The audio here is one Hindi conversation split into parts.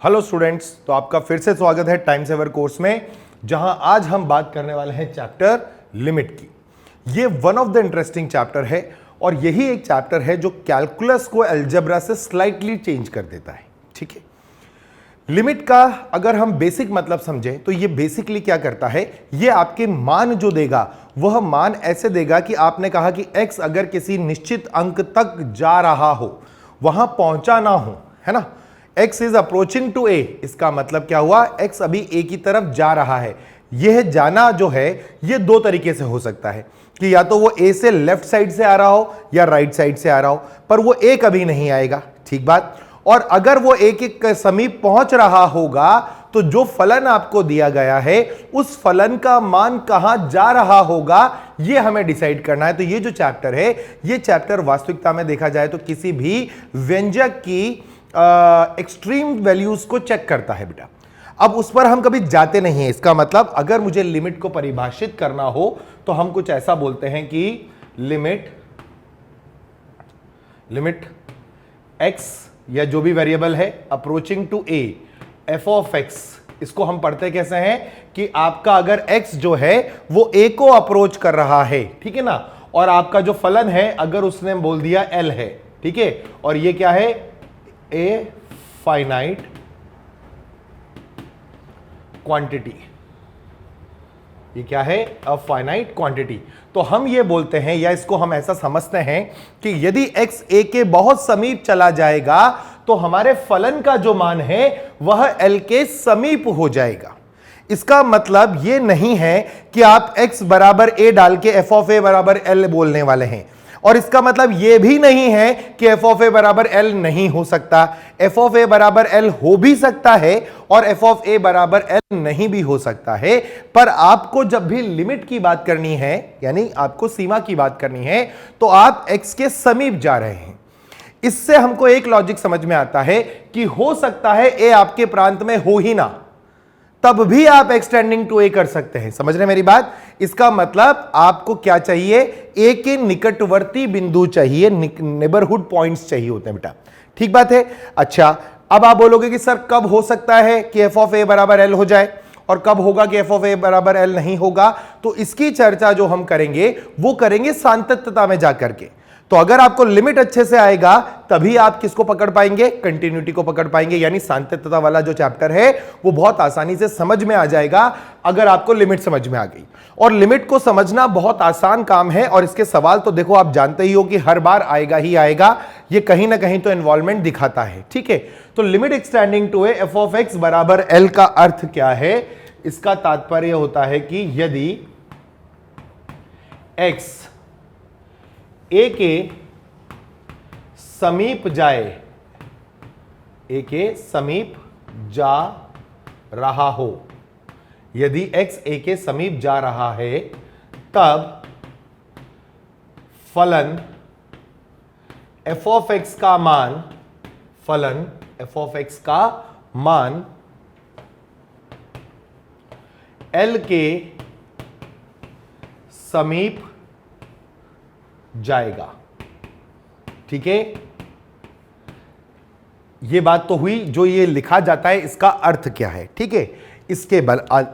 हेलो स्टूडेंट्स, तो आपका फिर से स्वागत है टाइम सेवर कोर्स में, जहां आज हम बात करने वाले हैं चैप्टर लिमिट की। ये one of the interesting chapter है और यही एक चैप्टर है जो कैलकुलस को अलजेब्रा से स्लाइटली चेंज कर देता है। ठीक है, लिमिट का अगर हम बेसिक मतलब समझें तो ये बेसिकली क्या करता है, ये आपके मान जो देगा वह मान ऐसे देगा कि आपने कहा कि x अगर किसी निश्चित अंक तक जा रहा हो, वहां पहुंचा ना हो, है ना, x is approaching to a, इसका मतलब क्या हुआ, x अभी a की तरफ जा रहा है। यह जाना जो है यह दो तरीके से हो सकता है कि या तो वो a से लेफ्ट साइड से आ रहा हो या राइट साइड से आ रहा हो, पर वो a कभी नहीं आएगा। ठीक बात। और अगर वो a के समीप पहुंच रहा होगा तो जो फलन आपको दिया गया है उस फलन का मान कहां जा रहा होगा यह हमें डिसाइड करना है। तो ये जो चैप्टर है, ये चैप्टर वास्तविकता में देखा जाए तो किसी भी व्यंजक की एक्सट्रीम वैल्यूज को चेक करता है बेटा। अब उस पर हम कभी जाते नहीं हैं। इसका मतलब अगर मुझे लिमिट को परिभाषित करना हो तो हम कुछ ऐसा बोलते हैं कि लिमिट x या जो भी वेरिएबल है approaching to a f of x, इसको हम पढ़ते कैसे हैं कि आपका अगर x जो है वो a को अप्रोच कर रहा है, ठीक है ना, और आपका जो फलन है अगर उसने बोल दिया l है, ठीक है, और ये क्या है, ए फाइनाइट क्वांटिटी। ये क्या है, अ फाइनाइट क्वांटिटी। तो हम ये बोलते हैं या इसको हम ऐसा समझते हैं कि यदि x a के बहुत समीप चला जाएगा तो हमारे फलन का जो मान है वह l के समीप हो जाएगा। इसका मतलब ये नहीं है कि आप x बराबर a डाल के f ऑफ a बराबर l बोलने वाले हैं, और इसका मतलब यह भी नहीं है कि f ऑफ a बराबर l नहीं हो सकता। f ऑफ a बराबर l हो भी सकता है और f ऑफ a बराबर l नहीं भी हो सकता है। पर आपको जब भी लिमिट की बात करनी है, यानी आपको सीमा की बात करनी है, तो आप x के समीप जा रहे हैं। इससे हमको एक लॉजिक समझ में आता है कि हो सकता है a आपके प्रांत में हो ही ना, तब भी आप एक्सटेंडिंग टू ए कर सकते हैं। समझ रहे मेरी बात। इसका मतलब आपको क्या चाहिए, ए के निकटवर्ती बिंदु चाहिए, नेबरहुड पॉइंट्स चाहिए होते हैं बेटा। ठीक बात है। अच्छा, अब आप बोलोगे कि सर कब हो सकता है कि एफ ऑफ ए बराबर एल हो जाए और कब होगा कि एफ ऑफ ए बराबर एल नहीं होगा। तो इसकी चर्चा जो हम करेंगे वो करेंगे सांतत्यता में जाकर के। तो अगर आपको लिमिट अच्छे से आएगा तभी आप किसको पकड़ पाएंगे, कंटिन्यूटी को पकड़ पाएंगे। यानी सांतत्यता वाला जो चैप्टर है वो बहुत आसानी से समझ में आ जाएगा अगर आपको लिमिट समझ में आ गई। और लिमिट को समझना बहुत आसान काम है और इसके सवाल तो देखो आप जानते ही हो कि हर बार आएगा ही आएगा, ये कहीं ना कहीं तो इन्वॉल्वमेंट दिखाता है। ठीक है, तो limit extending to A F of x बराबर एल का अर्थ क्या है, इसका तात्पर्य होता है कि यदि एक्स ए के समीप जाए, ए के समीप जा रहा हो, यदि x a के समीप जा रहा है तब फलन f ऑफ x का मान, फलन f ऑफ x का मान l के समीप जाएगा। ठीक है, यह बात तो हुई। जो ये लिखा जाता है इसका अर्थ क्या है। ठीक है, इसके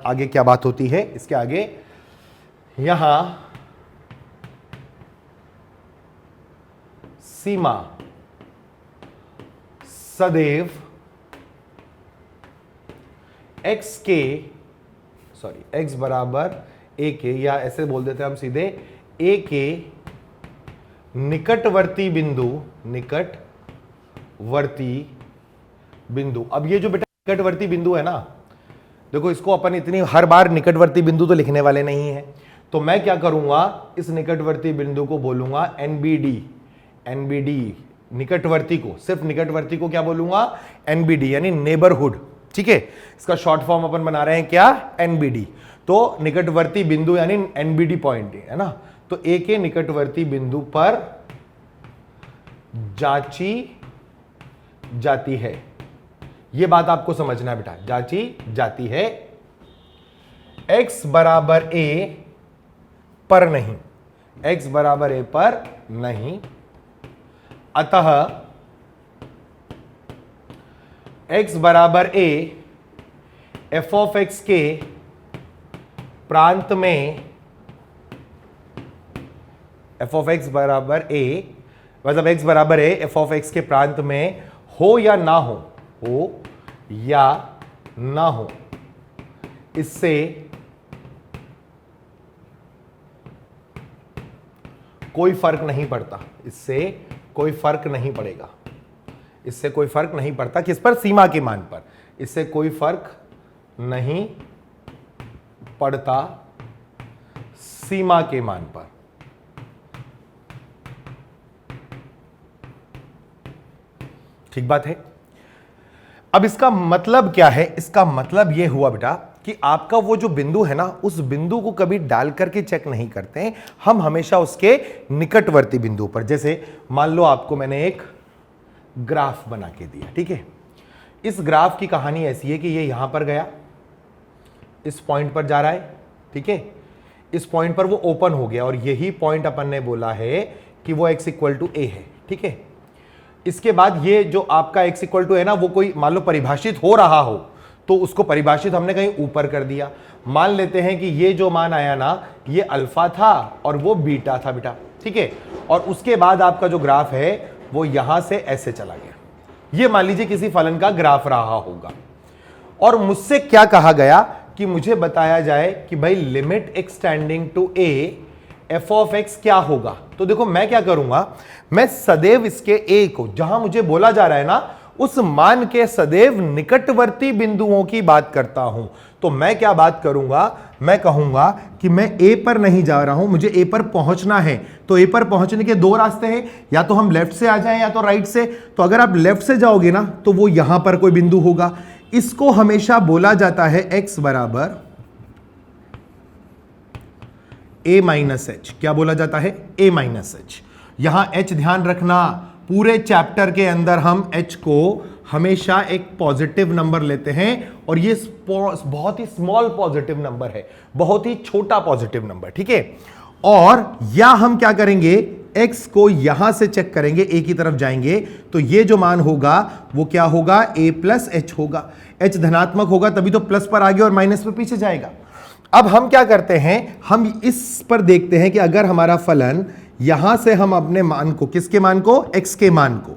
आगे क्या बात होती है, इसके आगे यहां सीमा सदैव x के, सॉरी x बराबर a के, या ऐसे बोल देते हैं हम सीधे, a के निकटवर्ती बिंदु। अब ये जो बेटा निकटवर्ती बिंदु है ना, देखो इसको अपन इतनी हर बार निकटवर्ती बिंदु तो लिखने वाले नहीं है, तो मैं क्या करूंगा, इस निकटवर्ती बिंदु को बोलूंगा एनबीडी। निकटवर्ती को, सिर्फ निकटवर्ती को क्या बोलूंगा, एनबीडी, यानी नेबरहुड। ठीक है, इसका शॉर्ट फॉर्म अपन बना रहे हैं क्या, एनबीडी। तो निकटवर्ती बिंदु यानी एनबीडी पॉइंट है ना। तो ए के निकटवर्ती बिंदु पर जांची जाती है, यह बात आपको समझना है बेटा, जांची जाती है। x बराबर a पर नहीं, x बराबर a पर नहीं, अतः x बराबर a f ऑफ x के प्रांत में f ऑफ x बराबर a, मतलब x बराबर a f ऑफ x के प्रांत में हो या ना हो या ना हो, इससे कोई फर्क नहीं पड़ता, इससे कोई फर्क नहीं पड़ेगा, इससे कोई फर्क नहीं पड़ता। किस पर? सीमा के मान पर। इससे कोई फर्क नहीं पड़ता सीमा के मान पर। ठीक बात है। अब इसका मतलब क्या है? इसका मतलब यह हुआ बेटा कि आपका वो जो बिंदु है ना, उस बिंदु को कभी डाल करके चेक नहीं करते हैं हम, हमेशा उसके निकटवर्ती बिंदु पर। जैसे मान लो आपको मैंने एक ग्राफ बना के दिया, ठीक है। इस ग्राफ की कहानी ऐसी है कि ये यहां पर गया, इस पॉइंट पर जा रहा है, ठीक है। इस पॉइंट पर वो ओपन हो गया और यही पॉइंट अपन ने बोला है कि वो x इक्वल टू a है, ठीक है। इसके बाद ये जो आपका x इक्वल टू है ना, वो कोई मान लो परिभाषित हो रहा हो तो उसको परिभाषित हमने कहीं ऊपर कर दिया। मान लेते हैं कि ये जो मान आया ना, ये अल्फा था और वो बीटा था बेटा, ठीक है। और उसके बाद आपका जो ग्राफ है वो यहां से ऐसे चला गया। ये मान लीजिए किसी फलन का ग्राफ रहा होगा और मुझसे क्या कहा गया कि मुझे बताया जाए कि भाई limit extending to a f of x क्या होगा। तो देखो मैं क्या करूंगा, मैं सदैव इसके a को, जहां मुझे बोला जा रहा है ना, उस मान के सदैव निकटवर्ती बिंदुओं की बात करता हूं। तो मैं क्या बात करूंगा, मैं कहूंगा कि मैं a पर नहीं जा रहा हूं, मुझे a पर पहुंचना है। तो a पर पहुंचने के दो रास्ते हैं, या तो हम लेफ्ट से आ जाएं या तो राइट से। तो अगर आप लेफ्ट से जाओगे ना तो वो यहां पर कोई बिंदु होगा। इसको हमेशा बोला जाता है x बराबर a माइनस एच। क्या बोला जाता है? a minus H. यहां h ध्यान रखना, पूरे चैप्टर के अंदर हम h को हमेशा एक पॉजिटिव नंबर लेते हैं और ये बहुत ही स्मॉल पॉजिटिव नंबर है, बहुत ही छोटा पॉजिटिव नंबर, ठीक है। और या हम क्या करेंगे, x को यहां से चेक करेंगे, a की तरफ जाएंगे तो ये जो मान होगा वो क्या होगा, a प्लस एच होगा। h धनात्मक होगा तभी तो प्लस पर आगे और माइनस पे पीछे जाएगा। अब हम क्या करते हैं, हम इस पर देखते हैं कि अगर हमारा फलन यहां से हम अपने मान को, किसके मान को, x के मान को,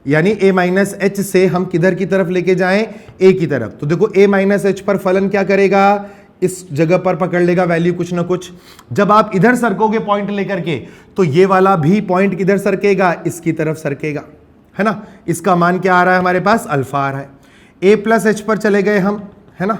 यानी a माइनस एच से हम किधर की तरफ लेके जाएं, a की तरफ। तो देखो a माइनस एच पर फलन क्या करेगा, इस जगह पर पकड़ लेगा वैल्यू कुछ ना कुछ। जब आप इधर सरकोगे पॉइंट लेकर के तो ये वाला भी पॉइंट किधर सरकेगा, इसकी तरफ सरकेगा, है ना। इसका मान क्या आ रहा है हमारे पास, अल्फा आ रहा है। a प्लस एच पर चले गए हम, है ना।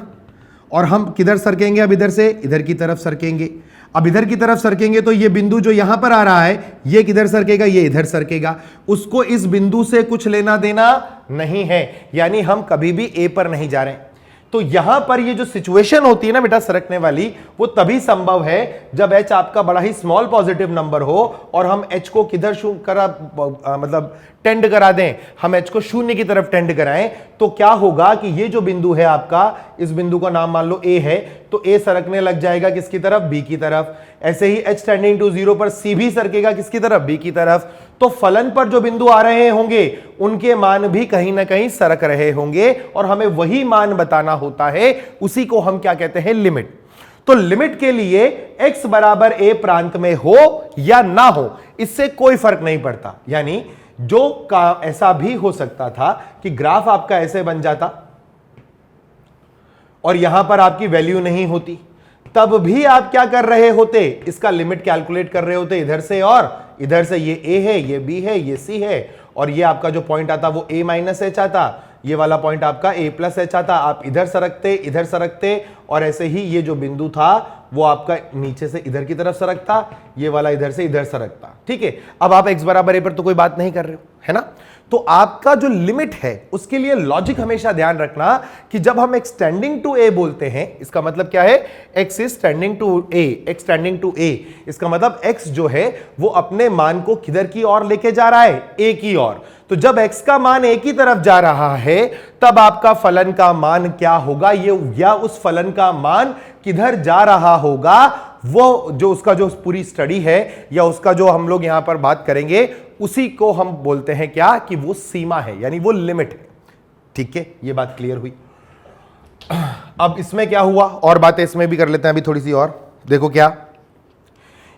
और हम किधर सरकेंगे, अब इधर से इधर की तरफ सरकेंगे। अब इधर की तरफ सरकेंगे तो ये बिंदु जो यहां पर आ रहा है ये किधर सरकेगा, ये इधर सरकेगा। उसको इस बिंदु से कुछ लेना देना नहीं है, यानी हम कभी भी a पर नहीं जा रहे हैं। तो यहां पर ये जो सिचुएशन होती है ना बेटा सरकने वाली, वो तभी संभव है जब h आपका बड़ा ही स्मॉल पॉजिटिव नंबर हो और हम h को किधर मतलब टेंड करा दें, हम h को शून्य की तरफ टेंड कराएं। तो क्या होगा कि ये जो बिंदु है आपका, इस बिंदु का नाम मान लो a है, तो a सरकने लग जाएगा किसकी तरफ, b की तरफ। ऐसे ही h टेंडिंग टू 0 पर c भी सरकेगा किसकी तरफ, b की तरफ। तो फलन पर जो बिंदु आ रहे होंगे उनके मान भी कहीं ना कहीं सरक रहे होंगे और हमें वही मान बताना होता है, उसी को हम क्या कहते हैं, लिमिट। तो लिमिट के लिए x बराबर a प्रांत में हो या ना हो, इससे कोई फर्क नहीं पड़ता। यानी जो का ऐसा भी हो सकता था कि ग्राफ आपका ऐसे बन जाता और यहां पर आपकी वैल्यू नहीं होती, तब भी आप क्या कर रहे होते, इसका लिमिट कैलकुलेट कर रहे होते इधर से और इधर से। ये a है, ये b है, ये c है और ये आपका जो पॉइंट आता वो a माइनस एच आता, ये वाला पॉइंट आपका a प्लस एच आता। आप इधर सरकते और ऐसे ही ये जो बिंदु था वो आपका नीचे से इधर की तरफ सरकता, ये वाला इधर से इधर सरकता, ठीक है। अब आप x बराबर a पर तो कोई बात नहीं कर रहे हो, है ना। तो आपका जो लिमिट है उसके लिए लॉजिक हमेशा ध्यान रखना कि जब हम एक्सटेंडिंग टू a बोलते हैं, इसका मतलब क्या है, x is tending to a, x tending to a। इसका मतलब x जो है वो अपने मान को किधर की ओर लेके जा रहा है, a की ओर। तो जब x का मान a की तरफ जा रहा है तब आपका फलन का मान क्या होगा, ये या उस फलन का मान किधर जा रहा होगा, वो जो उसका जो पूरी स्टडी है या उसका जो हम लोग यहां पर बात करेंगे उसी को हम बोलते हैं क्या, कि वो सीमा है, यानी वो लिमिट है। ठीक है, ये बात क्लियर हुई। अब इसमें क्या हुआ, और बातें इसमें भी कर लेते हैं अभी थोड़ी सी और। देखो क्या,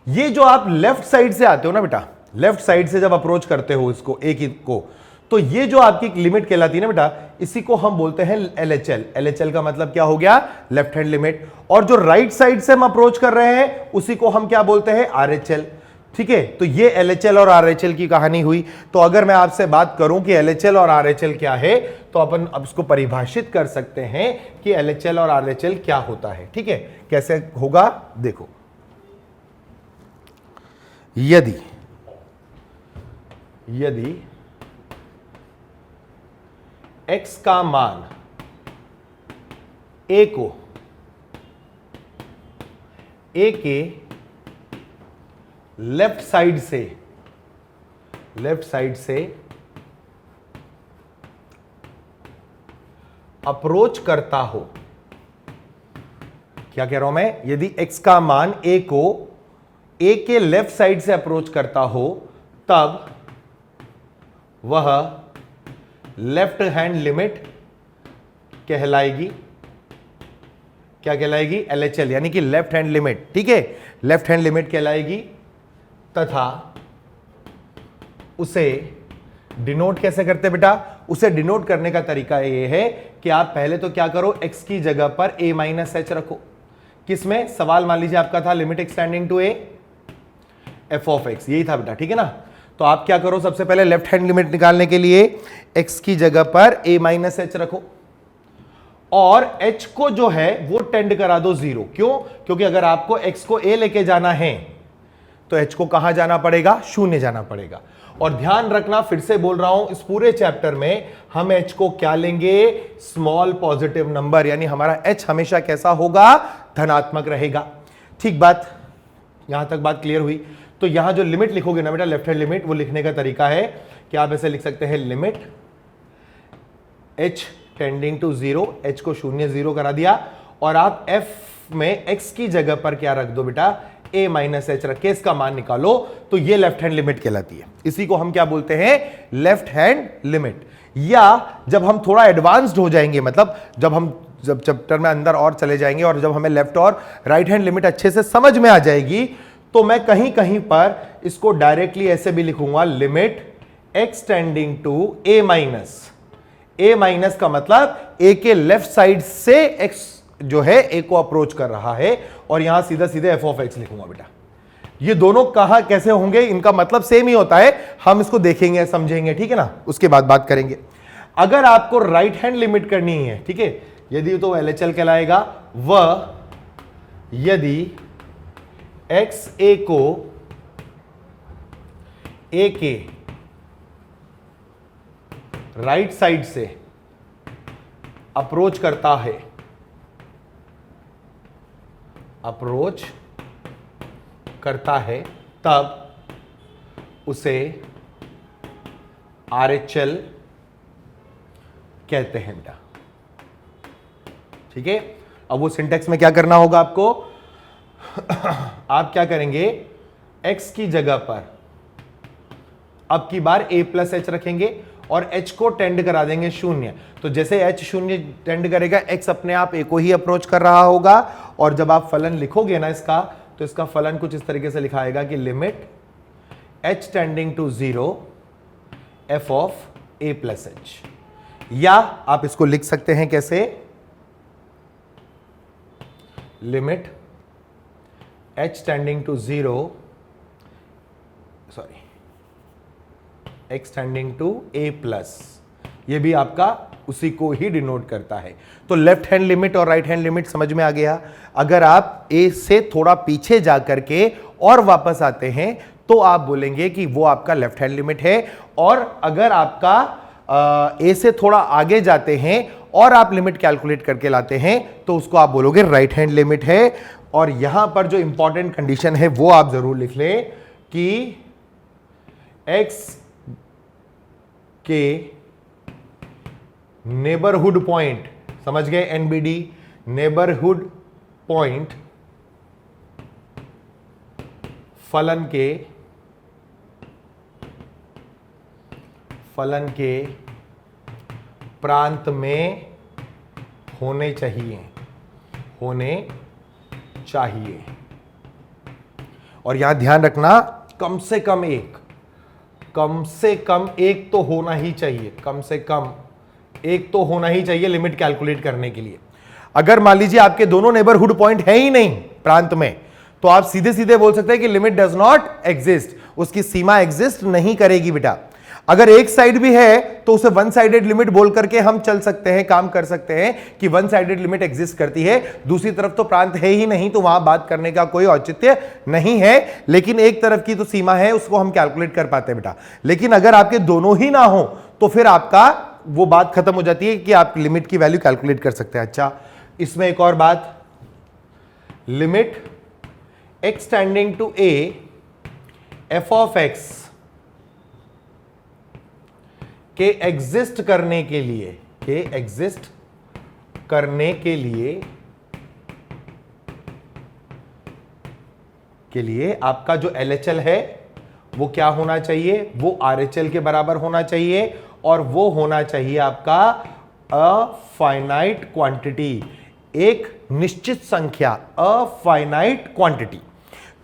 ये जो आप लेफ्ट साइड से आते हो ना बेटा, लेफ्ट साइड से जब अप्रोच करते हो इसको एक ही को, तो ये जो आपकी लिमिट कहलाती है ना बेटा, इसी को हम बोलते हैं LHL। LHL का मतलब क्या हो गया, लेफ्ट हैंड लिमिट। और जो राइट साइड से हम अप्रोच कर रहे हैं उसी को हम क्या बोलते हैं, RHL। ठीक है, तो ये LHL और RHL की कहानी हुई। तो अगर मैं आपसे बात करूं कि LHL और RHL क्या है, तो अपन अब इसको परिभाषित कर सकते हैं कि LHL और RHL क्या होता है। ठीक है, कैसे होगा देखो, यदि x का मान a को a के लेफ्ट साइड से अप्रोच करता हो, क्या कह रहा हूं मैं, यदि x का मान a को a के लेफ्ट साइड से अप्रोच करता हो, तब वह लेफ्ट हैंड लिमिट कहलाएगी। क्या कहलाएगी, LHL, यानी कि लेफ्ट हैंड लिमिट। ठीक है, लेफ्ट हैंड लिमिट कहलाएगी, तथा उसे डिनोट कैसे करते बेटा, उसे डिनोट करने का तरीका यह है कि आप पहले तो क्या करो, x की जगह पर a माइनस h रखो। किसमें, सवाल मान लीजिए आपका था limit extending to a f of x, यही था बेटा। ठीक है ना, तो आप क्या करो, सबसे पहले लेफ्ट हैंड लिमिट निकालने के लिए x की जगह पर a माइनस h रखो, और h को जो है वो टेंड करा दो 0। क्यों, क्योंकि अगर आपको x को a लेके जाना है तो h को कहां जाना पड़ेगा, 0 जाना पड़ेगा। और ध्यान रखना, फिर से बोल रहा हूं, इस पूरे चैप्टर में हम h को क्या लेंगे, स्मॉल पॉजिटिव नंबर, यानी हमारा h हमेशा कैसा होगा, धनात्मक रहेगा। ठीक बात, यहां तक बात क्लियर हुई। तो यहां जो लिमिट लिखोगे ना बेटा, लेफ्ट हैंड लिमिट, वो लिखने का तरीका है कि आप ऐसे लिख सकते हैं, limit h tending to 0, h को 0 करा दिया, और आप f में x की जगह पर क्या रख दो बेटा, a माइनस h रख के इसका मान निकालो, तो ये लेफ्ट हैंड लिमिट कहलाती है। इसी को हम क्या बोलते हैं, लेफ्ट हैंड लिमिट। या जब हम थोड़ा एडवांस्ड हो जाएंगे, मतलब जब चैप्टर में अंदर और चले जाएंगे और जब हमें लेफ्ट और राइट हैंड लिमिट अच्छे से समझ में आ जाएगी, तो मैं कहीं कहीं पर इसको डायरेक्टली ऐसे भी लिखूंगा, limit x tending to a minus का मतलब a के लेफ्ट साइड से x जो है a को अप्रोच कर रहा है, और यहां सीधे f ऑफ x लिखूंगा बेटा। ये दोनों कहां कैसे होंगे, इनका मतलब सेम ही होता है, हम इसको देखेंगे समझेंगे। ठीक है ना, उसके बाद बात करेंगे। अगर आपको राइट हैंड लिमिट करनी है, ठीक है, यदि तो LHL कहलाएगा, वह यदि x a को a के राइट साइड से अप्रोच करता है, तब उसे RHL कहते हैं बेटा। ठीक है, अब वो सिंटेक्स में क्या करना होगा आपको, आप क्या करेंगे, x की जगह पर अब की बार a प्लस h रखेंगे और h को टेंड करा देंगे 0। तो जैसे h 0 टेंड करेगा, x अपने आप a को ही अप्रोच कर रहा होगा, और जब आप फलन लिखोगे ना इसका, तो इसका फलन कुछ इस तरीके से लिखाएगा कि limit h tending to 0 f of a plus h। या आप इसको लिख सकते हैं कैसे, limit h tending to 0, sorry, x tending to a plus, ये भी आपका उसी को ही डिनोट करता है। तो लेफ्ट हैंड लिमिट और राइट हैंड लिमिट समझ में आ गया। अगर आप a से थोड़ा पीछे जा करके और वापस आते हैं, तो आप बोलेंगे कि वो आपका लेफ्ट हैंड लिमिट है। और अगर आपका a से थोड़ा आगे जाते हैं और आप लिमिट कैलकुलेट करके लाते हैं, तो उसको आप बोलोगे राइट हैंड लिमिट है। और यहां पर जो इंपॉर्टेंट कंडीशन है वो आप जरूर लिख लें कि x के नेबरहुड पॉइंट, समझ गए, NBD, नेबरहुड पॉइंट फलन के प्रांत में होने चाहिए, और यहां ध्यान रखना कम से कम एक तो होना ही चाहिए, कम से कम एक तो होना ही चाहिए लिमिट कैलकुलेट करने के लिए। अगर मान लीजिए आपके दोनों नेबरहुड पॉइंट है ही नहीं प्रांत में, तो आप सीधे सीधे बोल सकते हैं कि लिमिट डज नॉट एग्जिस्ट, उसकी सीमा एग्जिस्ट नहीं करेगी बेटा। अगर एक साइड भी है तो उसे वन साइडेड लिमिट बोल करके हम चल सकते हैं, काम कर सकते हैं कि वन साइडेड लिमिट एग्जिस्ट करती है, दूसरी तरफ तो प्रांत है ही नहीं, तो वहां बात करने का कोई औचित्य नहीं है। लेकिन एक तरफ की तो सीमा है, उसको हम कैलकुलेट कर पाते हैं बेटा। लेकिन अगर आपके दोनों ही ना हो तो फिर आपका वो बात खत्म हो जाती है कि आप लिमिट की वैल्यू कैलकुलेट कर सकते हैं। अच्छा, इसमें एक और बात, limit x tending to a f of x के एग्जिस्ट करने के लिए आपका जो LHL है वो क्या होना चाहिए, वो RHL के बराबर होना चाहिए, और वो होना चाहिए आपका अफाइनाइट क्वांटिटी, एक निश्चित संख्या, अफाइनाइट क्वांटिटी।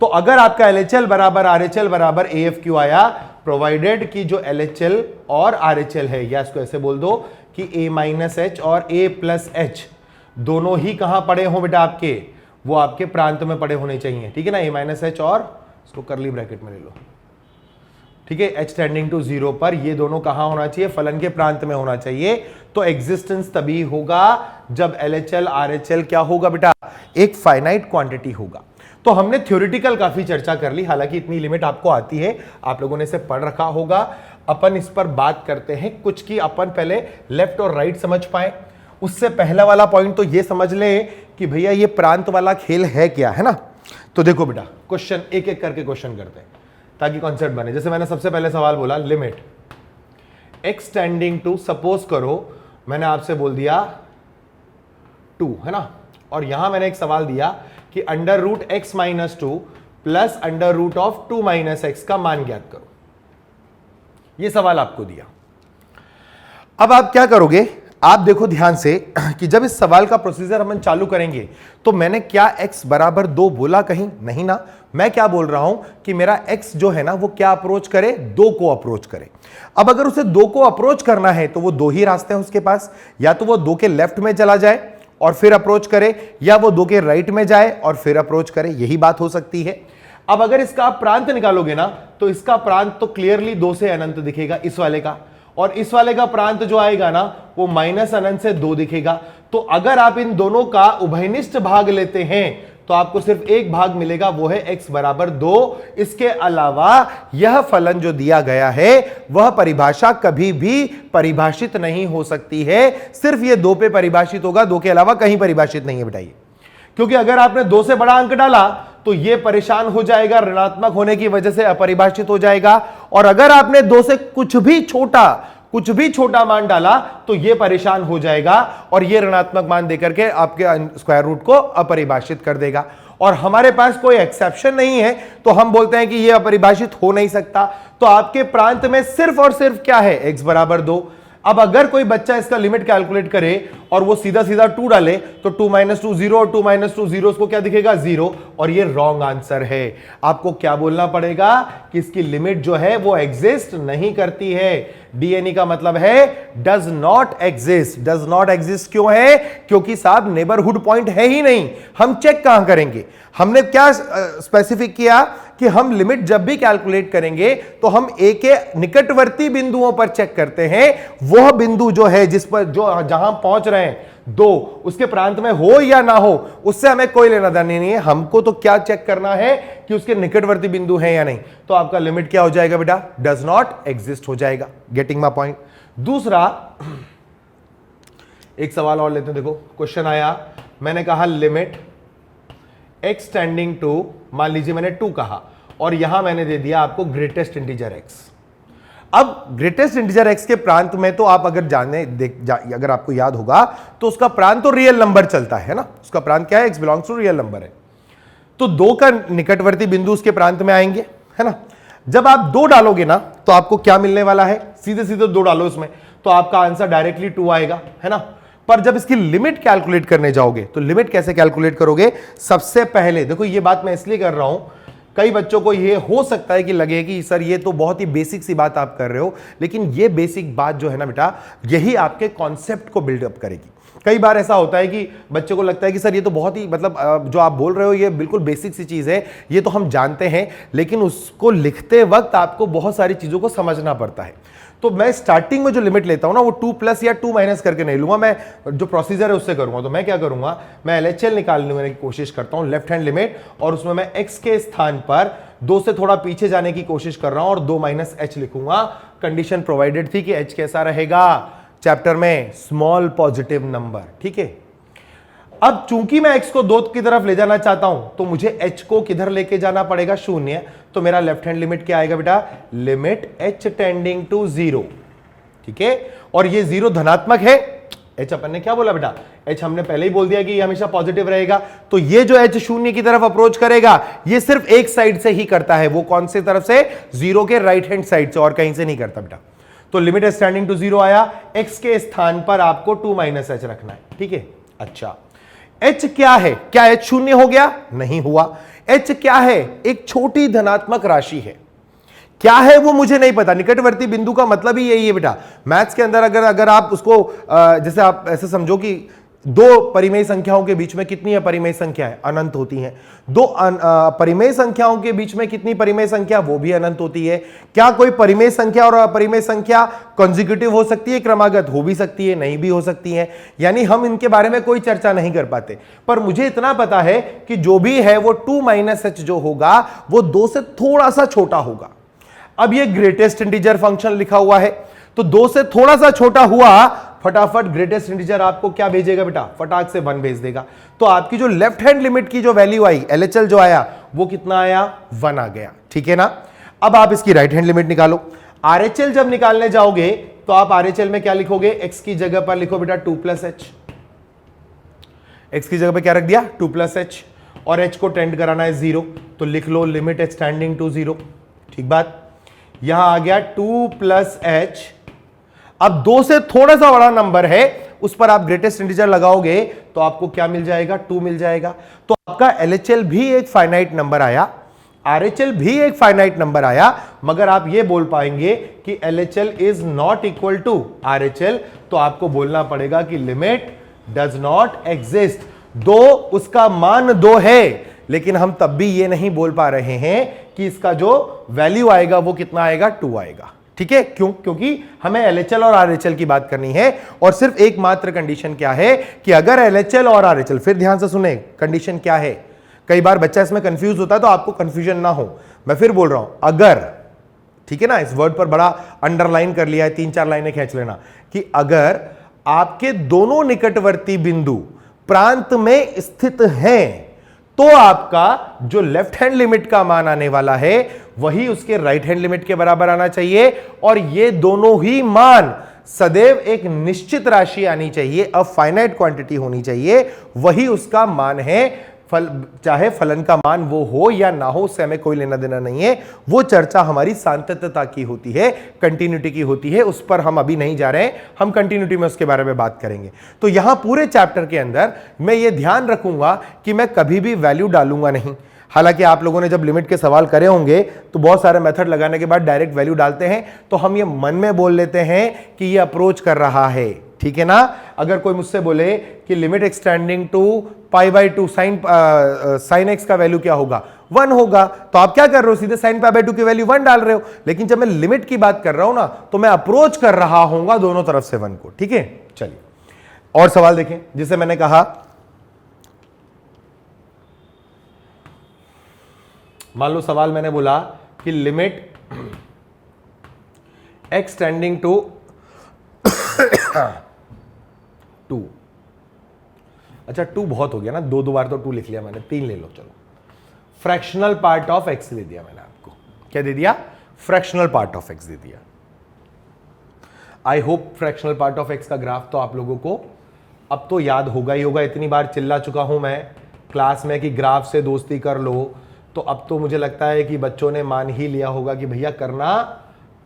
तो अगर आपका LHL बराबर RHL बराबर AFQ आया, प्रोवाइडेड कि जो LHL और RHL है, या इसको ऐसे बोल दो कि A माइनस H और A प्लस H दोनों ही कहां पड़े हो बेटा आपके, वो आपके प्रांत में पड़े होने चाहिए, ठीक है ना। A माइनस H और इसको करली ब्रैकेट में ले लो, ठीक है, H टेंडिंग टू 0 पर ये दोनों कहां होना चाहिए, फलन के प्रांत में होना चाहिए। तो एग्जिस्टेंस तभी होगा जब LHL RHL क्या होगा बेटा, एक फाइनाइट क्वांटिटी होगा। तो हमने थ्योरेटिकल काफी चर्चा कर ली, हालांकि इतनी लिमिट आपको आती है, आप लोगों ने इसे पढ़ रखा होगा। अपन इस पर बात करते हैं कुछ की अपन पहले लेफ्ट और राइट समझ पाए। उससे पहला वाला पॉइंट तो ये समझ ले कि भैया ये प्रांत वाला खेल है क्या, है ना। तो देखो बेटा, क्वेश्चन एक एक करके क्वेश्चन करते हैं ताकि कॉन्सेप्ट बने। जैसे मैंने सबसे पहले सवाल बोला, limit x tending to, suppose करो मैंने आपसे बोल दिया 2, है ना, और यहां मैंने एक सवाल दिया कि under root x minus 2 plus under root of 2 minus x का मान ज्ञात करो। यह सवाल आपको दिया। अब आप क्या करोगे, आप देखो ध्यान से कि जब इस सवाल का प्रोसीजर हम चालू करेंगे तो मैंने क्या x बराबर 2 बोला कहीं, नहीं ना। मैं क्या बोल रहा हूं कि मेरा x जो है ना वो क्या अप्रोच करे, 2 को अप्रोच करे। अब अगर उसे 2 को अप्रोच करना है तो वो 2 ही रास्ते हैं उसके पास, या तो वो 2 के लेफ्ट में चला जाए और फिर अप्रोच करे, या वो 2 के राइट में जाए और फिर अप्रोच करे, यही बात हो सकती है। अब अगर इसका आप प्रांत निकालोगे ना तो इसका प्रांत तो क्लियरली 2 से अनंत दिखेगा इस वाले का, और इस वाले का प्रांत जो आएगा ना वो माइनस अनंत से 2 दिखेगा। तो अगर आप इन दोनों का उभयनिष्ठ भाग लेते हैं तो आपको सिर्फ एक भाग मिलेगा, वो है x बराबर 2। इसके अलावा यह फलन जो दिया गया है वह परिभाषा कभी भी परिभाषित नहीं हो सकती है, सिर्फ ये 2 पे परिभाषित होगा, 2 के अलावा कहीं परिभाषित नहीं है बेटा ये। क्योंकि अगर आपने 2 से बड़ा अंक डाला तो ये परेशान हो जाएगा, ऋणात्मक होने की वजह से अपरिभाषित हो जाएगा, और अगर आपने 2 से कुछ भी छोटा मान डाला तो ये परेशान हो जाएगा और ये ऋणात्मक मान देकर के आपके स्क्वायर रूट को अपरिभाषित कर देगा। और हमारे पास कोई एक्सेप्शन नहीं है तो हम बोलते हैं कि ये अपरिभाषित हो नहीं सकता। तो आपके प्रांत में सिर्फ और सिर्फ क्या है, x बराबर 2। अब अगर कोई बच्चा इसका लिमिट कैलकुलेट करे और वो सीधा सीधा 2 डाले तो 2 माइनस 2 0 और 2 माइनस 2 0, उसको क्या दिखेगा, 0, और ये रॉन्ग आंसर है। आपको क्या बोलना पड़ेगा कि इसकी लिमिट जो है वो एग्जिस्ट नहीं करती है। डीएनई का मतलब है does not exist. Does not exist क्यों है, क्योंकि साहब नेबरहुड पॉइंट है ही नहीं। हम चेक कहां करेंगे, हमने क्या स्पेसिफिक किया कि हम लिमिट जब भी कैलकुलेट करेंगे तो हम ए के निकटवर्ती बिंदुओं पर चेक करते हैं। वह बिंदु जो है जिस पर जो जहां पहुंच रहे हैं 2, उसके प्रांत में हो या ना हो उससे हमें कोई लेना देना नहीं है। हमको तो क्या चेक करना है कि उसके निकटवर्ती बिंदु हैं या नहीं। तो आपका लिमिट क्या हो जाएगा बेटा, डज नॉट एग्जिस्ट हो जाएगा। Getting my point. दूसरा एक सवाल और लेते हैं। देखो क्वेश्चन आया, मैंने कहा लिमिट x टेंडिंग टू, मान लीजिए मैंने 2 कहा और यहां मैंने दे दिया आपको ग्रेटेस्ट इंटीजर x। अब ग्रेटेस्ट इंटीजर x के प्रांत में तो आप अगर अगर आपको याद होगा तो उसका प्रांत तो रियल नंबर चलता है ना, उसका प्रांत क्या है, x belongs to real number है। तो 2 का निकटवर्ती बिंदु उसके प्रांत में आएंगे, है ना। जब आप 2 डालोगे ना तो आपको क्या मिलने वाला है, सीधे सीधे 2 डालो इसमें तो आपका आंसर डायरेक्टली 2 आएगा, है ना। पर जब इसकी लिमिट कैलकुलेट करने जाओगे तो लिमिट कैसे कैलकुलेट करोगे? सबसे पहले देखो, ये बात मैं इसलिए कर रहा हूं, कई बच्चों को ये हो सकता है कि लगे कि सर ये तो बहुत ही बेसिक सी बात आप कर रहे हो, लेकिन ये बेसिक बात जो है ना बेटा, यही आपके कॉन्सेप्ट को बिल्डअप करेगी। कई बार ऐसा होता है कि बच्चे को लगता है कि सर ये तो बहुत ही मतलब जो आप बोल रहे हो ये बिल्कुल बेसिक सी चीज है, ये तो हम जानते हैं, लेकिन उसको लिखते वक्त आपको बहुत सारी चीजों को समझना पड़ता है। तो मैं स्टार्टिंग में जो लिमिट लेता हूं ना, वो 2 प्लस या 2 माइनस करके नहीं लूंगा, मैं जो प्रोसीजर है उससे करूंगा। तो मैं क्या करूंगा, मैं LHL निकालने की कोशिश करता हूं, लेफ्ट हैंड लिमिट, और उसमें मैं x के स्थान पर 2 से थोड़ा पीछे जाने की कोशिश कर रहा हूं और 2 माइनस h लिखूंगा। कंडीशन प्रोवाइडेड थी कि h कैसा रहेगा चैप्टर में, स्मॉल पॉजिटिव नंबर, ठीक है। अब चूंकि मैं x को 2 की तरफ ले जाना चाहता हूं, तो मुझे h को किधर लेके जाना पड़ेगा? 0। तो मेरा लेफ्ट हैंड लिमिट क्या आएगा बेटा? लिमिट h टेंडिंग टू 0, ठीक है। और ये 0 धनात्मक है, h अपन ने क्या बोला बेटा? h हमने पहले ही बोल दिया कि ये हमेशा पॉजिटिव रहेगा। तो ये जो h 0 की तरफ अप्रोच करेगा, ये सिर्फ एक साइड से ही करता है। वो कौन से तरफ से? 0 के राइट हैंड साइड से, और कहीं से नहीं करता बेटा। तो लिमिट h टेंडिंग टू 0 आया, x के स्थान पर आपको 2 माइनस h रखना है, ठीक है। अच्छा, h क्या है? क्या h 0 हो गया? नहीं हुआ। h क्या है? एक छोटी धनात्मक राशि है। क्या है वो मुझे नहीं पता। निकटवर्ती बिंदु का मतलब ही यही है बेटा। मैथ्स के अंदर अगर आप उसको जैसे आप ऐसे समझो कि 2 परिमेय संख्याओं के बीच में कितनी अपरिमेय संख्या है? अनंत होती हैं। 2 परिमेय संख्याओं के बीच में कितनी परिमेय संख्या? वो भी अनंत होती है। क्या कोई परिमेय संख्या और अपरिमेय संख्या कॉन्जिक्यूटिव हो सकती है? क्रमागत हो भी सकती है, नहीं भी हो सकती है। यानी हम इनके बारे में कोई चर्चा नहीं कर पाते। पर मुझे इतना पता है कि जो भी है वो 2 माइनस h जो होगा वो 2 से थोड़ा सा छोटा होगा। अब ये ग्रेटेस्ट इंटीजर फंक्शन लिखा हुआ है, तो 2 से थोड़ा सा छोटा हुआ, फटाफट ग्रेटेस्ट इंटीजर आपको क्या भेजेगा बेटा? फटाक से 1 भेज देगा। तो आपकी जो लेफ्ट हैंड लिमिट की जो वैल्यू आई, LHL जो आया, वो कितना आया? 1 आ गया, ठीक है ना। अब आप इसकी राइट हैंड लिमिट निकालो। RHL जब निकालने जाओगे तो आप RHL में क्या लिखोगे? x की जगह पर लिखो बेटा 2 प्लस h। x की जगह पर क्या रख दिया? 2 प्लस h, और h को टेंड कराना है 0, तो लिख लो लिमिट h टेंडिंग टू 0, ठीक बात। यहां आ गया 2 प्लस h। अब 2 से थोड़ा सा बड़ा नंबर है, उस पर आप ग्रेटेस्ट इंटीजर लगाओगे तो आपको क्या मिल जाएगा? 2 मिल जाएगा। तो आपका LHL भी एक फाइनाइट नंबर आया, RHL भी एक फाइनाइट नंबर आया, मगर आप ये बोल पाएंगे कि LHL is not equal to RHL, तो आपको बोलना पड़ेगा कि लिमिट डज नॉट एग्जिस्ट। 2 उसका मान 2 है, लेकिन हम तब भी ये नहीं बोल पा रहे हैं कि इसका जो वैल्यू आएगा वो कितना आएगा? 2 आएगा, ठीक है। क्यों? क्योंकि हमें LHL और RHL की बात करनी है, और सिर्फ एकमात्र कंडीशन क्या है कि अगर LHL और RHL, फिर ध्यान से सुने, कंडीशन क्या है? कई बार बच्चा इसमें कंफ्यूज होता है, तो आपको कंफ्यूजन ना हो, मैं फिर बोल रहा हूं, अगर, ठीक है ना, इस वर्ड पर बड़ा अंडरलाइन कर लिया है, 3-4 लाइनें खींच लेना, कि अगर आपके दोनों निकटवर्ती बिंदु प्रांत में स्थित हैं, तो आपका जो लेफ्ट हैंड लिमिट का मान आने वाला है वही उसके राइट हैंड लिमिट के बराबर आना चाहिए, और ये दोनों ही मान सदैव एक निश्चित राशि आनी चाहिए, अ फाइनाइट क्वांटिटी होनी चाहिए, वही उसका मान है। चाहे फलन का मान वो हो या ना हो, उससे हमें कोई लेना देना नहीं है। वो चर्चा हमारी सातत्यता की होती है, कंटिन्यूटी की होती है, उस पर हम अभी नहीं जा रहे हैं, हम कंटिन्यूटी में उसके बारे में बात करेंगे। तो यहां पूरे चैप्टर के अंदर मैं ये ध्यान रखूंगा कि मैं कभी भी वैल्यू डालूंगा नहीं। हालांकि आप लोगों ने जब लिमिट के सवाल करे होंगे तो बहुत सारे मेथड लगाने के बाद डायरेक्ट वैल्यू डालते हैं, तो हम ये मन में बोल लेते हैं कि ये अप्रोच कर रहा है, ठीक है ना। अगर कोई मुझसे बोले कि limit extending to π/2 sine x का वैल्यू क्या होगा? 1 होगा, तो आप क्या कर रहे हो? सीधे साइन π/2 की वैल्यू 1 डाल रहे हो। लेकिन जब मैं लिमिट की बात कर रहा हूं ना, तो मैं अप्रोच कर रहा हूंगा दोनों तरफ से 1 को, ठीक है। चलिए और सवाल देखें, जिसे मैंने कहा, मान लो सवाल मैंने बोला कि लिमिट x टेंडिंग टू 2। अच्छा 2 बहुत हो गया ना, 2 बार तो 2 लिख लिया मैंने, 3 ले लो। चलो, फ्रैक्शनल पार्ट ऑफ x दे दिया मैंने आपको। क्या दे दिया? फ्रैक्शनल पार्ट ऑफ x दे दिया। I hope fractional part of x का ग्राफ तो आप लोगों को अब तो याद होगा ही होगा। इतनी बार चिल्ला चुका हूं मैं क्लास में कि ग्राफ से दोस्ती कर लो, तो अब तो मुझे लगता है कि बच्चों ने मान ही लिया होगा कि भैया करना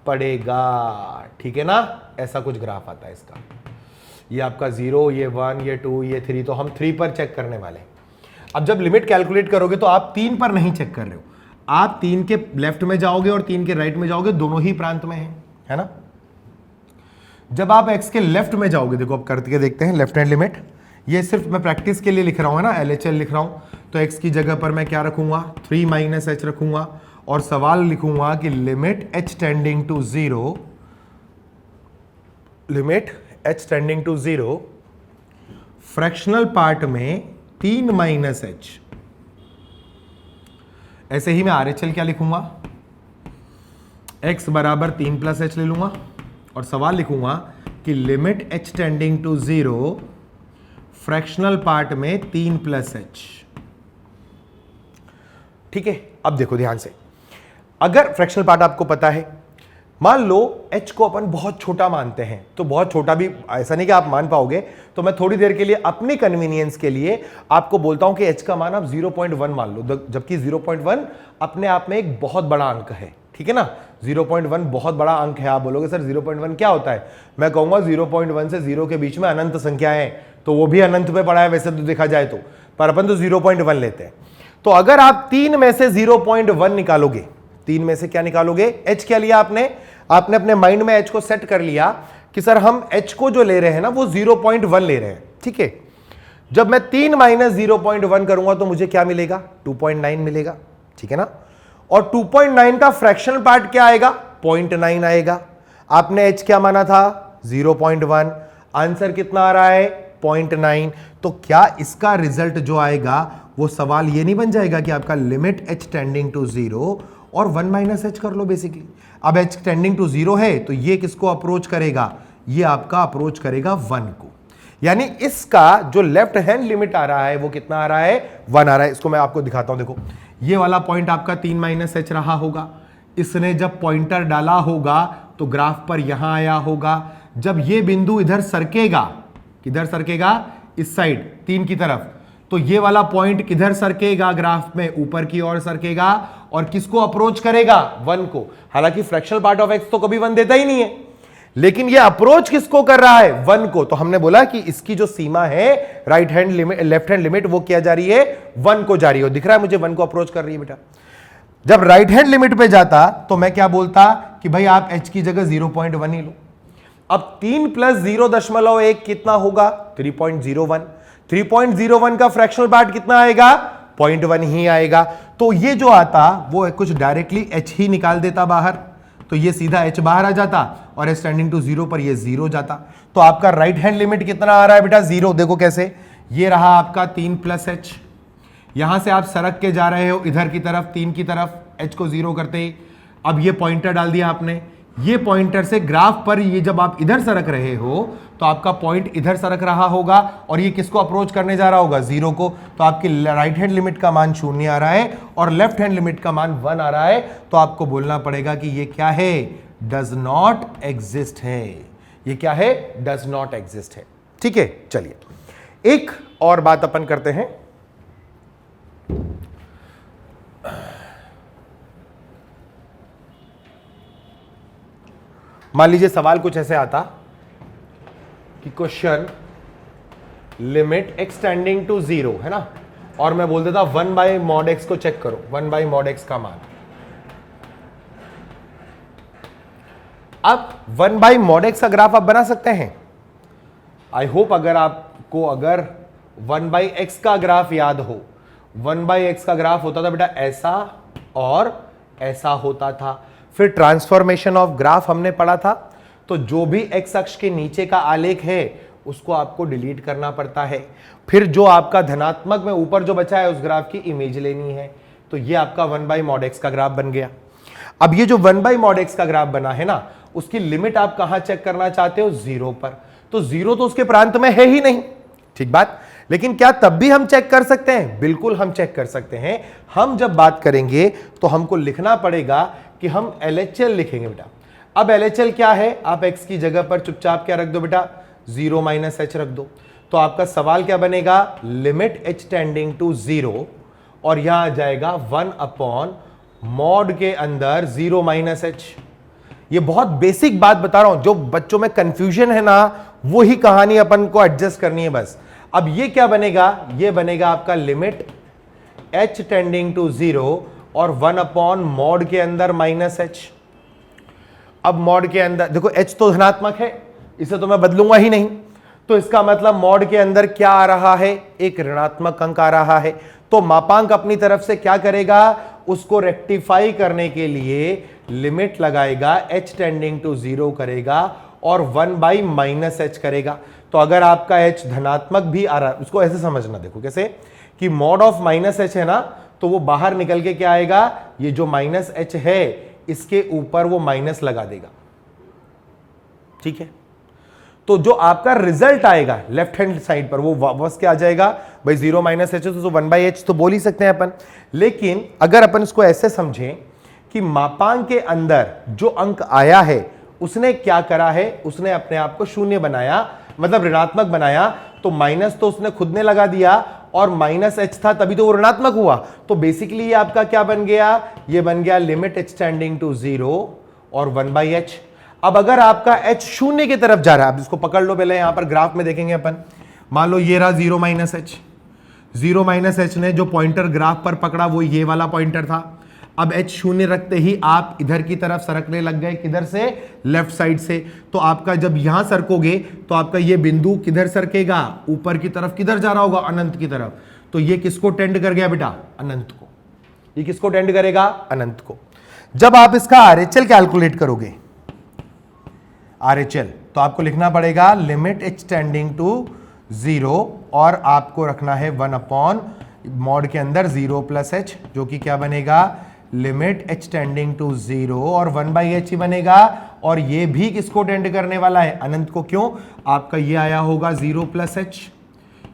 पड़ेगा। ठीक है ना, ऐसा कुछ ग्राफ आता है इसका। ये आपका 0, ये 1, ये 2, ये 3, तो हम 3 पर चेक करने वाले हैं। अब जब लिमिट कैलकुलेट करोगे तो आप 3 पर नहीं चेक कर रहे हो, आप 3 के लेफ्ट में जाओगे और 3 के राइट में जाओगे, दोनों ही प्रांत में है ना। जब आप x के लेफ्ट में जाओगे, देखो अब करके देखते हैं लेफ्ट हैंड लिमिट। ये सिर्फ मैं प्रैक्टिस के लिए लिख रहा हूं, है ना, LHL लिख रहा हूं, तो x की जगह पर मैं क्या रखूंगा, 3 - h रखूंगा और सवाल लिखूंगा कि limit h tending to 0, limit h tending to 0 fractional part में 3 - h। ऐसे ही मैं RHL क्या लिखूंगा, x बराबर 3 + h ले लूंगा और सवाल लिखूंगा कि limit h tending to 0 fractional part में 3 + h। ठीक है, अब देखो ध्यान से, अगर फ्रैक्शनल पार्ट आपको पता है, मान लो h को अपन बहुत छोटा मानते हैं, तो बहुत छोटा भी ऐसा नहीं कि आप मान पाओगे, तो मैं थोड़ी देर के लिए अपनी कन्वीनियंस के लिए आपको बोलता हूं कि h का मान आप 0.1 मान लो, जबकि 0.1 अपने आप में एक बहुत बड़ा अंक है। ठीक है ना, 0.1 बहुत बड़ा अंक है। आप बोलोगे सर 0.1 क्या होता है, मैं कहूंगा 0.1 से 0 के बीच में अनंत संख्या है, तो वो भी अनंत पे पड़ा है वैसे तो देखा जाए तो, पर अपन तो 0.1 लेते हैं। तो अगर आप 3 में से 0.1 निकालोगे, 3 में से क्या निकालोगे, h क्या लिया आपने अपने माइंड में h को सेट कर लिया कि सर हम h को जो ले रहे हैं ना वो 0.1 ले रहे हैं। ठीक है, जब मैं 3 - 0.1 करूंगा तो मुझे क्या मिलेगा, 2.9 मिलेगा। ठीक है ना, और 2.9 का फ्रैक्शनल पार्ट क्या आएगा, 0.9 आएगा। आपने h क्या माना था, 0.1, आंसर कितना आ रहा है, 0.9। तो क्या इसका रिजल्ट जो आएगा वो सवाल ये नहीं बन जाएगा कि आपका लिमिट h टेंडिंग टू 0 और 1 - h कर लो बेसिकली। अब h टेंडिंग टू 0 है तो ये किसको अप्रोच करेगा, ये आपका अप्रोच करेगा 1 को, यानी इसका जो लेफ्ट हैंड लिमिट आ रहा है वो कितना आ रहा है, 1 आ रहा है। इसको मैं आपको दिखाता हूं, देखो ये वाला पॉइंट आपका 3 - h रहा होगा, इसने जब पॉइंटर डाला होगा तो ग्राफ पर यहां आया होगा। जब ये बिंदु इधर सरकेगा, किधर सरकेगा, इस साइड 3 की तरफ, तो ये वाला पॉइंट किधर सरकेगा ग्राफ में, ऊपर की ओर सरकेगा और किसको अप्रोच करेगा, 1 को। हालांकि फ्रैक्शनल पार्ट ऑफ x तो कभी 1 देता ही नहीं है, लेकिन ये अप्रोच किसको कर रहा है, 1 को। तो हमने बोला कि इसकी जो सीमा है right hand limit, left hand limit, वो क्या जा रही है, 1 को जा रही है। दिख रहा है मुझे 1 को अप्रोच कर रही है बेटा। जब राइट हैंड लिमिट पे जाता तो मैं क्या बोलता कि भाई आप h की जगह 0.1 ही लो। अब 3 + 0.1 कितना होगा, 3.01। 3.01 का फ्रैक्शनल पार्ट कितना आएगा, 0.1 ही आएगा। तो ये जो आता वो कुछ डायरेक्टली h ही निकाल देता बाहर, तो ये सीधा h बाहर आ जाता और h टेंडिंग टू 0 पर ये 0 जाता। तो आपका राइट हैंड लिमिट कितना आ रहा है बेटा, 0। देखो कैसे, ये रहा आपका 3 + h, यहां से आप सरक के जा रहे हो इधर की तरफ, 3 की तरफ, h को 0 करते ही। अब ये पॉइंटर डाल दिया आपने, ये पॉइंटर से ग्राफ पर ये जब आप इधर सरक रहे हो तो आपका पॉइंट इधर सरक रहा होगा और ये किसको अप्रोच करने जा रहा होगा, 0 को। तो आपकी राइट हैंड लिमिट का मान 0 आ रहा है और लेफ्ट हैंड लिमिट का मान 1 आ रहा है। तो आपको बोलना पड़ेगा कि ये क्या है, डज नॉट एग्जिस्ट है। ये क्या है, डज नॉट एग्जिस्ट है। ठीक है, चलिए एक और बात अपन करते हैं। मान लीजिए सवाल कुछ ऐसे आता कि question limit x tending to 0 है ना, और मैं बोल देता 1/mod x को चेक करो, 1/mod x का मान। अब 1/mod x का ग्राफ आप बना सकते हैं। आई होप अगर आपको अगर 1/x का ग्राफ याद हो, 1/x का ग्राफ होता था बेटा ऐसा और ऐसा होता था। फिर ट्रांसफॉर्मेशन ऑफ ग्राफ हमने पढ़ा था, तो जो भी x अक्ष के नीचे का आलेख है उसको आपको डिलीट करना पड़ता है। फिर जो आपका धनात्मक में ऊपर जो बचा है उस ग्राफ की इमेज लेनी है। तो ये आपका 1/mod x का ग्राफ बन गया। अब ये जो 1/mod x का ग्राफ बना है ना, उसकी लिमिट आप कहां चेक करना चाहते हो, 0 पर। तो 0 तो उसके प्रांत में है ही नहीं, ठीक बात। लेकिन क्या तब भी हम चेक कर सकते हैं, बिल्कुल हम चेक कर सकते हैं। हम जब बात करेंगे तो हमको लिखना पड़ेगा कि हम LHL लिखेंगे बेटा। अब LHL क्या है, आप x की जगह पर चुपचाप क्या रख दो बेटा, 0 - h रख दो। तो आपका सवाल क्या बनेगा, लिमिट h टेंडिंग टू 0 और यहां आ जाएगा 1/mod के अंदर 0 - h। ये बहुत बेसिक बात बता रहा हूं, जो बच्चों में कंफ्यूजन है ना, वो ही कहानी अपन को एडजस्ट करनी है बस। अब ये क्या बनेगा, ये बनेगा आपका लिमिट h टेंडिंग टू 0 और 1/mod के अंदर -h। अब मॉड के अंदर देखो h तो धनात्मक है, इसे तो मैं बदलूंगा ही नहीं, तो इसका मतलब मॉड के अंदर क्या आ रहा है, एक ऋणात्मक अंक आ रहा है। तो मापांक अपनी तरफ से क्या करेगा, उसको रेक्टिफाई करने के लिए लिमिट लगाएगा, h टेंडिंग टू 0 करेगा और 1/-h करेगा। तो अगर आपका h धनात्मक भी आ रहा है, उसको ऐसे समझना, देखो कैसे कि मॉड ऑफ -h है ना, तो वो बाहर निकल के क्या आएगा, ये जो -h है इसके ऊपर वो माइनस लगा देगा, ठीक है। तो जो आपका रिजल्ट आएगा लेफ्ट हैंड साइड पर वो वापस क्या आ जाएगा भाई, 0 -h तो 1/h तो बोल ही सकते हैं अपन। लेकिन अगर अपन इसको ऐसे समझें कि मापांक के अंदर जो अंक आया है उसने क्या करा है, उसने अपने आप को शून्य बनाया, मतलब ऋणात्मक बनाया। तो माइनस तो उसने खुद ने लगा दिया और -h था तभी तो वो ऋणात्मक हुआ। तो बेसिकली ये आपका क्या बन गया, ये बन गया लिमिट h टेंडिंग टू 0 और 1/h। अब अगर आपका h शून्य की तरफ जा रहा है, अब इसको पकड़ लो, पहले यहां पर ग्राफ में देखेंगे अपन। मान लो ये रहा 0 -h, 0 -h ने जो पॉइंटर ग्राफ पर पकड़ा वो ये वाला पॉइंटर था। अब h शून्य रखते ही आप इधर की तरफ सरकने लग गए, किधर से, लेफ्ट साइड से। तो आपका जब यहां सरकोगे तो आपका ये बिंदु किधर सरकेगा, ऊपर की तरफ। किधर जा रहा होगा, अनंत की तरफ। तो ये किसको टेंड कर गया बेटा, अनंत को। ये किसको टेंड करेगा, अनंत को। जब आप इसका RHL कैलकुलेट करोगे, RHL, तो आपको लिखना पड़ेगा लिमिट h टेंडिंग टू 0 और आपको रखना है 1/mod के अंदर 0 + h, जो कि क्या बनेगा, लिमिट h टेंडिंग टू 0 और 1/h ही बनेगा। और ये भी किसको टेंड करने वाला है, अनंत को। क्यों, आपका ये आया होगा 0 + h,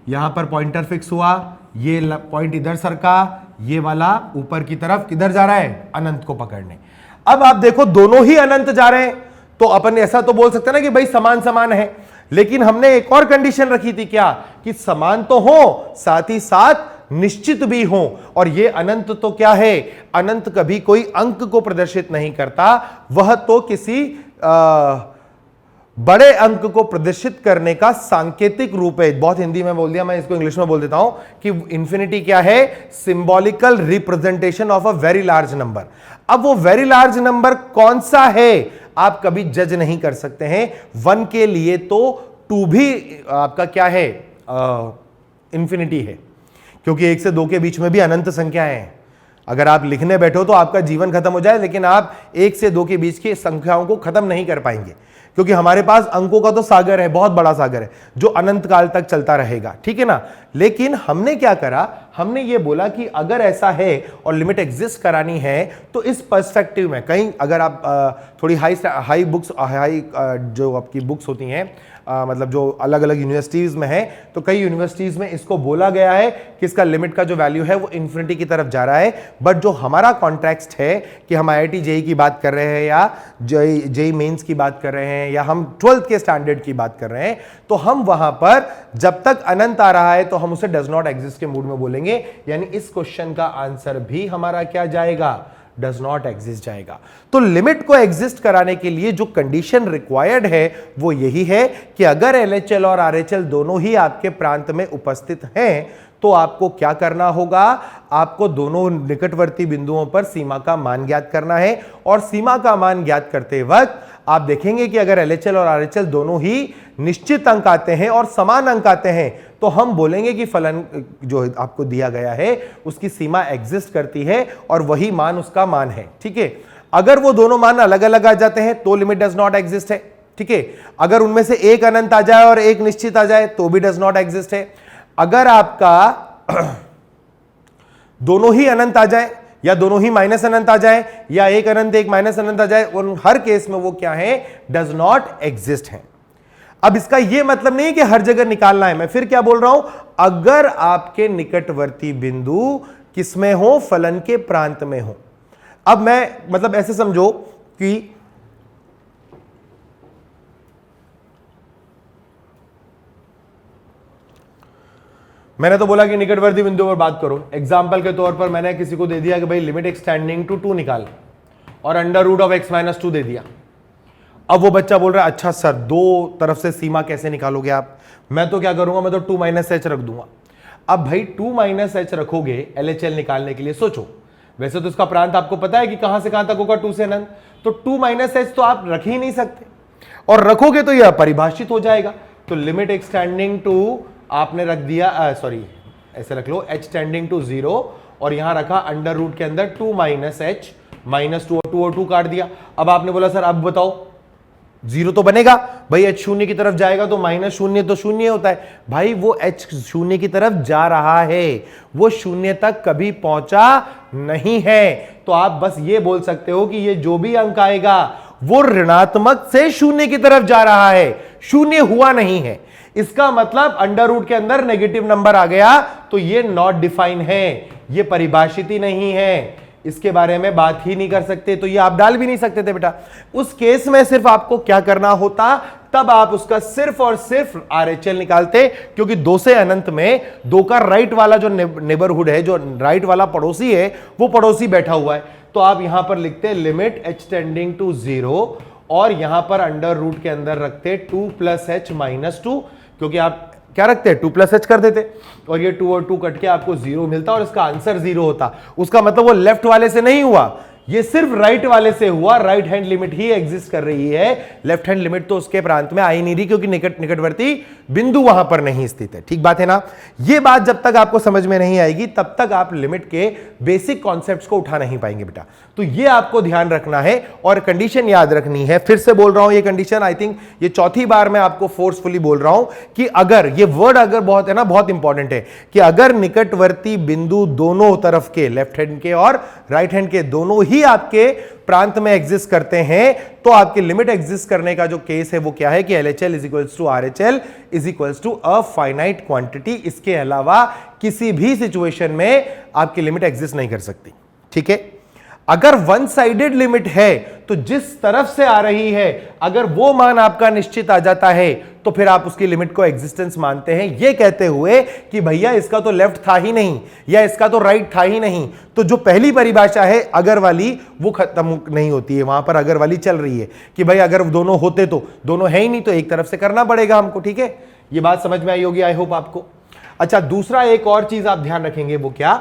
यहां पर पॉइंटर फिक्स हुआ, ये पॉइंट इधर सरका, ये वाला ऊपर की तरफ किधर जा रहा है, अनंत को पकड़ने। अब आप देखो दोनों ही अनंत जा रहे हैं, तो अपन ऐसा तो बोल सकते हैं ना कि भाई समान समान है। लेकिन हमने एक और कंडीशन रखी थी, क्या, कि समान तो हो साथ ही साथ निश्चित भी हो। और ये अनंत तो क्या है, अनंत कभी कोई अंक को प्रदर्शित नहीं करता, वह तो किसी बड़े अंक को प्रदर्शित करने का सांकेतिक रूप है। बहुत हिंदी में बोल दिया, मैं इसको इंग्लिश में बोल देता हूं कि इंफिनिटी क्या है, symbolical representation of a very large number. अब वो वेरी लार्ज नंबर कौन सा है आप कभी जज नहीं कर सकते हैं। 1 के लिए तो 2 भी आपका क्या है, इंफिनिटी है, क्योंकि 1 से 2 के बीच में भी अनंत संख्याएं हैं। अगर आप लिखने बैठो तो आपका जीवन खत्म हो जाए, लेकिन आप 1 से 2 के बीच की संख्याओं को खत्म नहीं कर पाएंगे, क्योंकि हमारे पास अंकों का तो सागर है, बहुत बड़ा सागर है, जो अनंत काल तक चलता रहेगा, ठीक है ना। लेकिन हमने क्या करा, हमने ये बोला कि अगर ऐसा है और लिमिट एग्जिस्ट करानी है तो इस पर्सपेक्टिव में कहीं, अगर आप थोड़ी हाई बुक्स, जो आपकी बुक्स होती हैं, मतलब जो अलग अलग यूनिवर्सिटीज में है, तो कई यूनिवर्सिटीज में इसको बोला गया है कि इसका लिमिट का जो वैल्यू है वो इन्फिनिटी की तरफ जा रहा है। बट जो हमारा कॉन्टेक्स्ट है कि हम IIT JEE की बात कर रहे हैं या JEE मेंस की बात कर रहे हैं या हम 12th के स्टैंडर्ड की बात कर रहे हैं, तो हम वहां पर जब तक अनंत आ रहा है तो हम उसे डज नॉट एग्जिस्ट के मूड में बोलेंगे। यानी इस क्वेश्चन का आंसर भी हमारा क्या जाएगा, डज नॉट एग्जिस्ट जाएगा। तो लिमिट को एग्जिस्ट कराने के लिए जो कंडीशन रिक्वायर्ड है वो यही है कि अगर LHL और RHL दोनों ही आपके प्रांत में उपस्थित हैं तो आपको क्या करना होगा, आपको दोनों निकटवर्ती बिंदुओं पर सीमा का मान ज्ञात करना है। और सीमा का मान ज्ञात करते वक्त आप देखेंगे कि अगर LHL और RHL दोनों ही निश्चित अंक आते हैं और समान अंक आते हैं तो हम बोलेंगे कि फलन जो आपको दिया गया है उसकी सीमा एग्जिस्ट करती है और वही मान उसका मान है, ठीक है। अगर वो दोनों मान अलग अलग आ जाते हैं तो लिमिट डज नॉट एग्जिस्ट है, ठीक है। अगर उनमें से एक अनंत आ जाए और एक निश्चित आ जाए तो भी डज नॉट एग्जिस्ट है। अगर आपका दोनों ही अनंत आ जाए या दोनों ही माइनस अनंत आ जाए या एक अनंत एक माइनस अनंत आ जाए, उन हर केस में वो क्या है, डज नॉट एग्जिस्ट है। अब इसका यह मतलब नहीं कि हर जगह निकालना है, मैं फिर क्या बोल रहा हूं, अगर आपके निकटवर्ती बिंदु किसमें हो, फलन के प्रांत में हो। अब मैं मतलब ऐसे समझो कि मैंने तो बोला कि निकटवर्ती बिंदु पर बात करो। एग्जाम्पल के तौर पर मैंने किसी को दे दिया कि भाई लिमिट एक्सटेंडिंग टू 2 निकाल और अंडर रूट ऑफ x - 2 दे दिया, अब वो बच्चा बोल रहा है अच्छा सर दो तरफ से सीमा कैसे निकालोगे आप? मैं तो क्या करूंगा, मैं तो 2 माइनस एच रख दूंगा। अब भाई 2 माइनस एच रखोगे LHL निकालने के लिए, सोचो वैसे तो इसका प्रांत आपको पता है कि कहां से कहां तक होगा, 2 से अनंत, तो 2 माइनस एच तो आप रख ही नहीं सकते, और रखोगे तो यह परिभाषित हो जाएगा। तो लिमिट एक्सटेंडिंग टू आपने रख दिया, सॉरी ऐसे रख लो, h टेंडिंग टू 0, और यहां रखा अंडर रूट के अंदर 2 माइनस एच माइनस 2 और 2 काट दिया। अब आपने बोला सर अब बताओ 0 तो बनेगा भाई, h शून्य की तरफ जाएगा तो माइनस शून्य तो शून्य होता है भाई, वो h शून्य की तरफ जा रहा है, वो शून्य तक कभी पहुंचा नहीं है। तो आप बस ये बोल सकते हो कि ये जो भी अंक आएगा वो ऋणात्मक से शून्य की तरफ जा रहा है, शून्य हुआ नहीं है। इसका मतलब अंडर रूट के अंदर नेगेटिव नंबर आ गया तो ये नॉट डिफाइन है, ये परिभाषित ही नहीं है, इसके बारे में बात ही नहीं कर सकते, तो ये आप डाल भी नहीं सकते थे बेटा। उस केस में सिर्फ आपको क्या करना होता, तब आप उसका सिर्फ और सिर्फ RHL निकालते, क्योंकि 2 से अनंत में 2 का राइट वाला जो नेबरहुड है, जो राइट वाला पड़ोसी है, वो पड़ोसी बैठा हुआ है। तो आप यहां पर लिखते लिमिट h टेंडिंग टू 0, और यहां पर अंडर रूट के अंदर रखते 2 प्लस h माइनस 2, क्योंकि आप क्या रखते हैं 2 प्लस एच कर देते, और ये 2 और 2 कट के आपको 0 मिलता, और इसका आंसर 0 होता। उसका मतलब वो लेफ्ट वाले से नहीं हुआ, ये सिर्फ राइट वाले से हुआ। राइट हैंड लिमिट ही एग्जिस्ट कर रही है, लेफ्ट हैंड लिमिट तो उसके प्रांत में आ ही नहीं रही, क्योंकि निकटवर्ती बिंदु वहां पर नहीं स्थित है। ठीक बात है ना? ये बात जब तक आपको समझ में नहीं आएगी तब तक आप लिमिट के बेसिक कॉन्सेप्ट्स को उठा नहीं पाएंगे बेटा। तो ये आपको ध्यान रखना है और कंडीशन याद रखनी है। फिर से बोल रहा हूं, ये कंडीशन आई थिंक ये चौथी बार मैं आपको फोर्सफुली बोल रहा हूं कि अगर ये वर्ड अगर बहुत है ना, बहुत इंपॉर्टेंट है कि अगर निकटवर्ती बिंदु दोनों तरफ के, लेफ्ट हैंड के और राइट हैंड के, दोनों ही आपके प्रांत में एग्जिस्ट करते हैं, तो आपकी लिमिट एग्जिस्ट करने का जो केस है वो क्या है कि LHL is equals to RHL is equals to a finite quantity. इसके अलावा किसी भी सिचुएशन में आपकी लिमिट एग्जिस्ट नहीं कर सकती। ठीक है? अगर वन साइडेड लिमिट है तो जिस तरफ से आ रही है अगर वो मान आपका निश्चित आ जाता है तो फिर आप उसकी लिमिट को एग्जिस्टेंस मानते हैं, ये कहते हुए कि भैया इसका तो लेफ्ट था ही नहीं या इसका तो राइट था ही नहीं। तो जो पहली परिभाषा है अगर वाली वो खत्म नहीं होती है, वहां पर अगर वाली चल रही है कि भाई अगर दोनों होते तो, दोनों है ही नहीं तो एक तरफ से करना पड़ेगा हमको। ठीक है, ये बात समझ में आई होगी आई होप आपको। अच्छा, दूसरा एक और चीज आप ध्यान रखेंगे, वो क्या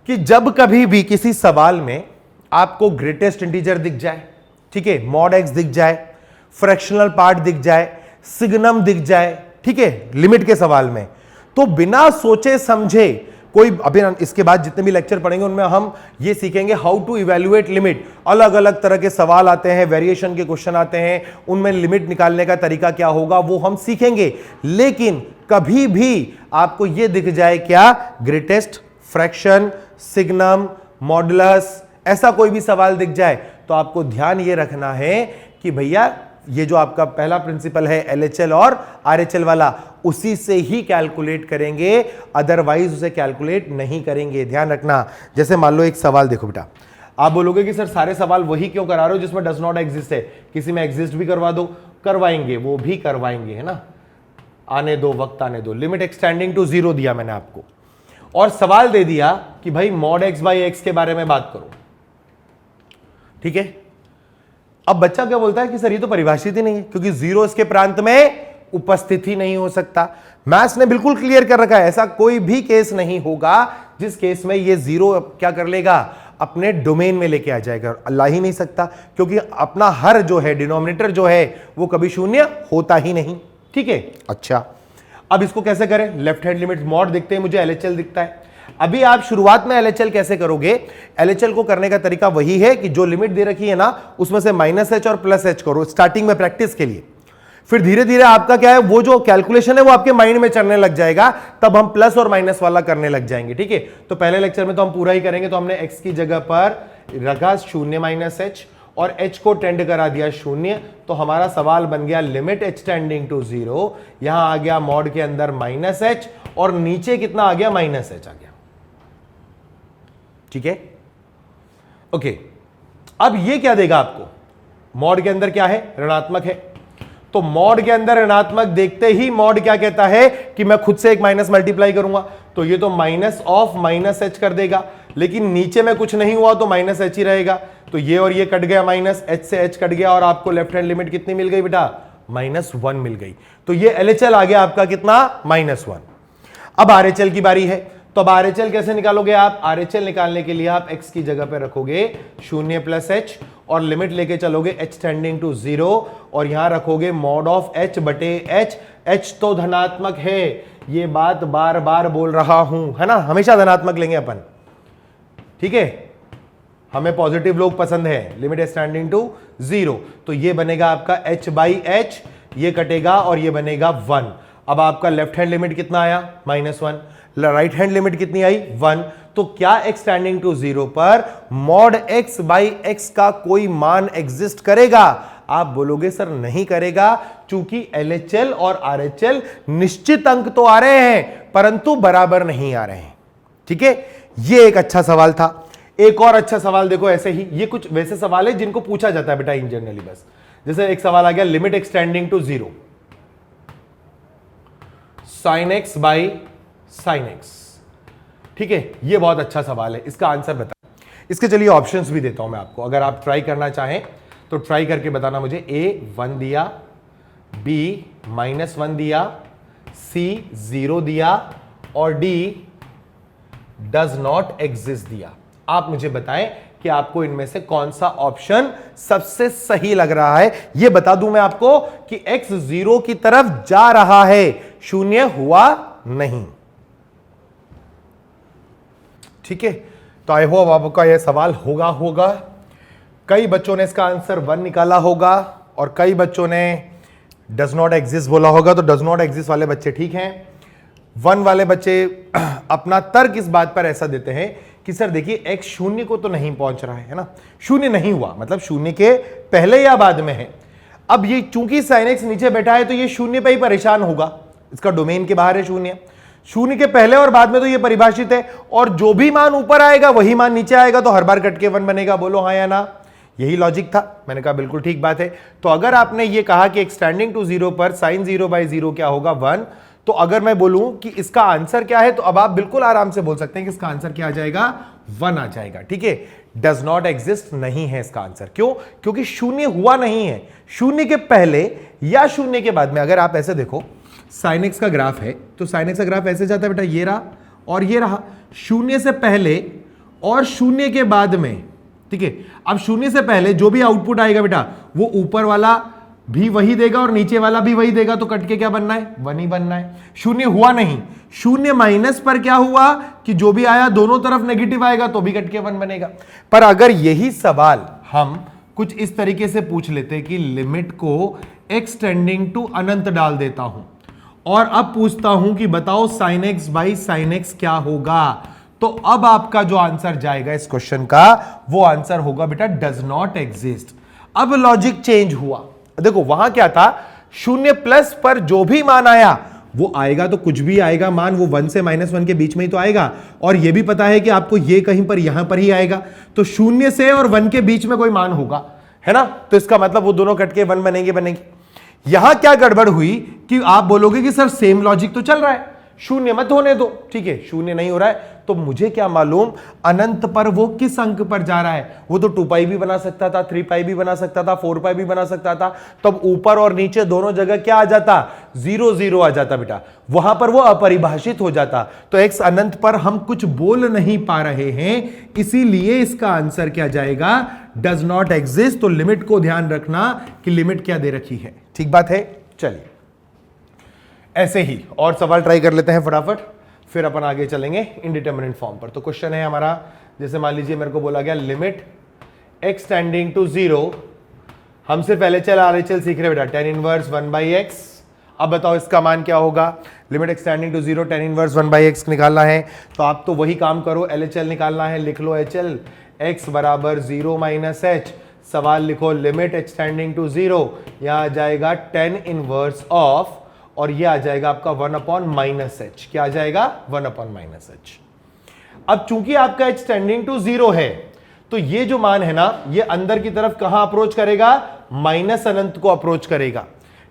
कि जब कभी भी किसी सवाल में आपको ग्रेटेस्ट इंटीजर दिख जाए, ठीक है, मॉड एक्स दिख जाए, फ्रैक्शनल पार्ट दिख जाए, सिग्नम दिख जाए, ठीक है, लिमिट के सवाल में, तो बिना सोचे समझे कोई, अभी इसके बाद जितने भी लेक्चर पढ़ेंगे उनमें हम ये सीखेंगे हाउ टू इवैल्यूएट लिमिट। अलग अलग तरह के सवाल आते हैं, वेरिएशन के क्वेश्चन आते हैं, उनमें लिमिट निकालने का तरीका क्या होगा वो हम सीखेंगे। लेकिन कभी भी आपको ये दिख जाए क्या, ग्रेटेस्ट, फ्रैक्शन, सिग्नम, मॉडुलस, ऐसा कोई भी सवाल दिख जाए तो आपको ध्यान ये रखना है कि भैया ये जो आपका पहला प्रिंसिपल है LHL और RHL वाला, उसी से ही कैलकुलेट करेंगे, अदरवाइज उसे कैलकुलेट नहीं करेंगे। ध्यान रखना। जैसे मान लो एक सवाल देखो बेटा, आप बोलोगे कि सर सारे सवाल वही क्यों करा रहे हो जिसमें डज नॉट एग्जिस्ट है, किसी में एग्जिस्ट भी करवा दो। करवाएंगे, वो भी करवाएंगे, है ना, आने दो, वक्त आने दो। लिमिट एक्सटेंडिंग टू 0 दिया मैंने आपको और सवाल दे दिया कि भाई मॉड x बाई एक्स के बारे में बात करो। ठीक है, अब बच्चा क्या बोलता है कि सर ये तो परिभाषित ही नहीं है, क्योंकि 0 इसके प्रांत में उपस्थित ही नहीं हो सकता। मैथ्स ने बिल्कुल क्लियर कर रखा है, ऐसा कोई भी केस नहीं होगा जिस केस में ये 0 क्या कर लेगा, अपने डोमेन में लेके आ जाएगा। अल्लाह ही नहीं सकता, क्योंकि अपना हर जो है डिनोमिनेटर जो है वो कभी शून्य होता ही नहीं। ठीक है, अच्छा अब इसको कैसे करें, लेफ्ट हैंड लिमिट मॉड दिखते हैं मुझे, LHL दिखता है। अभी आप शुरुआत में LHL कैसे करोगे, LHL को करने का तरीका वही है कि जो लिमिट दे रखी है ना उसमें से -h और +h करो स्टार्टिंग में प्रैक्टिस के लिए। फिर धीरे धीरे आपका क्या है, वो जो कैलकुलेशन है वो आपके माइंड में चलने लग जाएगा, तब हम प्लस और माइनस वाला करने लग जाएंगे। ठीक है, तो पहले लेक्चर में तो हम पूरा ही करेंगे। तो हमने x की जगह पर रखा 0 -h और h को टेंड करा दिया 0, तो हमारा सवाल बन गया लिमिट h टेंडिंग टू 0, यहां आ गया मॉड के अंदर -h और नीचे कितना आ गया, -h आ गया। ठीक है, ओके, अब ये क्या देगा आपको, मॉड के अंदर क्या है, ऋणात्मक है, तो मॉड के अंदर ऋणात्मक देखते ही मॉड क्या कहता है कि मैं खुद से एक माइनस मल्टीप्लाई करूंगा, तो ये तो माइनस ऑफ -h कर देगा। लेकिन नीचे में कुछ नहीं हुआ तो माइनस एच ही रहेगा, तो ये और ये कट गया, माइनस एच से एच कट गया, और आपको लेफ्ट हैंड लिमिट कितनी मिल गई बेटा, -1 मिल गई। तो ये LHL आ गया आपका कितना, -1। अब RHL की बारी है, तो अब RHL कैसे निकालोगे आप, RHL निकालने के लिए आप x की जगह पे रखोगे 0 + h और लिमिट लेके चलोगे h टेंडिंग टू 0, और यहां रखोगे mod ऑफ h बटे h। h तो धनात्मक है, ये बात बार बार बोल रहा हूं, है ना, हमेशा धनात्मक लेंगे अपन, ठीक है, हमें पॉजिटिव लोग पसंद है। लिमिट h टेंडिंग टू 0, तो ये बनेगा आपका h/h, ये कटेगा और ये बनेगा 1। अब आपका लेफ्ट हैंड लिमिट कितना आया, -1, राइट हैंड लिमिट कितनी आई, 1। तो क्या x टेंडिंग टू 0 पर mod x/x का कोई मान एग्जिस्ट करेगा? आप बोलोगे सर नहीं करेगा, चूंकि LHL और RHL निश्चित अंक तो आ रहे हैं परंतु बराबर नहीं आ रहे हैं, ठीक है। ये एक अच्छा सवाल था। एक और अच्छा सवाल देखो, ऐसे ही ये कुछ वैसे सवाल है जिनको पूछा जाता है बेटा इन जनरली, बस जैसे एक सवाल आ गया, limit x tending to 0 sin x/sin x, ठीक है, ये बहुत अच्छा सवाल है, इसका आंसर बता। इसके चलिए ऑप्शंस भी देता हूं मैं आपको, अगर आप ट्राई करना चाहें तो ट्राई करके बताना मुझे। A 1 दिया, B -1 दिया, C 0 दिया और D डज नॉट एग्जिस्ट दिया। आप मुझे बताएं कि आपको इनमें से कौन सा ऑप्शन सबसे सही लग रहा है। यह बता दूं मैं आपको कि x 0 की तरफ जा रहा है, 0 हुआ नहीं, ठीक है। तो आई होप आपका यह सवाल होगा। कई बच्चों ने इसका आंसर 1 निकाला होगा और कई बच्चों ने डज नॉट एग्जिस्ट बोला होगा, तो डज नॉट एग्जिस्ट वाले बच्चे ठीक हैं। 1 वाले बच्चे अपना तर्क इस बात पर ऐसा देते हैं कि सर देखिए x 0 को तो नहीं पहुंच रहा है ना, 0 नहीं हुआ, मतलब 0 के पहले या बाद में है। अब ये चूंकि sin x नीचे बैठा है तो ये 0 पे ही परेशान होगा, इसका डोमेन के बाहर है 0 के पहले और बाद में तो ये परिभाषित है, और जो भी मान ऊपर आएगा वही मान नीचे आएगा, तो हर बार कट के 1 बनेगा। बोलो हाँ या ना, यही लॉजिक था। मैंने कहा बिल्कुल ठीक बात है। तो अगर आपने ये कहा कि x टेंडिंग टू 0 पर sin 0/0 क्या होगा, 1, तो अगर मैं बोलूं कि इसका आंसर क्या है, तो अब आप बिल्कुल आराम से बोल सकते हैं कि इसका आंसर क्या आ जाएगा, 1 आ जाएगा, ठीक है। डज नॉट एग्जिस्ट नहीं है इसका आंसर। क्यों? क्योंकि 0 हुआ नहीं है। 0 के पहले या 0 के बाद में, अगर आप ऐसे देखो sin x का ग्राफ है, तो sin x का ग्राफ ऐसे जाता है बेटा, ये रहा और ये रहा, 0 से पहले और 0 के बाद में, ठीक है। अब 0 से पहले जो भी आउटपुट आएगा बेटा, वो ऊपर वाला भी वही देगा और नीचे वाला भी वही देगा, तो कट के क्या बनना है, 1 ही बनना है। 0 हुआ नहीं, 0 माइनस पर क्या हुआ कि जो भी आया दोनों तरफ नेगेटिव आएगा तो भी कट के 1 बनेगा। पर अगर यही सवाल हम कुछ इस तरीके से पूछ लेते कि लिमिट को x टेंडिंग टू अनंत डाल देता हूं और अब पूछता हूं कि बताओ sin x/sin x क्या होगा, तो अब आपका जो आंसर जाएगा इस क्वेश्चन का, वो आंसर होगा बेटा डज नॉट एग्जिस्ट। अब लॉजिक चेंज हुआ। देखो वहां क्या था, 0+ पर जो भी मान आया वो आएगा, तो कुछ भी आएगा मान वो 1 से -1 के बीच में ही तो आएगा, और ये भी पता है कि आपको ये कहीं पर यहां पर ही आएगा, तो 0 से और 1 के बीच में कोई मान होगा, है ना। तो इसका मतलब वो दोनों कट के 1 बनेंगे। यहां क्या गड़बड़ हुई कि आप बोलोगे कि सर सेम लॉजिक तो चल रहा है, 0 मत होने दो, ठीक है, 0 नहीं हो रहा है, तो मुझे क्या मालूम अनंत पर वो किस अंक पर जा रहा है। वो तो 2π भी बना सकता था, 3π भी बना सकता था, 4π भी बना सकता था, तब ऊपर और नीचे दोनों जगह क्या आ जाता, 0 0 आ जाता बेटा, वहां पर वो अपरिभाषित हो जाता। तो x अनंत पर हम कुछ बोल नहीं पा रहे हैं, इसीलिए इसका आंसर क्या जाएगा, डज नॉट एग्जिस्ट। तो लिमिट को ध्यान रखना कि लिमिट क्या दे रखी है, ठीक बात है। चलिए ऐसे ही और सवाल ट्राई कर लेते हैं फटाफट, फिर अपन आगे चलेंगे इनडिटरमिनेट फॉर्म पर। तो क्वेश्चन है हमारा, जैसे मान लीजिए मेरे को बोला गया लिमिट x टेंडिंग टू 0, हम सिर्फ LHL RHL सीख रहे बेटा, tan इनवर्स 1/x। अब बताओ इसका मान क्या होगा, limit x tending to 0 tan inverse 1/x निकालना है, तो आप तो वही काम करो, LHL निकालना है, लिख लो HL x बराबर 0 - h, सवाल लिखो लिमिट x टेंडिंग टू 0, यहां आ जाएगा tan इनवर्स ऑफ, और ये आ जाएगा आपका 1/-h, क्या आ जाएगा 1/-h। अब चूंकि आपका h टेंडिंग टू 0 है, तो ये जो मान है ना, ये अंदर की तरफ कहां अप्रोच करेगा, माइनस अनंत को अप्रोच करेगा।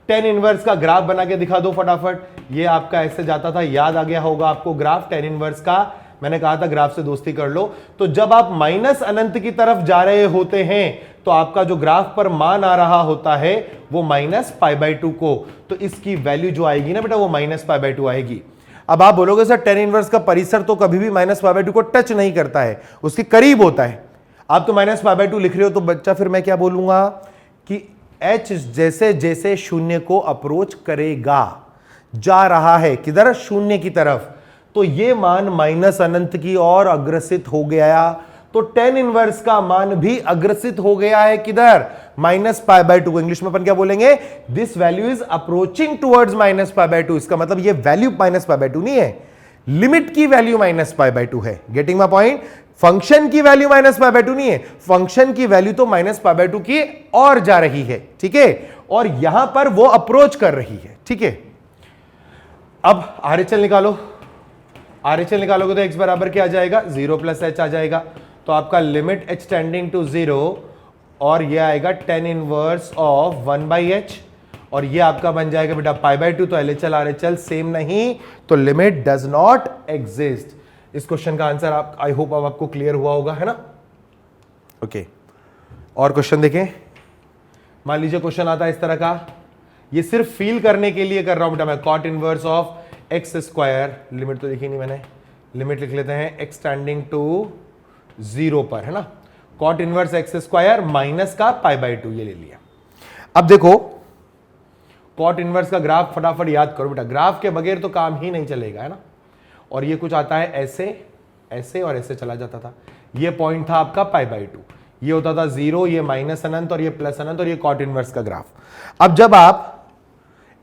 tan इनवर्स का ग्राफ बना के दिखा दो फटाफट। ये आपका ऐसे जाता था, याद आ गया होगा आपको ग्राफ tan इनवर्स का। मैंने कहा था ग्राफ से दोस्ती कर लो। तो जब आप माइनस अनंत की तरफ जा रहे होते हैं तो आपका जो ग्राफ पर मान आ रहा होता है वो -π/2 को, तो इसकी वैल्यू जो आएगी ना बेटा वो -π/2 आएगी। अब आप बोलोगे सर tan इनवर्स का परिसर तो कभी भी -π/2 को टच नहीं करता है, उसके करीब होता है। आप तो -π/2 लिख रहे हो तो बच्चा फिर मैं क्या बोलूंगा कि h जैसे जैसे शून्य को अप्रोच करेगा, जा रहा है किधर, शून्य की तरफ, तो ये मान माइनस अनंत की ओर अग्रसित हो गया। तो tan इनवर्स का मान भी अग्रसित हो गया है किधर, -π/2। इंग्लिश में अपन क्या बोलेंगे, this value is approaching towards -π/2। इसका मतलब ये वैल्यू -π/2 नहीं है, लिमिट की वैल्यू -π/2 है। गेटिंग माय पॉइंट, फंक्शन की वैल्यू -π/2 नहीं है, फंक्शन की वैल्यू तो -π/2 की और जा रही है, ठीक है, और यहां पर वो अप्रोच कर रही है, ठीक है। अब RHL निकालो, RHL निकालोगे तो x बराबर क्या आ जाएगा, 0 + h आ जाएगा। तो आपका लिमिट h टेंडिंग टू 0 और ये आएगा tan इनवर्स ऑफ 1/h, और ये आपका बन जाएगा बेटा π/2। तो LHL RHL सेम नहीं, तो लिमिट डज नॉट एग्जिस्ट। इस क्वेश्चन का आंसर आप, आई होप अब आपको क्लियर हुआ होगा, है ना। ओके, और क्वेश्चन देखें। मान लीजिए क्वेश्चन आता है इस तरह का, ये सिर्फ फील करने के लिए कर रहा हूं बेटा मैं, cot inverse of x², limit तो लिखी नहीं मैंने, लिमिट लिख लेते हैं x टेंडिंग टू 0 पर, है ना। cot इनवर्स x² माइनस का π/2 ये ले लिया। अब देखो cot इनवर्स का ग्राफ फटाफट याद करो बेटा, ग्राफ के बगैर तो काम ही नहीं चलेगा, है ना। और ये कुछ आता है ऐसे ऐसे और ऐसे चला जाता था, ये पॉइंट था आपका π/2, ये होता था 0, ये माइनस अनंत और ये प्लस अनंत, और ये cot इनवर्स का ग्राफ। अब जब आप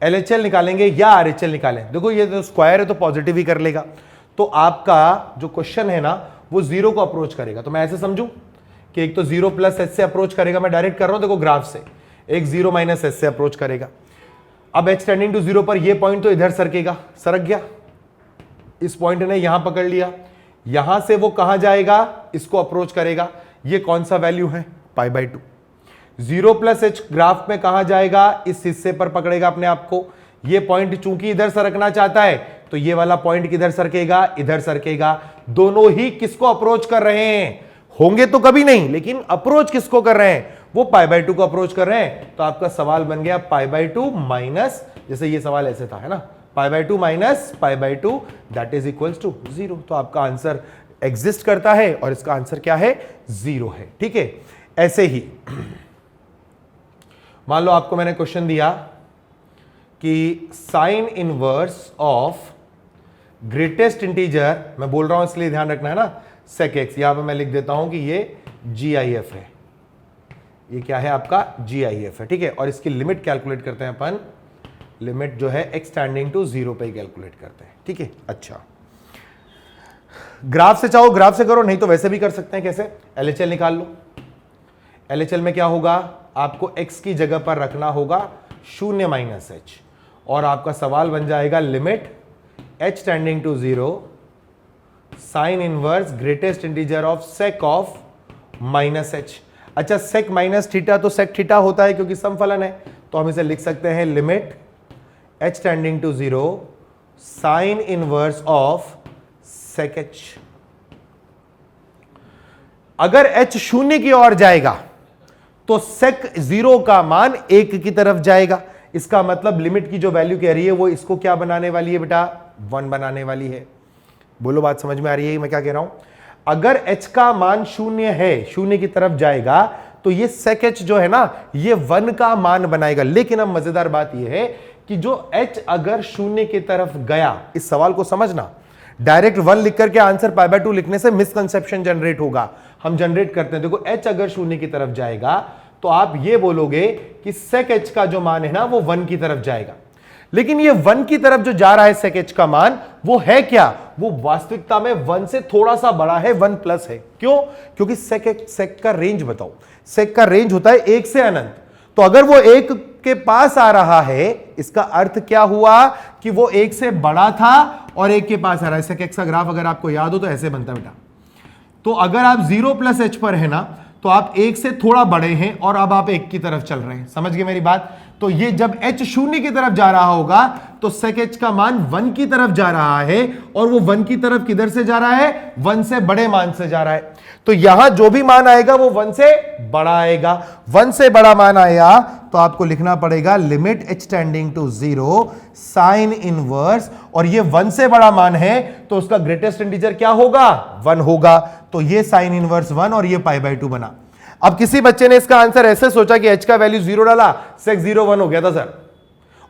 LHL निकालेंगे या RHL निकालें, देखो ये तो स्क्वायर है तो पॉजिटिव ही कर लेगा, तो आपका जो क्वेश्चन है ना वो 0 को अप्रोच करेगा। तो मैं ऐसे समझूं कि एक तो 0 + h से अप्रोच करेगा, मैं डायरेक्ट कर रहा हूं देखो ग्राफ से, एक 0 - h से अप्रोच करेगा। अब h टेंडिंग टू 0 पर ये पॉइंट तो इधर सरकेगा, सरक गया, इस पॉइंट ने यहां पकड़ लिया, यहां से वो कहां जाएगा, इसको अप्रोच करेगा। ये कौन सा वैल्यू है, π/2। 0 + h ग्राफ में कहां जाएगा, इस हिस्से पर पकड़ेगा अपने आप को। ये पॉइंट चूंकि इधर सरकना चाहता है तो ये वाला पॉइंट किधर सरकेगा, इधर सरकेगा। दोनों ही किसको अप्रोच कर रहे हैं, होंगे तो कभी नहीं, लेकिन अप्रोच किसको कर रहे हैं, वो π/2 को अप्रोच कर रहे हैं। तो आपका सवाल बन गया π/2 माइनस, जैसे ये सवाल ऐसे था, है ना, π/2 minus π/2 that is equals to 0। तो आपका आंसर एग्जिस्ट करता है और इसका आंसर क्या है, 0 है, ठीक है। ऐसे ही मान लो आपको मैंने क्वेश्चन दिया कि sign inverse of greatest integer, मैं बोल रहा हूं इसलिए ध्यान रखना है ना, sec x, यहां पे मैं लिख देता हूं कि ये GIF है, ये क्या है आपका GIF है, ठीक है। और इसकी लिमिट कैलकुलेट करते हैं अपन, लिमिट जो है x टेंडिंग टू 0 पे कैलकुलेट करते हैं, ठीक है। अच्छा, ग्राफ से चाहो ग्राफ से करो, नहीं तो वैसे भी कर सकते हैं। कैसे, LHL निकाल लो। LHL में क्या होगा, आपको x की जगह पर रखना होगा 0 - h, और आपका सवाल बन जाएगा limit h tending to 0 sine inverse greatest integer of sec of -h। अच्छा, sec माइनस थीटा तो sec थीटा होता है क्योंकि समफलन है, तो हम इसे लिख सकते हैं limit h tending to 0 sine inverse of sec h। अगर h 0 की ओर जाएगा तो sec 0 का मान 1 की तरफ जाएगा। इसका मतलब लिमिट की जो वैल्यू कह रही है वो इसको क्या बनाने वाली है बेटा, 1 बनाने वाली है। बोलो बात समझ में आ रही है मैं क्या कह रहा हूं। अगर h का मान 0 है, 0 की तरफ जाएगा, तो ये sec h जो है ना ये 1 का मान बनाएगा। लेकिन अब मजेदार बात यह है कि जो h अगर 0 की तरफ गया, इस सवाल को समझना, डायरेक्ट 1 लिख करके आंसर π/2 लिखने से मिसकंसेप्शन जनरेट होगा। हम जनरेट करते हैं, देखो h अगर 0 की तरफ जाएगा तो आप ये बोलोगे कि sec h का जो मान है ना वो 1 की तरफ जाएगा। लेकिन ये 1 की तरफ जो जा रहा है sec h का मान, वो है क्या, वो वास्तविकता में 1 से थोड़ा सा बड़ा है, 1+ है। क्यों, क्योंकि sec का रेंज बताओ, sec का रेंज होता है 1 से अनंत। तो अगर वो 1 के पास आ रहा है, इसका अर्थ क्या हुआ कि वो 1 से बड़ा था और 1 के पास आ रहा है। sec x का ग्राफ अगर आपको याद हो तो ऐसे बनता है बेटा। तो अगर आप 0 + h पर है ना, तो आप 1 से थोड़ा बड़े हैं और अब आप 1 की तरफ चल रहे हैं। समझ गए मेरी बात। तो ये जब h शून्य की तरफ जा रहा होगा तो sec h का मान 1 की तरफ जा रहा है, और वो 1 की तरफ किधर से जा रहा है? 1 से बड़े मान से जा रहा है। तो यहां जो भी मान आएगा वो 1 से बड़ा आएगा। 1 से बड़ा मान आया तो आपको लिखना पड़ेगा limit h tending to 0 sine inverse, और ये 1 से बड़ा मान है तो उसका ग्रेटेस्ट इंटीजर क्या होगा? 1 होगा। तो ये साइन इनवर्स 1 और ये π/2 बना। अब किसी बच्चे ने इसका आंसर ऐसे सोचा कि h का वैल्यू 0 डाला, sec 0 1 हो गया था सर,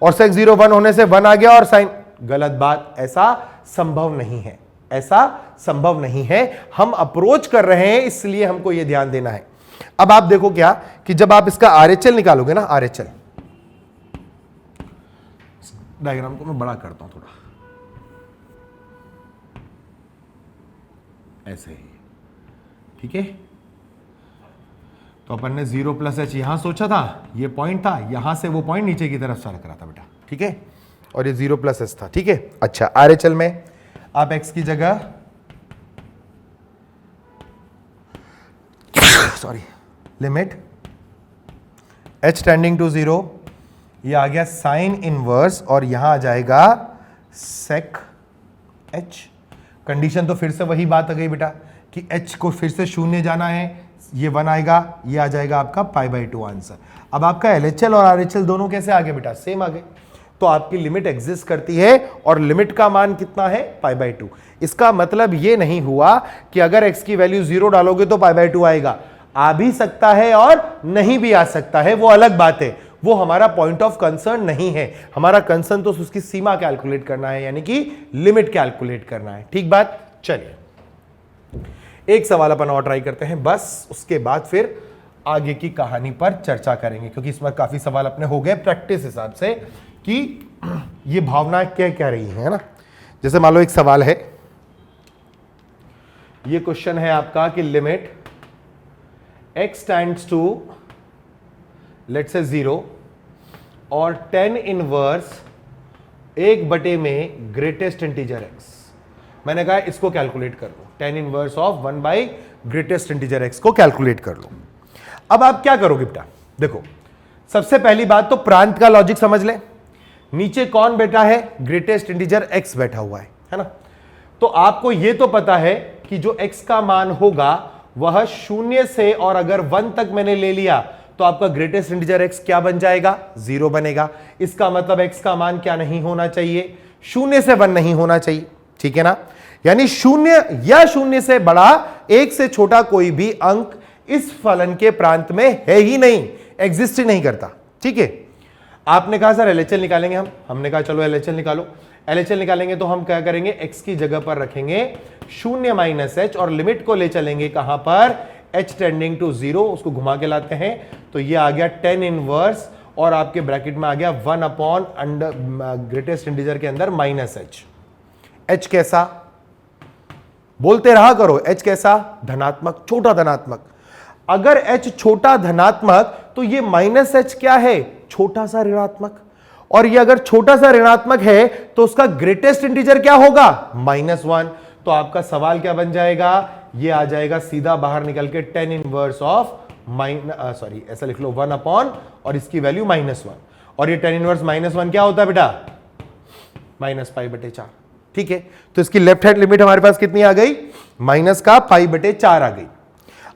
और sec 0 1 होने से 1 आ गया और साइन। गलत बात, ऐसा संभव नहीं है, ऐसा संभव नहीं है। हम अप्रोच कर रहे हैं इसलिए हमको यह ध्यान देना है। अब आप देखो क्या कि जब आप इसका RHL निकालोगे ना, RHL डायग्राम को मैं बड़ा करता हूं थोड़ा, ऐसे ही, ठीक है। तो अपन ने 0 + h यहां सोचा था, ये पॉइंट था, यहां से वो पॉइंट नीचे की तरफ सरक रहा था बेटा, ठीक है, और ये 0 + h था, ठीक है। अच्छा, RHL में आप x की जगह लिमिट h टेंडिंग टू 0, ये आ गया साइन इनवर्स, और यहां आ जाएगा sec h। कंडीशन तो फिर से वही बात आ गई बेटा कि h को फिर से शून्य जाना है, ये 1 आएगा, ये आ जाएगा आपका π/2 आंसर। अब आपका LHL और RHL दोनों कैसे आगे बेटा? सेम आगे। तो आपकी लिमिट एग्जिस्ट करती है, और लिमिट का मान कितना है? π/2। इसका मतलब ये नहीं हुआ कि अगर x की वैल्यू 0 डालोगे तो π/2 आएगा। आ भी सकता है और नहीं भी आ सकता है, वो अलग बात है, वो हमारा पॉइंट ऑफ कंसर्न नहीं है। हमारा कंसर्न तो उसकी सीमा कैलकुलेट करना है, यानी कि लिमिट कैलकुलेट करना है। ठीक बात। चलिए एक सवाल अपन और ट्राई करते हैं, बस उसके बाद फिर आगे की कहानी पर चर्चा करेंगे, क्योंकि इसमें काफी सवाल अपने हो गए प्रैक्टिस हिसाब से कि ये भावना क्या कह रही है ना। जैसे मान लो एक सवाल है, ये क्वेश्चन है आपका कि limit x tends to let's say 0 और tan इनवर्स 1/, में ग्रेटेस्ट इंटीजर x। मैंने कहा इसको कैलकुलेट कर लो, tan inverse of 1/, greatest integer x को कैलकुलेट कर लो। अब आप क्या करोगे बेटा? देखो, सबसे पहली बात तो प्रांत का लॉजिक समझ ले। नीचे कौन बैठा है? ग्रेटेस्ट इंटीजर x बैठा हुआ है ना। तो आपको यह तो पता है कि जो x का मान होगा वह 0 से, और अगर 1 तक मैंने ले लिया तो आपका ग्रेटेस्ट इंटीजर x क्या बन जाएगा? 0 बनेगा। इसका मतलब x का मान क्या नहीं होना चाहिए? 0 से 1 नहीं होना चाहिए, ठीक है ना। यानी 0 या 0 से बड़ा, 1 से छोटा कोई भी अंक इस फलन के प्रांत में है ही नहीं, एग्जिस्ट ही नहीं करता, ठीक है। आपने कहा सर LHL निकालेंगे हमने कहा चलो LHL निकालो। LHL निकालेंगे तो हम क्या करेंगे? x की जगह पर रखेंगे 0 - h, और लिमिट को ले चलेंगे कहां पर? h टेंडिंग टू 0, उसको घुमा के लाते हैं तो ये आ गया tan इनवर्स, और आपके ब्रैकेट में आ गया 1/, ग्रेटेस्ट इंटीजर के अंदर -h। h कैसा? बोलते रहा करो, h कैसा? धनात्मक, छोटा धनात्मक। अगर h छोटा धनात्मक तो ये -h क्या है? छोटा सा ऋणात्मक। और ये अगर छोटा सा ऋणात्मक है तो उसका ग्रेटेस्ट इंटीजर क्या होगा? -1। तो आपका सवाल क्या बन जाएगा? ये आ जाएगा सीधा बाहर निकल के tan इनवर्स ऑफ ऐसा लिख लो 1/, और इसकी वैल्यू -1। और ये tan इनवर्स -1 क्या होता है बेटा? -π/4, ठीक है। तो इसकी लेफ्ट हैंड लिमिट हमारे पास कितनी आ गई? -π/4 आ गई।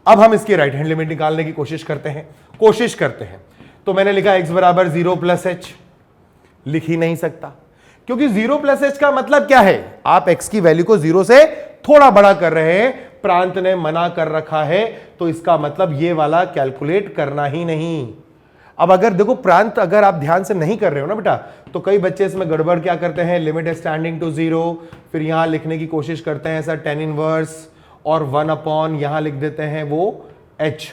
अब हम इसकी राइट हैंड लिमिट निकालने की कोशिश करते हैं। तो मैंने लिखा x बराबर 0 + h। लिख ही नहीं सकता, क्योंकि 0 + h का मतलब क्या है? आप x की वैल्यू को 0 से थोड़ा बड़ा कर रहे हैं, प्रांत ने मना कर रखा है, तो इसका मतलब ये वाला कैलकुलेट करना ही नहीं। अब अगर देखो प्रांत अगर आप ध्यान से नहीं कर रहे हो ना बेटा, तो कई बच्चे इसमें गड़बड़ क्या करते हैं? लिमिट is टेंडिंग टू 0, फिर यहां लिखने की कोशिश करते हैं ऐसा tan इनवर्स और 1/, यहां लिख देते हैं वो h।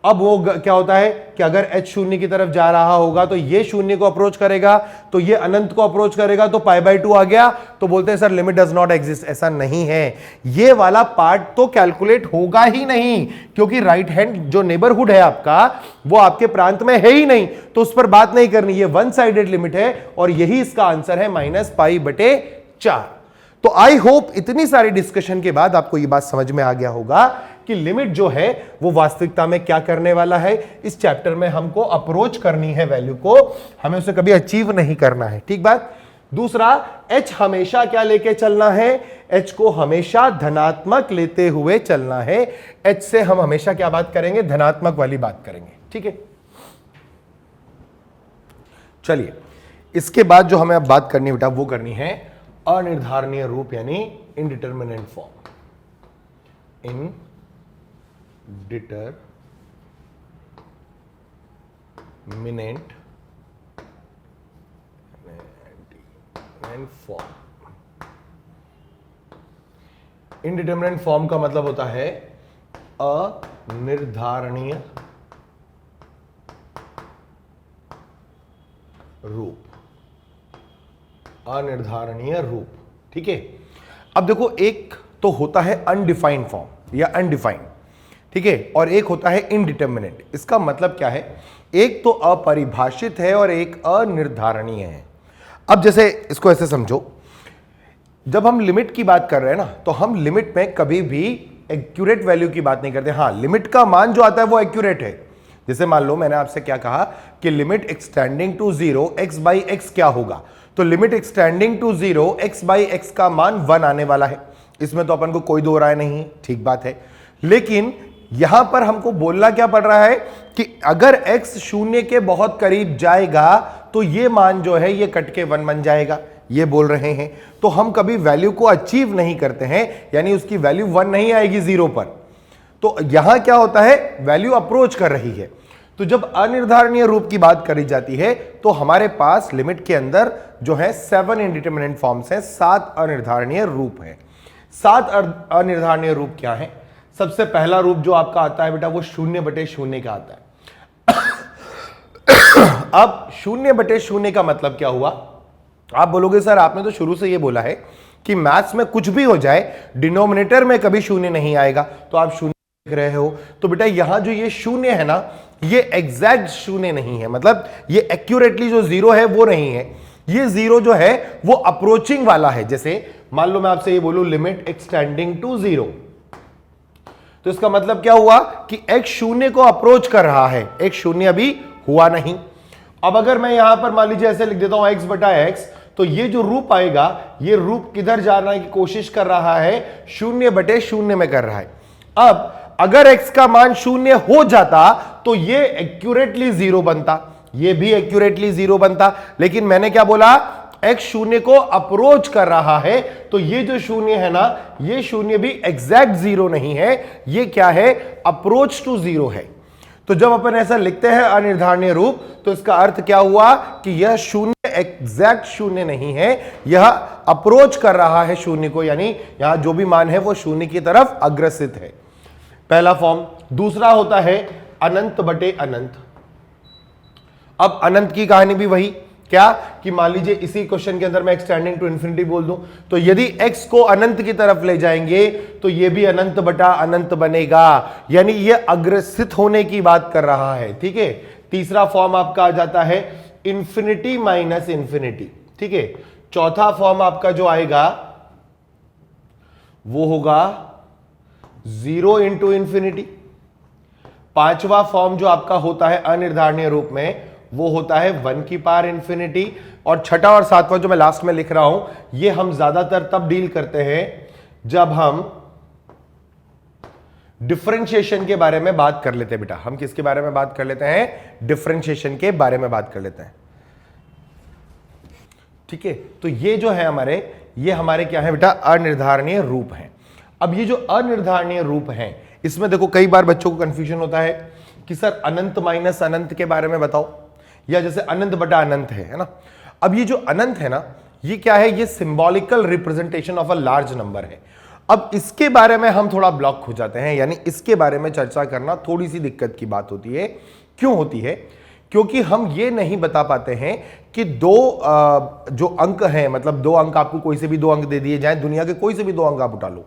अब वो क्या होता है कि अगर h 0 की तरफ जा रहा होगा तो ये 0 को अप्रोच करेगा, तो ये अनंत को अप्रोच करेगा, तो π/2 आ गया। तो बोलते हैं sir limit does not exist. ऐसा नहीं है, ये वाला पार्ट तो कैलकुलेट होगा ही नहीं, क्योंकि राइट हैंड जो नेबरहुड है आपका वो आपके प्रांत में है ही नहीं, तो उस पर बात नहीं करनी। ये वन साइडेड लिमिट है, और यही इसका आंसर है -π/4। तो आई होप इतनी सारी डिस्कशन के बाद आपको ये बात समझ में आ गया होगा कि लिमिट जो है वो वास्तविकता में क्या करने वाला है। इस चैप्टर में हमको अप्रोच करनी है वैल्यू को, हमें उसे कभी अचीव नहीं करना है, ठीक बात। दूसरा, h हमेशा क्या लेके चलना है, h को हमेशा धनात्मक लेते हुए चलना है। h से हम हमेशा क्या बात करेंगे, धनात्मक वाली बात करेंगे, ठीक है। चलिए, इसके बाद जो हमें अब बात करनी बेटा वो करनी है अनिर्धारणीय रूप यानी इनडिटरमिनेंट फॉर्म। इनडिटरमिनेंट फॉर्म। इनडिटरमिनेंट फॉर्म का मतलब होता है अनिर्धारणीय रूप, अनिर्धारणीय रूप, ठीक है। अब देखो, एक तो होता है अनडिफाइंड फॉर्म या अनडिफाइंड, ठीक है, और एक होता है इनडिटरमिनेट। इसका मतलब क्या है, एक तो अपरिभाषित है और एक अनिर्धारणीय है। अब जैसे इसको ऐसे समझो, जब हम लिमिट की बात कर रहे हैं ना, तो हम लिमिट में कभी भी एक्यूरेट वैल्यू की बात नहीं करते। हाँ, लिमिट का मान जो आता है वो एक्यूरेट है। जैसे मान लो मैंने आपसे क्या कहा कि limit extending to 0 x by x क्या होगा, तो limit extending to 0 x by x का मान 1 आने वाला है। इसमें तो अपन को कोई दो राय नहीं, ठीक बात है। लेकिन यहां पर हमको बोलना क्या पड़ रहा है कि अगर x शून्य के बहुत करीब जाएगा तो ये मान जो है ये कट के 1 बन जाएगा, ये बोल रहे हैं। तो हम कभी वैल्यू को अचीव नहीं करते हैं, यानी उसकी वैल्यू 1 नहीं आएगी 0 पर। तो यहां क्या होता है, वैल्यू अप्रोच कर रही है। तो जब अनिर्धारणीय रूप की बात करी जाती है तो हमारे पास लिमिट के अंदर जो है 7 इनडिटरमिनेंट फॉर्म्स हैं, 7 अनिर्धारणीय रूप हैं। 7 अनिर्धारणीय रूप क्या है? सबसे पहला रूप जो आपका आता है बेटा वो 0/0 का आता है। अब 0/0 का मतलब क्या हुआ? आप बोलोगे सर आपने तो शुरू से ये बोला है कि मैथ्स में कुछ भी हो जाए डिनोमिनेटर में कभी 0 नहीं आएगा, तो आप 0 देख रहे हो। तो बेटा यहां जो ये 0 है ना, ये एग्जैक्ट 0 नहीं है, मतलब ये एक्यूरेटली जो 0 है वो नहीं है। ये 0 जो है वो अप्रोचिंग वाला है। जैसे मान लो मैं आपसे ये बोलूं लिमिट एक्सटेंडिंग टू 0, तो इसका मतलब क्या हुआ कि x 0 को अप्रोच कर रहा है, x 0 अभी हुआ नहीं। अब अगर मैं यहां पर मान लीजिए ऐसे लिख देता हूं x/x, तो ये जो रूप आएगा ये रूप किधर जाने की कोशिश कर रहा है, 0/0 में कर रहा है। अब अगर x का मान 0 हो जाता तो ये एक्यूरेटली 0 बनता, ये भी एक्यूरेटली 0 बनता। लेकिन मैंने क्या बोला, x 0 को अप्रोच कर रहा है, तो ये जो 0 है ना, ये 0 भी एग्जैक्ट 0 नहीं है, ये क्या है, अप्रोच टू 0 है। तो जब अपन ऐसा लिखते हैं अनिर्धारणीय रूप, तो इसका अर्थ क्या हुआ कि यह 0 एग्जैक्ट 0 नहीं है, यह अप्रोच कर रहा है 0 को, यानी यहां जो भी मान है वो 0 की तरफ अग्रसित है। पहला फॉर्म। दूसरा होता है अनंत/अनंत। अब अनंत की कहानी भी वही, क्या कि मान लीजिए इसी क्वेश्चन के अंदर मैं एक्सटेंडिंग टू इन्फिनिटी बोल दूं, तो यदि x को अनंत की तरफ ले जाएंगे तो ये भी अनंत/अनंत बनेगा, यानी ये अग्रसित होने की बात कर रहा है, ठीक है। तीसरा फॉर्म आपका आ जाता है इंफिनिटी माइनस इंफिनिटी, ठीक है। चौथा फॉर्म आपका जो आएगा वो होगा 0 इंटू इंफिनिटी। पांचवा फॉर्म जो आपका होता है अनिर्धारणीय रूप में वो होता है 1 की पावर इंफिनिटी। और छठा और सातवां जो मैं लास्ट में लिख रहा हूं, ये हम ज्यादातर तब डील करते हैं जब हम डिफरेंशिएशन के बारे में बात कर लेते हैं। बेटा हम किसके बारे में बात कर लेते हैं, डिफरेंशिएशन के बारे में बात कर लेते हैं, ठीक है। तो ये जो है हमारे क्या है बेटा, अनिर्धारणीय रूप हैं। अब ये जो अनिर्धारणीय रूप हैं, इसमें देखो कई बार बच्चों को कंफ्यूजन होता है कि सर अनंत माइनस अनंत के बारे में बताओ, या जैसे अनंत/अनंत है ना। अब ये जो अनंत है ना, ये क्या है, ये symbolical representation of a large number है। अब इसके बारे में हम थोड़ा ब्लॉक हो जाते हैं, यानी इसके बारे में चर्चा करना थोड़ी सी दिक्कत की बात होती है। क्यों होती है? क्योंकि हम ये नहीं बता पाते हैं कि जो अंक हैं, मतलब 2 अंक, आपको कोई से भी 2 अंक दे दिए जाए, दुनिया के कोई से भी 2 अंक आप उठा लो,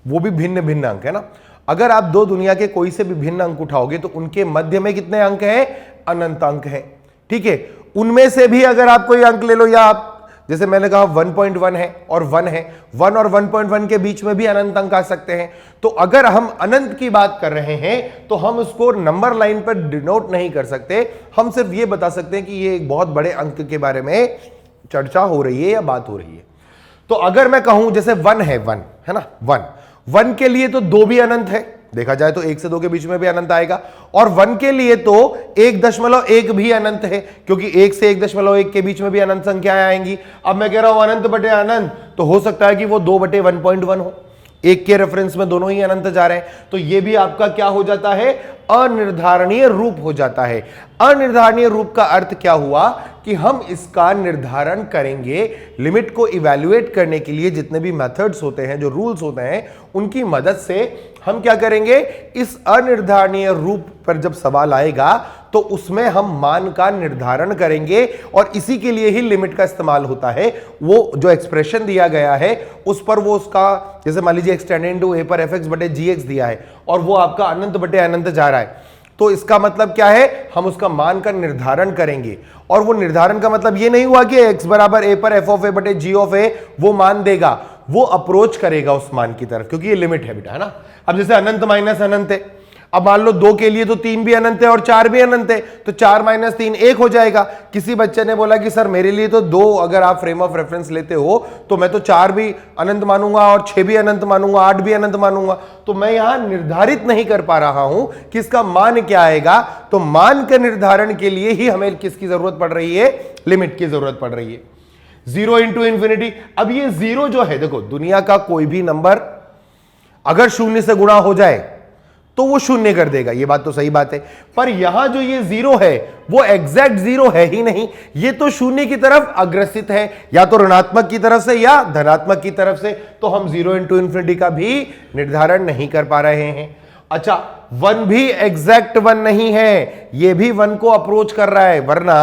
वो भी भिन्न भिन्न अंक है ना। अगर आप 2 दुनिया के कोई से भी भिन्न अंक उठाओगे तो उनके मध्य में कितने अंक हैं, अनंत अंक हैं, ठीक है। उनमें से भी अगर आप कोई अंक ले लो, या आप जैसे मैंने कहा 1.1 है और 1 है, 1 और 1.1 के बीच में भी अनंत अंक आ सकते हैं। तो अगर हम अनंत की बात कर रहे हैं तो हम उसको नंबर लाइन पर डिनोट नहीं कर सकते, हम सिर्फ ये बता सकते हैं कि ये एक बहुत बड़े अंक के बारे में चर्चा हो रही है या बात हो रही है। तो अगर मैं कहूं जैसे 1 है, 1 है ना, 1 के लिए तो 2 भी अनंत है, देखा जाए तो 1 से 2 के बीच में भी अनंत आएगा, और 1 के लिए तो 1.1 भी अनंत है, क्योंकि 1 से 1.1 के बीच में भी अनंत संख्याएं आएंगी। अब मैं कह रहा हूं अनंत बटे अनंत, तो हो सकता है कि वो 2 बटे 1.1 हो, 1 के रेफरेंस में दोनों ही अनंत जा रहे हैं, तो ये भी आपका क्या हो जाता है, अनिर्धारणीय रूप हो जाता है। अनिर्धारणीय रूप का अर्थ क्या हुआ कि हम इसका निर्धारण करेंगे, लिमिट को इवैल्यूएट करने के लिए जितने भी मेथड्स होते हैं, जो रूल्स होते हैं, उनकी मदद से हम क्या करेंगे, इस अनिर्धारणीय रूप पर जब सवाल आएगा तो उसमें हम मान का निर्धारण करेंगे, और इसी के लिए ही लिमिट का इस्तेमाल होता है। वो जो एक्सप्रेशन दिया गया है उस पर वो उसका, जैसे मान लीजिए एक्सटेंडेड टू ए पर एफ एक्स बटे जी एक्स दिया है और वो आपका अनंत बटे अनंत जा रहा है, तो इसका मतलब क्या है, हम उसका मान का निर्धारण करेंगे। और वो निर्धारण का मतलब ये नहीं हुआ कि x बराबर a पर f ऑफ a बटे g ऑफ a वो मान देगा, वो अप्रोच करेगा उस मान की तरफ, क्योंकि ये लिमिट है बेटा, है ना। अब जैसे अनंत माइनस अनंत है, अब मान लो 2 के लिए तो 3 भी अनंत है और 4 भी अनंत है, तो 4 माइनस 3 1 हो जाएगा। किसी बच्चे ने बोला कि सर मेरे लिए तो 2, अगर आप फ्रेम ऑफ रेफरेंस लेते हो तो मैं तो 4 भी अनंत मानूंगा और 6 भी अनंत मानूंगा, 8 भी अनंत मानूंगा। तो मैं यहां निर्धारित नहीं कर पा रहा हूं कि इसका मान क्या आएगा। तो मान के निर्धारण के लिए ही हमें किसकी जरूरत पड़ रही है, लिमिट की जरूरत पड़ रही है। 0 इंटू इन्फिनिटी, अब ये 0 जो है, देखो दुनिया का कोई भी नंबर अगर 0 से गुणा हो जाए तो वो 0 कर देगा, ये बात तो सही बात है। पर यहां जो ये 0 है वो एग्जैक्ट 0 है ही नहीं, ये तो 0 की तरफ अग्रसित है, या तो ऋणात्मक की तरफ से या धनात्मक की तरफ से। तो हम 0 इंटू इन्फिनिटी का भी निर्धारण नहीं कर पा रहे हैं। अच्छा, 1 भी एग्जैक्ट 1 नहीं है, ये भी 1 को अप्रोच कर रहा है। वरना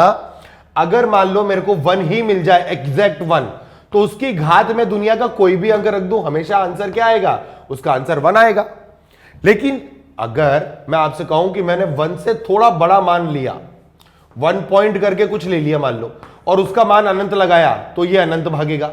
अगर मान लो मेरे को 1 ही मिल जाए, एग्जैक्ट 1, तो उसकी घात में दुनिया का कोई भी अंक रख दूं, हमेशा आंसर क्या आएगा, उसका आंसर 1 आएगा। लेकिन अगर मैं आपसे कहूं कि मैंने 1 से थोड़ा बड़ा मान लिया, 1 पॉइंट करके कुछ ले लिया मान लो, और उसका मान अनंत लगाया, तो ये अनंत भागेगा।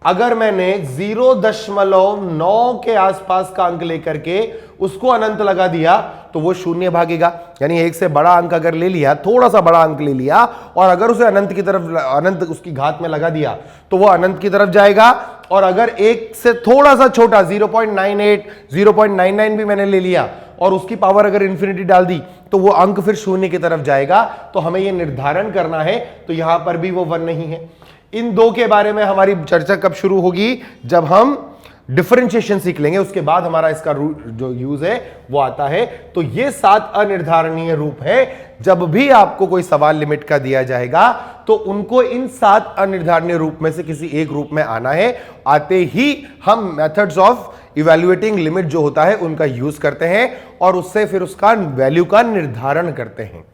अगर मैंने 0.9 के आसपास का अंक लेकर के उसको अनंत लगा दिया, तो वो 0 भागेगा। यानी 1 से बड़ा अंक अगर ले लिया, थोड़ा सा बड़ा अंक ले लिया, और अगर उसे अनंत की तरफ, अनंत उसकी घात में लगा दिया, तो वो अनंत की तरफ जाएगा। और अगर 1 से थोड़ा सा छोटा 0.98, 0.99 भी मैंने ले लिया और उसकी पावर अगर इन्फिनिटी डाल दी, तो वो अंक फिर 0 की तरफ जाएगा। तो हमें ये निर्धारण करना है, तो यहां पर भी वो 1 नहीं है। इन 2 के बारे में हमारी चर्चा कब शुरू होगी, जब हम डिफरेंशिएशन सीख लेंगे, उसके बाद हमारा इसका जो यूज है वो आता है। तो ये 7 अनिर्धारणीय रूप है। जब भी आपको कोई सवाल लिमिट का दिया जाएगा तो उनको इन 7 अनिर्धारणीय रूप में से किसी एक रूप में आना है। आते ही हम मेथड्स ऑफ इवैल्यूएटिंग लिमिट जो होता है उनका यूज करते हैं और उससे फिर उसका वैल्यू का निर्धारण करते हैं।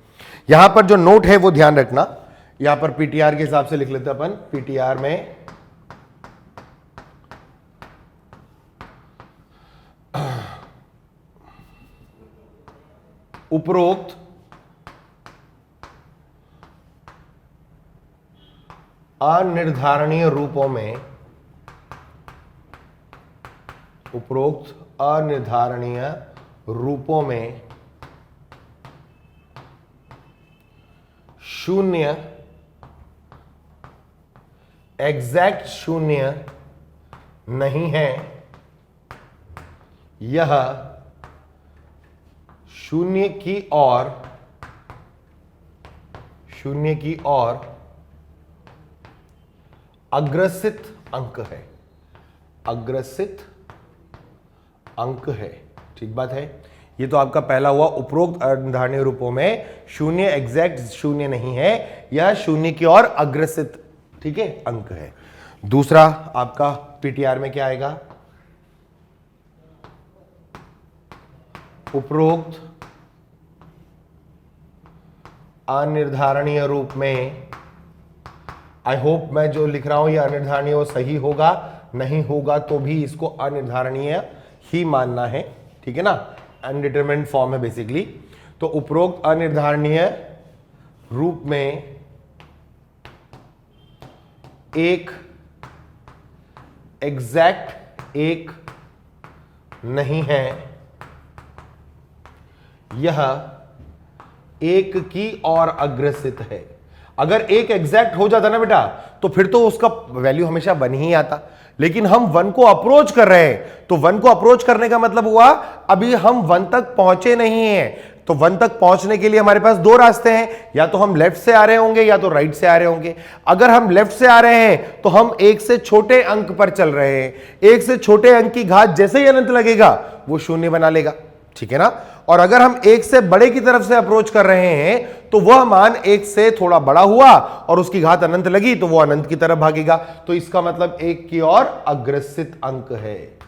यहां पर जो नोट है वो ध्यान रखना, यहां पर पीटीआर के हिसाब से लिख लेते हैं अपन। पीटीआर में उपरोक्त अनिर्धारणीय रूपों में, उपरोक्त अनिर्धारणीय रूपों में 0 एग्जैक्ट 0 नहीं है, यह 0 की ओर अग्रसित अंक है, अग्रसित अंक है। ठीक बात है। ये तो आपका पहला हुआ, उपरोक्त अनिर्धारणीय रूपों में 0 एग्जैक्ट 0 नहीं है, यह 0 की ओर अग्रसित, ठीक है, अंक है। दूसरा आपका पीटीआर में क्या आएगा, उपरोक्त अनिर्धारणीय रूप में, आई होप मैं जो लिख रहा हूं ये अनिर्धारणीय वो सही होगा, नहीं होगा तो भी इसको अनिर्धारणीय ही मानना है, ठीक है ना, अनडिटरमिन्ड फॉर्म है बेसिकली। तो उपरोक्त अनिर्धारणीय रूप में एक एग्जैक्ट एक नहीं है, यह एक की ओर अग्रसित है। अगर एक एग्जैक्ट हो जाता ना बेटा तो फिर तो उसका वैल्यू हमेशा 1 ही आता, लेकिन हम 1 को अप्रोच कर रहे हैं, तो 1 को अप्रोच करने का मतलब हुआ अभी हम 1 तक पहुंचे नहीं हैं। तो 1 तक पहुंचने के लिए हमारे पास 2 रास्ते हैं, या तो हम लेफ्ट से आ रहे होंगे या तो राइट से आ रहे होंगे। अगर हम लेफ्ट से आ रहे हैं तो हम 1 से छोटे अंक पर चल रहे हैं, 1 से छोटे अंक की घात जैसे ही अनंत लगेगा वो 0 बना लेगा, ठीक है ना। और अगर हम 1 से बड़े की तरफ से अप्रोच कर रहे हैं तो वह मान 1 से थोड़ा बड़ा हुआ और उसकी घात अनंत लगी तो वो अनंत की तरफ भागेगा, तो इसका मतलब 1 की ओर अग्रसित अंक है।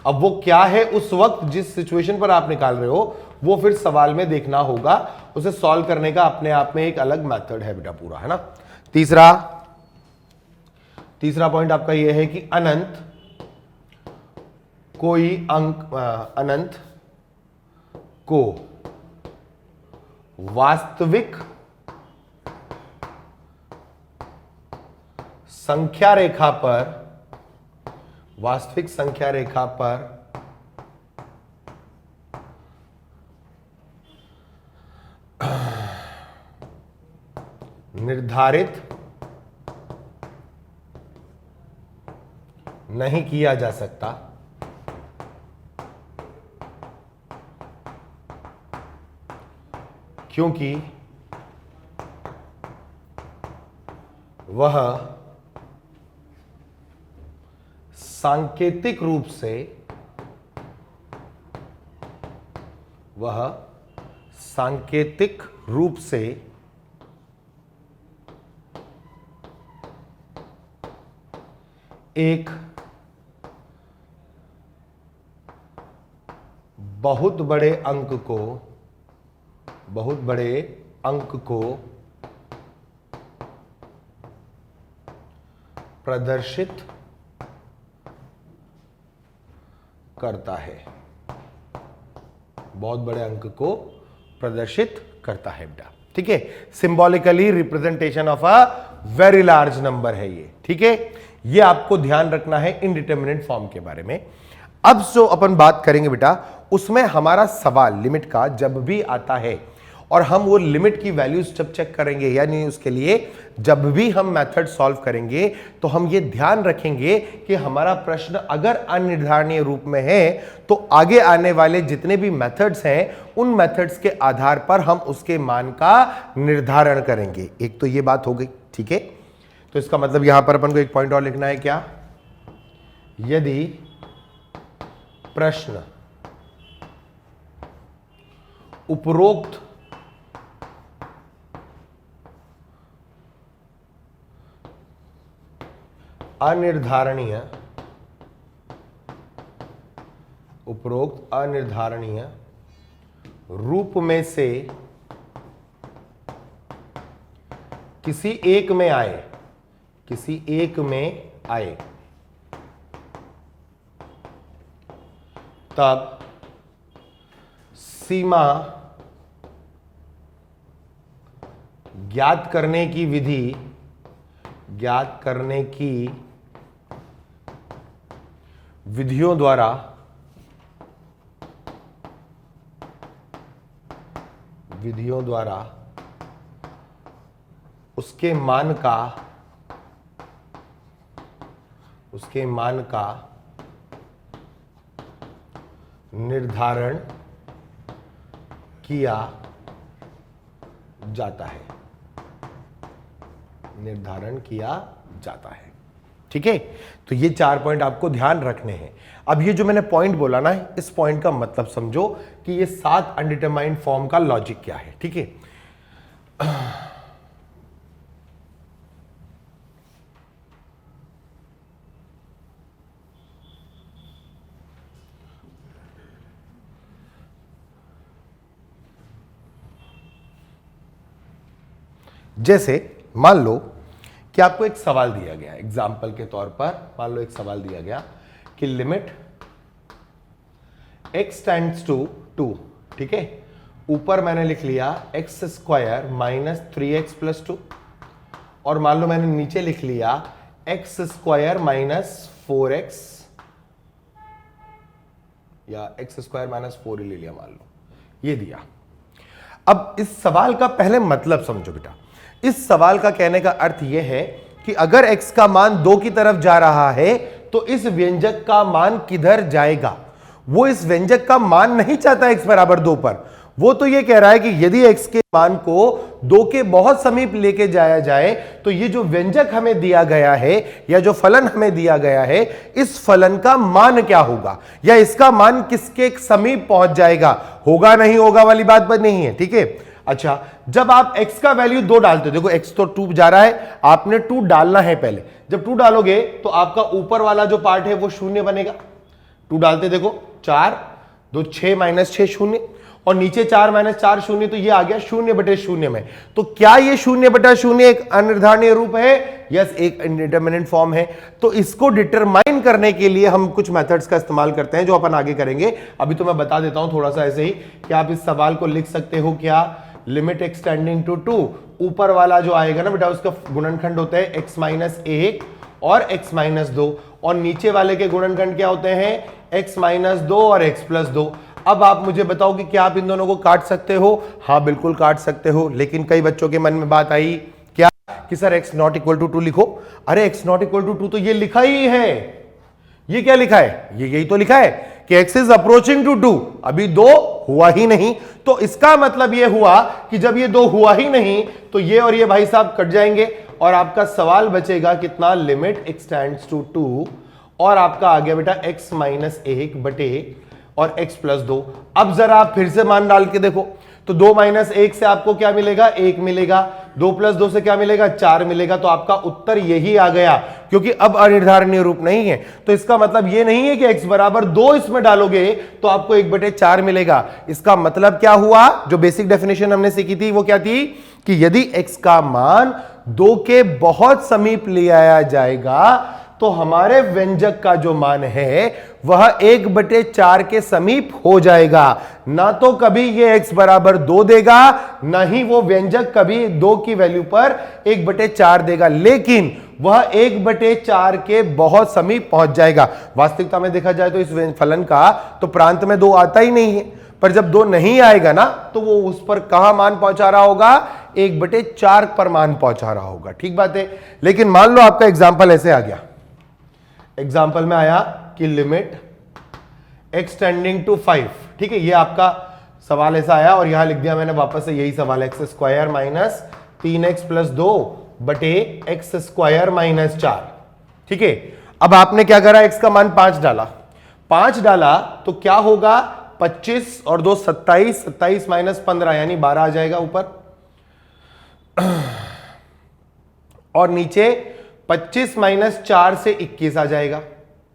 अब वो क्या है उस वक्त जिस सिचुएशन पर आप निकाल रहे हो वो फिर सवाल में देखना होगा, उसे सॉल्व करने का अपने आप में एक अलग मेथड है बेटा पूरा, है ना। तीसरा पॉइंट आपका यह है कि अनंत कोई अंक अनंत को वास्तविक संख्या रेखा पर निर्धारित नहीं किया जा सकता, क्योंकि वह सांकेतिक रूप से एक बहुत बड़े अंक को प्रदर्शित करता है, बहुत बड़े अंक को प्रदर्शित करता है बेटा, ठीक है। Symbolically representation of a very large number है ये, ठीक है। ये आपको ध्यान रखना है इनडिटरमिनेट फॉर्म के बारे में। अब जो अपन बात करेंगे बेटा उसमें हमारा सवाल लिमिट का जब भी आता है और हम वो लिमिट की वैल्यूज जब चेक करेंगे, यानी उसके लिए जब भी हम मेथड सॉल्व करेंगे तो हम ये ध्यान रखेंगे कि हमारा प्रश्न अगर अनिर्धारणीय रूप में है तो आगे आने वाले जितने भी मेथड्स हैं उन मेथड्स के आधार पर हम उसके मान का निर्धारण करेंगे। एक तो ये बात हो गई, ठीक है। तो इसका मतलब यहां पर अपन को एक पॉइंट और लिखना है, क्या? यदि प्रश्न उपरोक्त अनिर्धारणीय रूप में से किसी एक में आए तब सीमा ज्ञात करने की विधियों द्वारा उसके मान का निर्धारण किया जाता है, ठीक है। तो ये 4 पॉइंट आपको ध्यान रखने हैं। अब ये जो मैंने पॉइंट बोला ना, इस पॉइंट का मतलब समझो कि ये 7 अनडिटरमाइंड फॉर्म का लॉजिक क्या है, ठीक है। जैसे मान लो कि आपको एक सवाल दिया गया, एग्जाम्पल के तौर पर मान लो एक सवाल दिया गया कि लिमिट x टेंड्स टू 2, ठीक है। ऊपर मैंने लिख लिया x² - 3x + 2 और मान लो मैंने नीचे लिख लिया एक्स स्क्वायर माइनस 4x या एक्स स्क्वायर माइनस 4 ही ले लिया, मान लो ये दिया। अब इस सवाल का पहले मतलब समझो बेटा। इस सवाल का कहने का अर्थ यह है कि अगर x का मान 2 की तरफ जा रहा है तो इस व्यंजक का मान किधर जाएगा। वो इस व्यंजक का मान नहीं चाहता x बराबर 2 पर, वो तो ये कह रहा है कि यदि x के मान को 2 के बहुत समीप लेके जाया जाए तो ये जो व्यंजक हमें दिया गया है या जो फलन हमें दिया गया है, इस फलन का मान क्या होगा या इसका मान किसके समीप पहुंच जाएगा। होगा नहीं होगा वाली बात पर नहीं है, ठीक है। अच्छा, जब आप x का वैल्यू 2 डालते हो, देखो x तो 2 जा रहा है, आपने 2 डालना है पहले। जब 2 डालोगे तो आपका ऊपर वाला जो पार्ट है वो शून्य बनेगा। 2 डालते देखो 4 2 6 माइनस 6 शून्य, और नीचे 4 माइनस 4 शून्य, तो ये आ गया 0/0 में। तो क्या ये 0/0 एक अनिर्धारणीय रूप है? यस, एक इंडिटरमिनेट फॉर्म है। तो इसको डिटरमाइन करने के लिए हम कुछ मेथड्स का इस्तेमाल करते हैं जो अपन आगे करेंगे। अभी तो मैं बता देता हूं थोड़ा सा ऐसे ही कि आप इस सवाल को लिख सकते हो क्या, लिमिट एक्सटेंडिंग टू 2, ऊपर वाला जो आएगा ना बेटा उसका गुणनखंड होता है x माइनस 1 और x माइनस 2, और नीचे वाले के गुणनखंड क्या होते हैं, x माइनस 2 और x प्लस 2। अब आप मुझे बताओ कि क्या आप इन दोनों को काट सकते हो? हाँ बिल्कुल काट सकते हो, लेकिन कई बच्चों के मन में बात आई क्या कि sir x not equal to 2 लिखो। अरे x नॉट इक्वल टू 2 तो ये लिखा ही है। ये क्या लिखा है? ये यही तो लिखा है कि x इज अप्रोचिंग टू 2, अभी 2 हुआ ही नहीं। तो इसका मतलब ये हुआ कि जब ये 2 हुआ ही नहीं तो ये और ये भाई साहब कट जाएंगे और आपका सवाल बचेगा कितना, लिमिट एक्सटेंड्स टू 2, और आपका आ गया बेटा x माइनस 1 बटे और x प्लस 2। अब जरा आप फिर से मान डाल के देखो तो 2 माइनस 1 से आपको क्या मिलेगा, 1 मिलेगा, 2 प्लस 2 से क्या मिलेगा, 4 मिलेगा। तो आपका उत्तर यही आ गया, क्योंकि अब अनिर्धारणीय रूप नहीं है। तो इसका मतलब ये नहीं है कि x बराबर 2 इसमें डालोगे तो आपको 1/4 मिलेगा। इसका मतलब क्या हुआ, जो बेसिक डेफिनेशन हमने सीखी थी वो क्या थी कि यदि x का मान 2 के बहुत समीप ले आया जाएगा तो हमारे व्यंजक का जो मान है वह 1/4 के समीप हो जाएगा। ना तो कभी ये x बराबर 2 देगा, ना ही वो व्यंजक कभी 2 की वैल्यू पर 1/4 देगा, लेकिन वह 1/4 के बहुत समीप पहुंच जाएगा। वास्तविकता में देखा जाए तो इस फलन का तो प्रांत में 2 आता ही नहीं है, पर जब 2 नहीं आएगा ना तो वो उस पर कहां मान पहुंचा रहा होगा, 1/4 पर मान पहुंचा रहा होगा। ठीक बात है। लेकिन मान लो आपका एग्जाम्पल ऐसे आ गया, एग्जाम्पल में आया कि लिमिट एक्सटेंडिंग टू 5, ठीक है, ये आपका सवाल ऐसा आया और यहां लिख दिया मैंने वापस से यही सवाल, x square minus 3x plus 2 बटे एक्स स्क्वायर माइनस 4। ठीक है, अब आपने क्या करा, x का मान 5 डाला, 5 डाला तो क्या होगा, 25 और 2 27, 27 माइनस 15 यानी 12 आ जाएगा ऊपर, और नीचे 25 माइनस 4 से 21 आ जाएगा।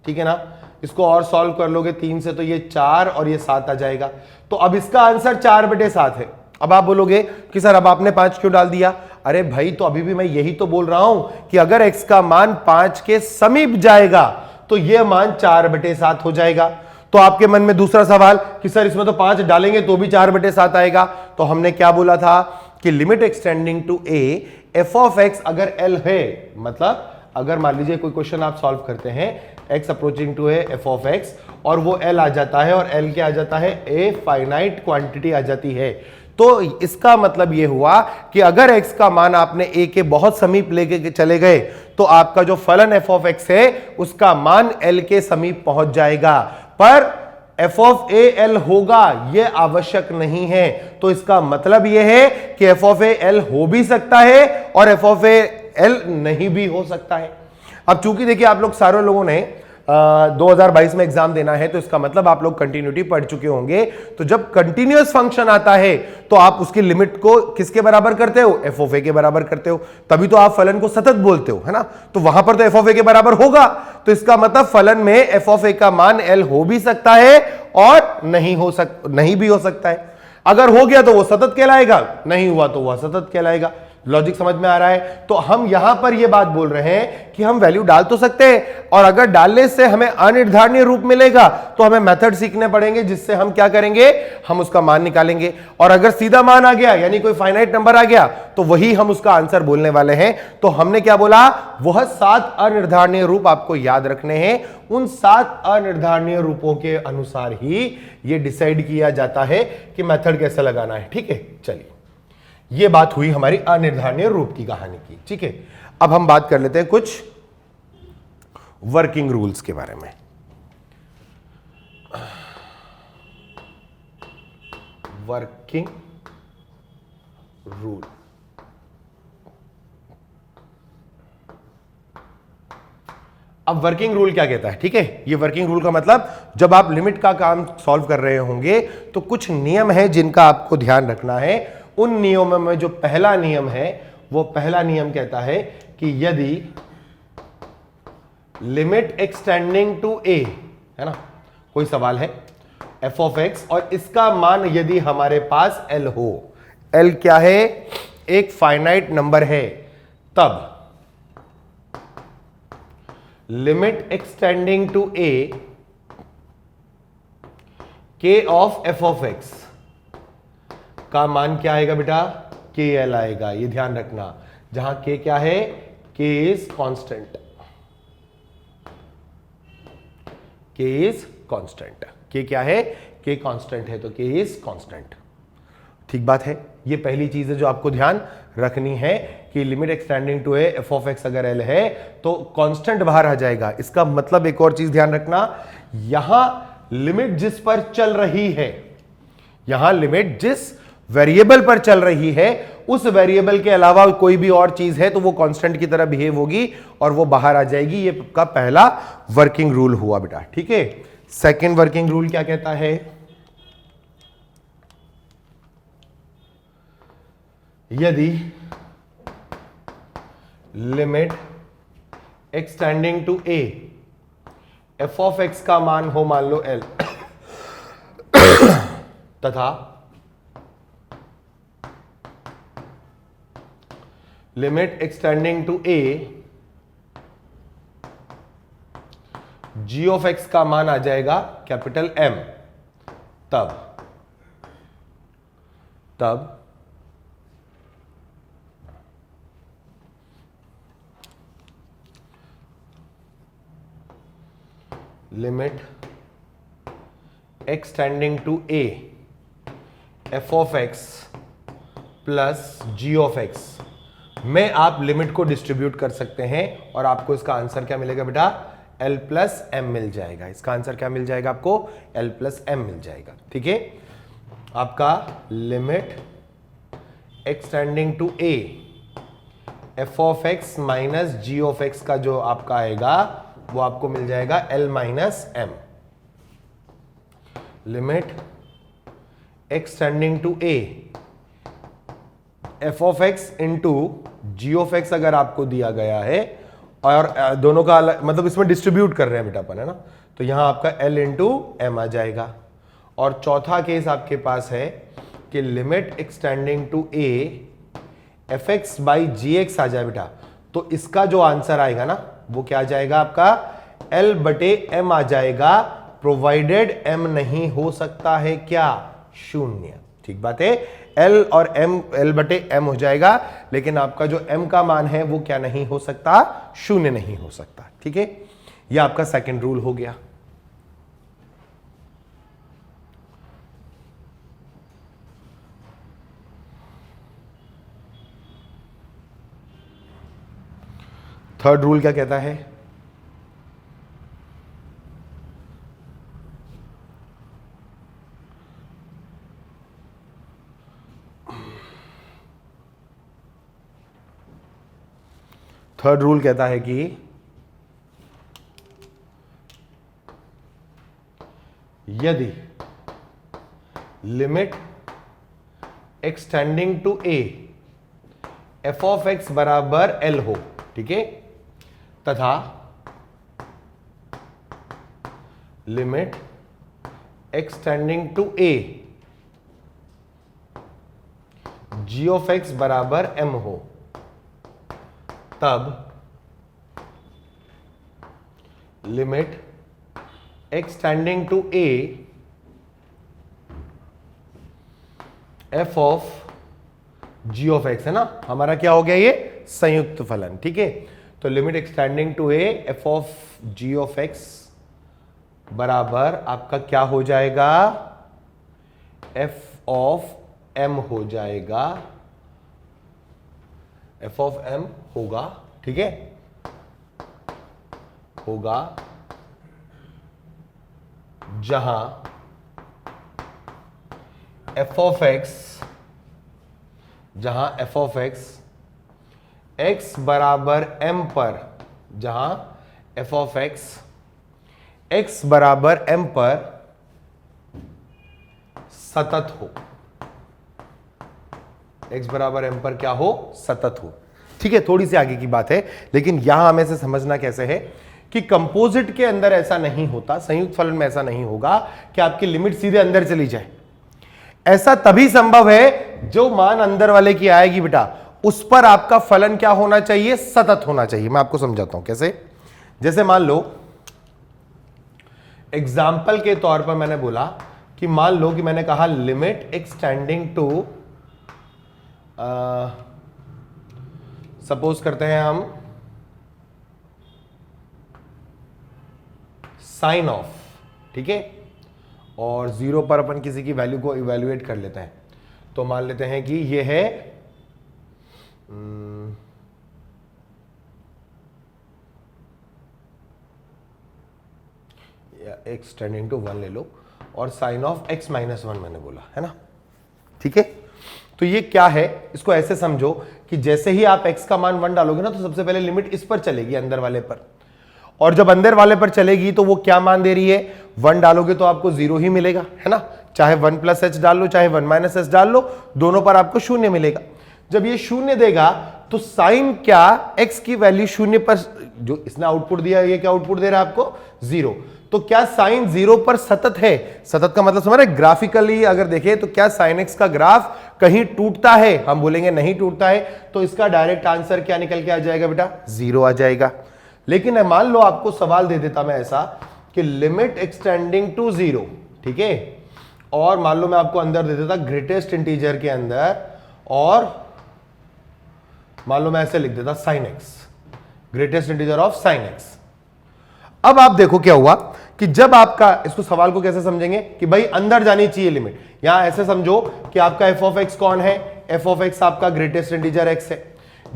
ठीक है ना, इसको और सॉल्व कर लोगे 3 से तो ये 4 और ये 7 आ जाएगा। तो अब इसका आंसर 4/7 है। अब आप बोलोगे कि सर अब आपने 5 क्यों डाल दिया? अरे भाई तो अभी भी मैं यही तो बोल रहा हूं कि अगर x का मान 5 के समीप जाएगा तो यह मान 4/7 हो जाएगा। तो आपके मन में दूसरा सवाल कि सर इसमें तो 5 डालेंगे तो भी 4/7 आएगा। तो हमने क्या बोला था कि limit extending to a f of x अगर l है, मतलब अगर मान लीजिए कोई क्वेश्चन आप सॉल्व करते हैं x approaching to a f of x और वो l आ जाता है और l क्या आ जाता है, a फाइनाइट क्वांटिटी आ जाती है, तो इसका मतलब ये हुआ कि अगर x का मान आपने a के बहुत समीप लेके चले गए तो आपका जो फलन f ऑफ x है उसका मान l के समीप पहुंच जाएगा। पर f ऑफ a l होगा यह आवश्यक नहीं है। तो इसका मतलब यह है कि f ऑफ a l हो भी सकता है और f ऑफ a l नहीं भी हो सकता है। अब चूंकि देखिए आप लोग सारे लोगों ने 2022 में एग्जाम देना है तो इसका मतलब आप लोग कंटिन्यूटी पढ़ चुके होंगे। तो जब कंटिन्यूअस फंक्शन आता है तो आप उसकी लिमिट को किसके बराबर करते हो, f ऑफ a के बराबर करते हो, तभी तो आप फलन को सतत बोलते हो, है ना। तो वहां पर तो f ऑफ a के बराबर होगा, तो इसका मतलब फलन में f ऑफ a का मान l हो भी सकता है और नहीं भी हो सकता है। अगर हो गया तो वो सतत कहलाएगा, नहीं हुआ तो वह असतत कहलाएगा। लॉजिक समझ में आ रहा है? तो हम यहां पर यह बात बोल रहे हैं कि हम वैल्यू डाल तो सकते हैं, और अगर डालने से हमें अनिर्धारणीय रूप मिलेगा तो हमें मेथड सीखने पड़ेंगे, जिससे हम क्या करेंगे, हम उसका मान निकालेंगे। और अगर सीधा मान आ गया, यानी कोई फाइनाइट नंबर आ गया, तो वही हम उसका आंसर बोलने वाले हैं। तो हमने क्या बोला, वह 7 अनिर्धारणीय रूप आपको याद रखने हैं। उन 7 अनिर्धारणीय रूपों के अनुसार ही यह डिसाइड किया जाता है कि मेथड कैसे लगाना है। ठीक है, चलिए, यह बात हुई हमारी अनिर्धारणीय रूप की कहानी की। ठीक है, अब हम बात कर लेते हैं कुछ वर्किंग रूल्स के बारे में। वर्किंग रूल, अब वर्किंग रूल क्या कहता है? ठीक है, ये वर्किंग रूल का मतलब, जब आप लिमिट का काम सॉल्व कर रहे होंगे तो कुछ नियम है जिनका आपको ध्यान रखना है। उन नियमों में जो पहला नियम है, वो पहला नियम कहता है कि यदि लिमिट एक्सटेंडिंग टू ए, है ना, कोई सवाल है एफ ऑफ एक्स, और इसका मान यदि हमारे पास एल हो, एल क्या है, एक फाइनाइट नंबर है, तब लिमिट एक्सटेंडिंग टू ए के ऑफ एफ ऑफ एक्स का मान क्या आएगा बेटा, के एल आएगा। ये ध्यान रखना, जहां के क्या है, के इज कांस्टेंट, के इज कांस्टेंट, के क्या है, के कांस्टेंट है, तो के इज कांस्टेंट। ठीक बात है, ये पहली चीज है जो आपको ध्यान रखनी है कि limit extending to A F of x अगर एल है तो कांस्टेंट बाहर आ जाएगा। इसका मतलब एक और चीज ध्यान रखना, यहां लिमिट जिस पर चल रही है, यहां लिमिट जिस वेरिएबल पर चल रही है, उस वेरिएबल के अलावा कोई भी और चीज है तो वो कांस्टेंट की तरह बिहेव होगी और वो बाहर आ जाएगी। ये का पहला वर्किंग रूल हुआ बेटा। ठीक है, सेकंड वर्किंग रूल क्या कहता है, यदि limit extending to A F of x का मान हो मान लो एल, तथा limit extending to a g of x का मान आ जाएगा कैपिटल एम, तब limit extending to A F of x plus g of x में आप लिमिट को डिस्ट्रीब्यूट कर सकते हैं और आपको इसका आंसर क्या मिलेगा बेटा, L प्लस एम मिल जाएगा। इसका आंसर क्या मिल जाएगा आपको, L प्लस एम मिल जाएगा। ठीक है, आपका limit extending to A F of x minus g of x का जो आपका आएगा वो आपको मिल जाएगा L minus m. Limit extending to A F of x into g of x अगर आपको दिया गया है, और दोनों का मतलब इसमें डिस्ट्रीब्यूट कर रहे हैं बेटा अपन, है ना, तो यहां आपका L इंटू एम आ जाएगा। और चौथा केस आपके पास है कि limit extending to A f x by g x आ जाए बेटा, तो इसका जो आंसर आएगा ना वो क्या आ जाएगा आपका, L बटे एम आ जाएगा, प्रोवाइडेड एम नहीं हो सकता है क्या, शून्य। ठीक बात है, L और M, L बटे एम हो जाएगा, लेकिन आपका जो M का मान है वो क्या नहीं हो सकता, शून्य नहीं हो सकता। ठीक है, यह आपका सेकंड रूल हो गया। थर्ड रूल क्या कहता है, थर्ड रूल कहता है कि यदि limit extending to A F of x बराबर एल हो, ठीक है, तथा limit extending to a g of x बराबर एम हो, तब limit x tending to a f of g of x है ना, हमारा क्या हो गया ये संयुक्त फलन, ठीक है। तो limit x tending to a f of g of x बराबर आपका क्या हो जाएगा, f ऑफ m हो जाएगा, f ऑफ m होगा, ठीक है, होगा जहां f ऑफ x, जहां f ऑफ x बराबर m पर, जहां f ऑफ x बराबर m पर सतत हो, x बराबर m पर क्या हो, सतत हो, ठीक है। थोड़ी सी आगे की बात है, लेकिन यहां हमें से समझना कैसे है कि कंपोजिट के अंदर ऐसा नहीं होता, संयुक्त फलन में ऐसा नहीं होगा कि आपकी लिमिट सीधे अंदर चली जाए। ऐसा तभी संभव है जो मान अंदर वाले की आएगी बेटा, उस पर आपका फलन क्या होना चाहिए, सतत होना चाहिए। मैं आपको समझाता हूं कैसे। जैसे मान लो एग्जाम्पल के तौर पर मैंने बोला कि मान लो कि मैंने कहा limit x tending to, suppose करते हैं हम साइन ऑफ, ठीक है, और 0 पर अपन किसी की वैल्यू को इवेल्युएट कर लेते हैं। तो मान लेते हैं कि ये है x टेंडिंग टू 1 ले लो, और साइन ऑफ x माइनस 1 मैंने बोला है ना, ठीक है। तो ये क्या है, इसको ऐसे समझो कि जैसे ही आप x का मान 1 डालोगे ना, तो सबसे पहले लिमिट इस पर चलेगी, अंदर वाले पर, और जब अंदर वाले पर चलेगी तो वो क्या मान दे रही है, 1 डालोगे तो आपको 0 ही मिलेगा, है ना, चाहे 1 प्लस h डाल लो, चाहे 1 माइनस h डाल लो, दोनों पर आपको 0 मिलेगा। जब ये 0 देगा तो साइन क्या, x की वैल्यू 0 पर, जो इसने आउटपुट दिया है, ये क्या आउटपुट दे रहा है आपको, 0। तो क्या साइन 0 पर सतत है, सतत का मतलब समझ रहे, ग्राफिकली अगर देखें तो क्या साइन x का ग्राफ कहीं टूटता है, हम बोलेंगे नहीं टूटता है, तो इसका डायरेक्ट आंसर क्या निकल के आ जाएगा बेटा, 0 आ जाएगा। लेकिन मान लो आपको सवाल दे देता मैं ऐसा कि लिमिट x टेंडिंग टू 0, ठीक है, और मान लो मैं आपको अंदर दे देता ग्रेटेस्ट इंटीजर के अंदर, और मान लो मैं ऐसे लिख देता sine x, greatest integer of sine x। अब आप देखो क्या हुआ कि जब आपका, इसको सवाल को कैसे समझेंगे कि भाई अंदर जानी चाहिए लिमिट, यहां ऐसे समझो कि आपका f ऑफ x कौन है, f ऑफ x आपका ग्रेटेस्ट इंटीजर x है,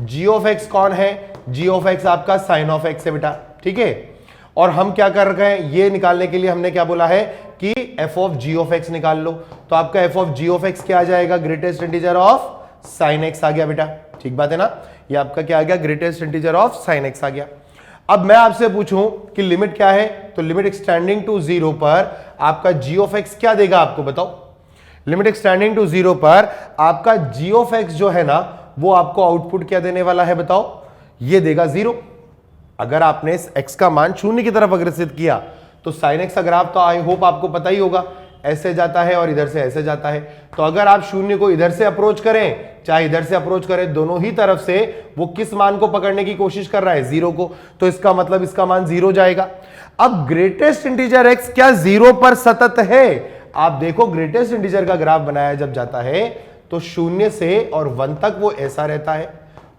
g ऑफ x कौन है, g ऑफ x आपका साइन ऑफ x है बेटा, ठीक है। और हम क्या कर रहे हैं, ये निकालने के लिए हमने क्या बोला है कि f of g of x निकाल लो, तो आपका f of g of x क्या आ जाएगा, greatest integer of sine x आ गया बेटा, ठीक बात है ना, ये आपका क्या आ गया, greatest integer of sine x आ गया। अब मैं आपसे पूछूं कि लिमिट क्या है, तो लिमिट एक्सटेंडिंग टू 0 पर आपका g ऑफ x क्या देगा, आपको बताओ। लिमिट एक्सटेंडिंग टू 0 पर आपका g ऑफ x जो है ना, वो आपको आउटपुट क्या देने वाला है बताओ, ये देगा 0। अगर आपने इस x का मान 0 की तरफ अग्रसित किया तो sin x का ग्राफ तो आई होप आपको पता ही होगा, ऐसे जाता है और इधर से ऐसे जाता है। तो अगर आप 0 को इधर से अप्रोच करें चाहे इधर से अप्रोच करें, दोनों ही तरफ से वो किस मान को पकड़ने की कोशिश कर रहा है, 0 को, तो इसका मतलब इसका मान 0 जाएगा। अब ग्रेटेस्ट इंटीजर x क्या 0 पर सतत है, आप देखो ग्रेटेस्ट इंटीजर का ग्राफ बनाया जब जाता है तो 0 से और 1 तक वो ऐसा रहता है,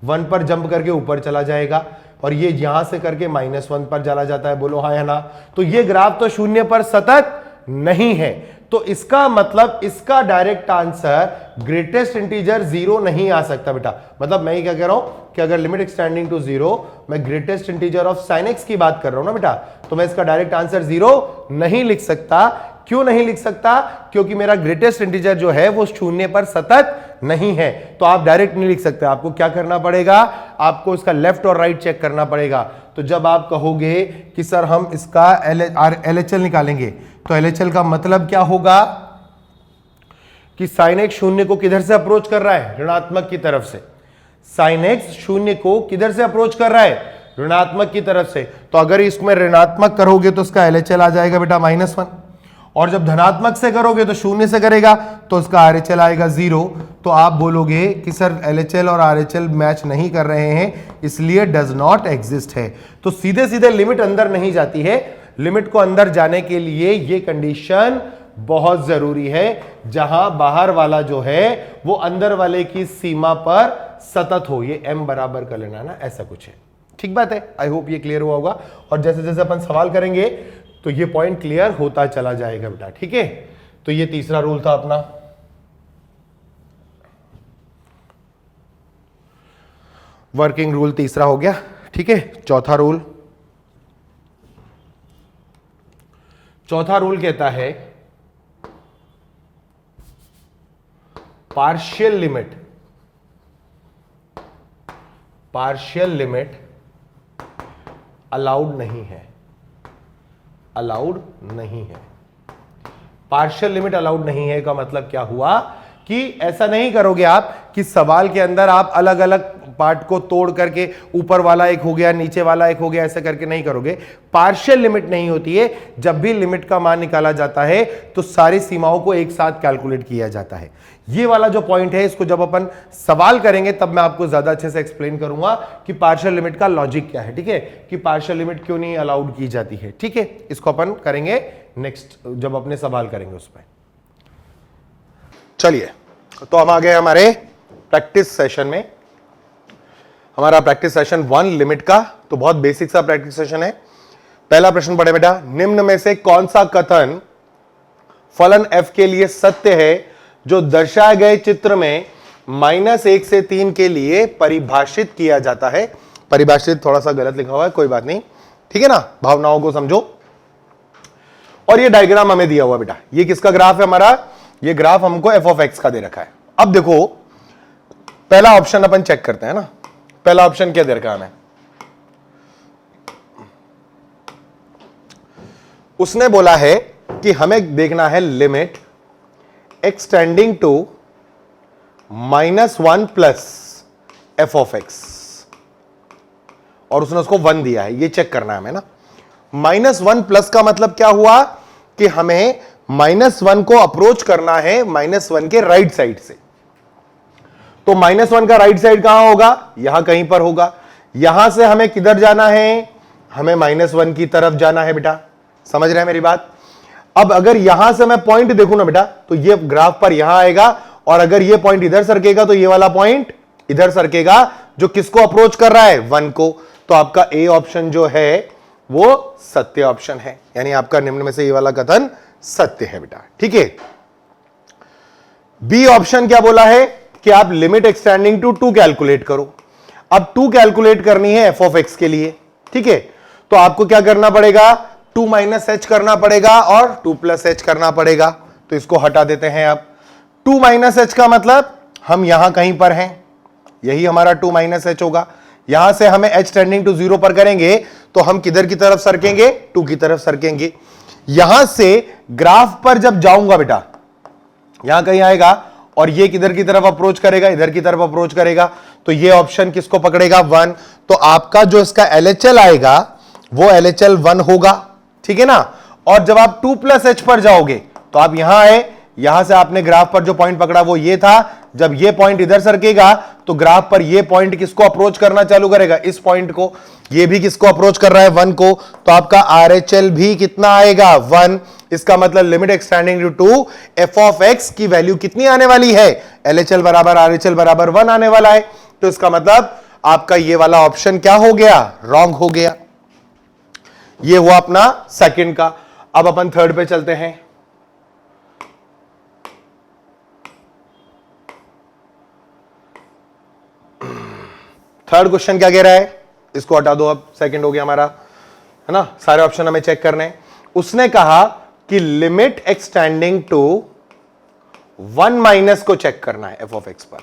1 पर जंप करके ऊपर चला जाएगा, और ये यहां से करके -1 पर चला जाता है, बोलो हाँ या ना। तो ये ग्राफ तो 0 पर सतत नहीं है, तो इसका मतलब इसका डायरेक्ट आंसर ग्रेटेस्ट इंटीजर 0 नहीं आ सकता बेटा। मतलब मैं ये क्या कह रहा हूं कि अगर लिमिट एक्सटेंडिंग टू 0 मैं greatest integer of sine x की बात कर रहा हूं ना बेटा, तो मैं इसका डायरेक्ट आंसर 0 नहीं लिख सकता। क्यों नहीं लिख सकता, क्योंकि मेरा ग्रेटेस्ट इंटीजर जो है वो 0 पर सतत नहीं है, तो आप डायरेक्ट नहीं लिख सकते। आपको क्या करना पड़ेगा, आपको इसका लेफ्ट और राइट चेक करना पड़ेगा। तो जब आप कहोगे कि सर हम इसका LHL निकालेंगे, तो LHL का मतलब क्या होगा कि साइन एक्स 0 को किधर से अप्रोच कर रहा है, ऋणात्मक की तरफ से। साइन एक्स 0 को किधर से अप्रोच कर रहा है, ऋणात्मक की तरफ से। तो अगर इसमें ऋणात्मक करोगे तो इसका LHL आ जाएगा बेटा -1, और जब धनात्मक से करोगे तो शून्य से करेगा तो उसका आरएचएल आएगा 0। तो आप बोलोगे कि सर एलएचएल और आरएचएल मैच नहीं कर रहे हैं, इसलिए डज नॉट एग्जिस्ट है। तो सीधे सीधे लिमिट अंदर नहीं जाती है। लिमिट को अंदर जाने के लिए ये कंडीशन बहुत जरूरी है, जहां बाहर वाला जो है वो अंदर वाले की सीमा पर सतत हो। ये m बराबर कर लेना ना, ऐसा कुछ है। ठीक बात है, आई होप ये क्लियर हुआ होगा। और जैसे जैसे अपन सवाल करेंगे तो ये पॉइंट क्लियर होता चला जाएगा बेटा। ठीक है, तो ये तीसरा रूल था अपना। वर्किंग रूल तीसरा हो गया। ठीक है, चौथा रूल कहता है पार्शियल लिमिट अलाउड नहीं है। पार्शियल लिमिट अलाउड नहीं है का मतलब क्या हुआ कि ऐसा नहीं करोगे आप कि सवाल के अंदर आप अलग अलग पार्ट को तोड़ करके ऊपर वाला एक हो गया, नीचे वाला एक हो गया, ऐसा करके नहीं करोगे। पार्शियल लिमिट नहीं होती है। जब भी लिमिट का मान निकाला जाता है तो सारी सीमाओं को एक साथ कैलकुलेट किया जाता है। ये वाला जो पॉइंट है, इसको जब अपन सवाल करेंगे तब मैं आपको ज्यादा अच्छे से एक्सप्लेन करूंगा कि पार्शियल लिमिट का लॉजिक क्या है। ठीक है, कि पार्शियल लिमिट क्यों नहीं अलाउड की जाती है। ठीक है, इसको अपन करेंगे नेक्स्ट जब अपने सवाल करेंगे उस पर। चलिए, तो हम आ गए हमारे प्रैक्टिस सेशन में। हमारा प्रैक्टिस सेशन 1 लिमिट का, तो बहुत बेसिक सा प्रैक्टिस सेशन है। पहला प्रश्न पढ़े बेटा, निम्न में से कौन सा कथन फलन f के लिए सत्य है जो दर्शाए गए चित्र में -1 से 3 के लिए परिभाषित किया जाता है। परिभाषित थोड़ा सा गलत लिखा हुआ है, कोई बात नहीं, ठीक है ना, भावनाओं को समझो। और ये डायग्राम हमें दिया हुआ बेटा, ये किसका ग्राफ है हमारा, ये ग्राफ हमको f ऑफ x का दे रखा है। अब देखो पहला ऑप्शन अपन चेक करते हैं ना। पहला ऑप्शन क्या दे रखा है हमें, उसने बोला है कि हमें देखना है limit extending to -1 plus f of x, और उसने उसको 1 दिया है, ये चेक करना है हमें ना। -1 प्लस का मतलब क्या हुआ कि हमें -1 को अप्रोच करना है -1 के राइट साइड से। तो -1 का राइट साइड कहां होगा, यहां कहीं पर होगा। यहां से हमें किधर जाना है, हमें -1 की तरफ जाना है बेटा। समझ रहे हैं मेरी बात। अब अगर यहां से मैं पॉइंट देखूं ना बेटा, तो ये ग्राफ पर यहां आएगा, और अगर ये पॉइंट इधर सरकेगा तो ये वाला पॉइंट इधर सरकेगा, जो किसको अप्रोच कर रहा है, 1 को। तो आपका ए ऑप्शन जो है वो सत्य ऑप्शन है, यानी आपका निम्न में से ये वाला कथन सत्य है बेटा। ठीक है, बी ऑप्शन क्या बोला है कि आप लिमिट एक्सटेंडिंग टू 2 कैलकुलेट करो। अब 2 कैलकुलेट करनी है f ऑफ x के लिए। ठीक है, तो आपको क्या करना पड़ेगा, 2 माइनस h करना पड़ेगा और 2 प्लस h करना पड़ेगा। तो इसको हटा देते हैं। अब 2 माइनस h का मतलब हम यहां कहीं पर हैं, यही हमारा 2 माइनस h होगा। यहां से हमें h टेंडिंग टू 0 पर करेंगे तो हम किधर की तरफ सरकेंगे, 2 की तरफ सरकेंगे। यहां से ग्राफ पर जब जाऊंगा बेटा, यहां कहीं आएगा और ये किधर की तरफ अप्रोच करेगा, इधर की तरफ अप्रोच करेगा। तो ये ऑप्शन किसको पकड़ेगा, 1। तो आपका जो इसका LHL आएगा वो LHL 1 होगा। ठीक है ना। और जब आप 2 प्लस h पर जाओगे तो आप यहां आए, यहां से आपने ग्राफ पर जो पॉइंट पकड़ा वो ये था। जब ये पॉइंट इधर सरकेगा तो ग्राफ पर ये पॉइंट किसको अप्रोच करना चालू करेगा, इस पॉइंट को। ये भी किसको अप्रोच कर रहा है, 1 को। तो आपका RHL भी कितना आएगा, 1। इसका मतलब limit extending to f of x की वैल्यू कितनी आने वाली है, LHL बराबर RHL बराबर 1 आने वाला है। तो इसका मतलब आपका ये वाला ऑप्शन क्या हो गया, रॉन्ग हो गया। ये हुआ अपना सेकंड का। अब अपन थर्ड पे चलते हैं। थर्ड क्वेश्चन क्या कह रहा है, इसको हटा दो। अब सेकंड हो गया हमारा, है ना। सारे ऑप्शन हमें चेक करने हैं। उसने कहा कि लिमिट एक्सटेंडिंग टू 1 माइनस को चेक करना है f ऑफ x पर।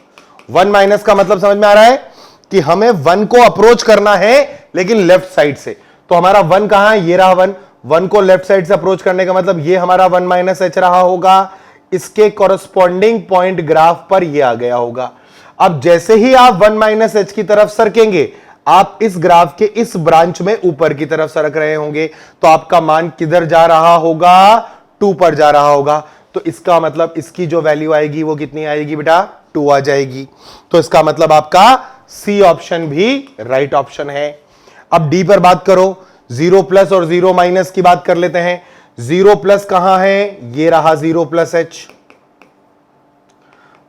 1 माइनस का मतलब समझ में आ रहा है कि हमें 1 को अप्रोच करना है लेकिन लेफ्ट साइड से। तो हमारा 1 कहां है, ये रहा 1। 1 को लेफ्ट साइड से अप्रोच करने का मतलब ये हमारा 1 माइनस h रहा होगा। इसके कॉरस्पॉन्डिंग पॉइंट ग्राफ पर ये आ गया होगा। अब जैसे ही आप 1 माइनस h की तरफ सरकेंगे, आप इस ग्राफ के इस ब्रांच में ऊपर की तरफ सरक रहे होंगे। तो आपका मान किधर जा रहा होगा, 2 पर जा रहा होगा, तो इसका मतलब इसकी जो वैल्यू आएगी वो कितनी आएगी बेटा, 2 आ जाएगी। तो इसका मतलब आपका सी ऑप्शन भी राइट ऑप्शन है। अब डी पर बात करो, 0 प्लस और 0 माइनस की बात कर लेते हैं। 0 प्लस कहां है, ये रहा 0 प्लस एच।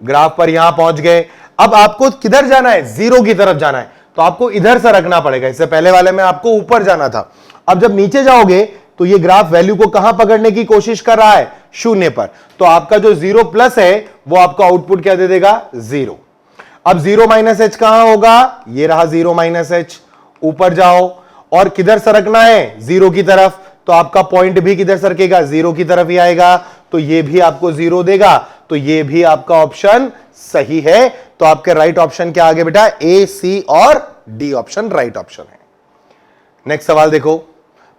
ग्राफ पर यहां पहुंच गए। अब आपको किधर जाना है, 0 की तरफ जाना है, तो आपको इधर से रखना पड़ेगा। इससे पहले वाले में आपको ऊपर जाना था। अब जब नीचे जाओगे तो ये ग्राफ वैल्यू को कहां पकड़ने की कोशिश कर रहा है, 0 पर। तो आपका जो 0 प्लस है वो आपको आउटपुट क्या दे देगा, 0। अब 0 माइनस एच कहां होगा, ये रहा 0 माइनस एच। ऊपर जाओ और किधर सरकना है, 0 की तरफ, तो आपका पॉइंट भी किधर सरकेगा, 0 की तरफ ही आएगा, तो ये भी आपको 0 देगा। तो ये भी आपका ऑप्शन सही है। तो आपके राइट ऑप्शन क्या आगे बेटा, ए, सी और डी ऑप्शन राइट ऑप्शन है। नेक्स्ट सवाल देखो,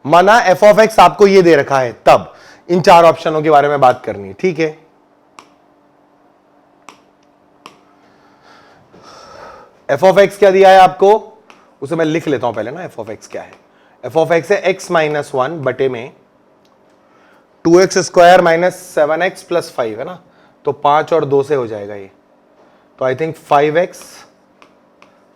माना एफ ऑफ एक्स आपको ये दे रखा है, तब इन 4 ऑप्शनों के बारे में बात करनी है, ठीक है। एफ ऑफ एक्स क्या दिया है आपको, उसे मैं लिख लेता हूं पहले ना। एफ ऑफ एक्स क्या है, एफ ऑफ एक्स है x माइनस 1 बटे में 2x square minus 7x plus 5 है ना, तो 5 और 2 से हो जाएगा ये। तो आई थिंक 5x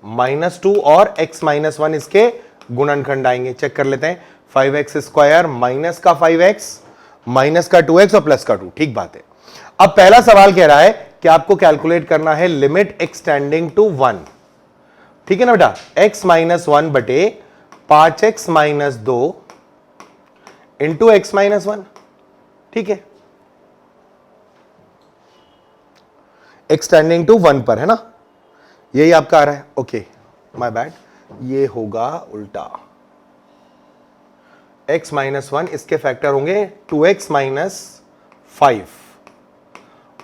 माइनस 2 और x माइनस 1 इसके गुणनखंड आएंगे। चेक कर लेते हैं, 5x स्क्वायर माइनस का 5x माइनस का 2x और प्लस का 2, ठीक बात है। अब पहला सवाल कह रहा है कि आपको कैलकुलेट करना है लिमिट एक्सटेंडिंग टू 1, ठीक है ना बेटा। x माइनस 1 बटे 5x minus 2 into x minus 1, ठीक है, एक्सटेंडिंग टू 1 पर है ना, यही आपका आ रहा है। ओके, माय बैड, ये होगा उल्टा। x माइनस 1 इसके फैक्टर होंगे 2x माइनस 5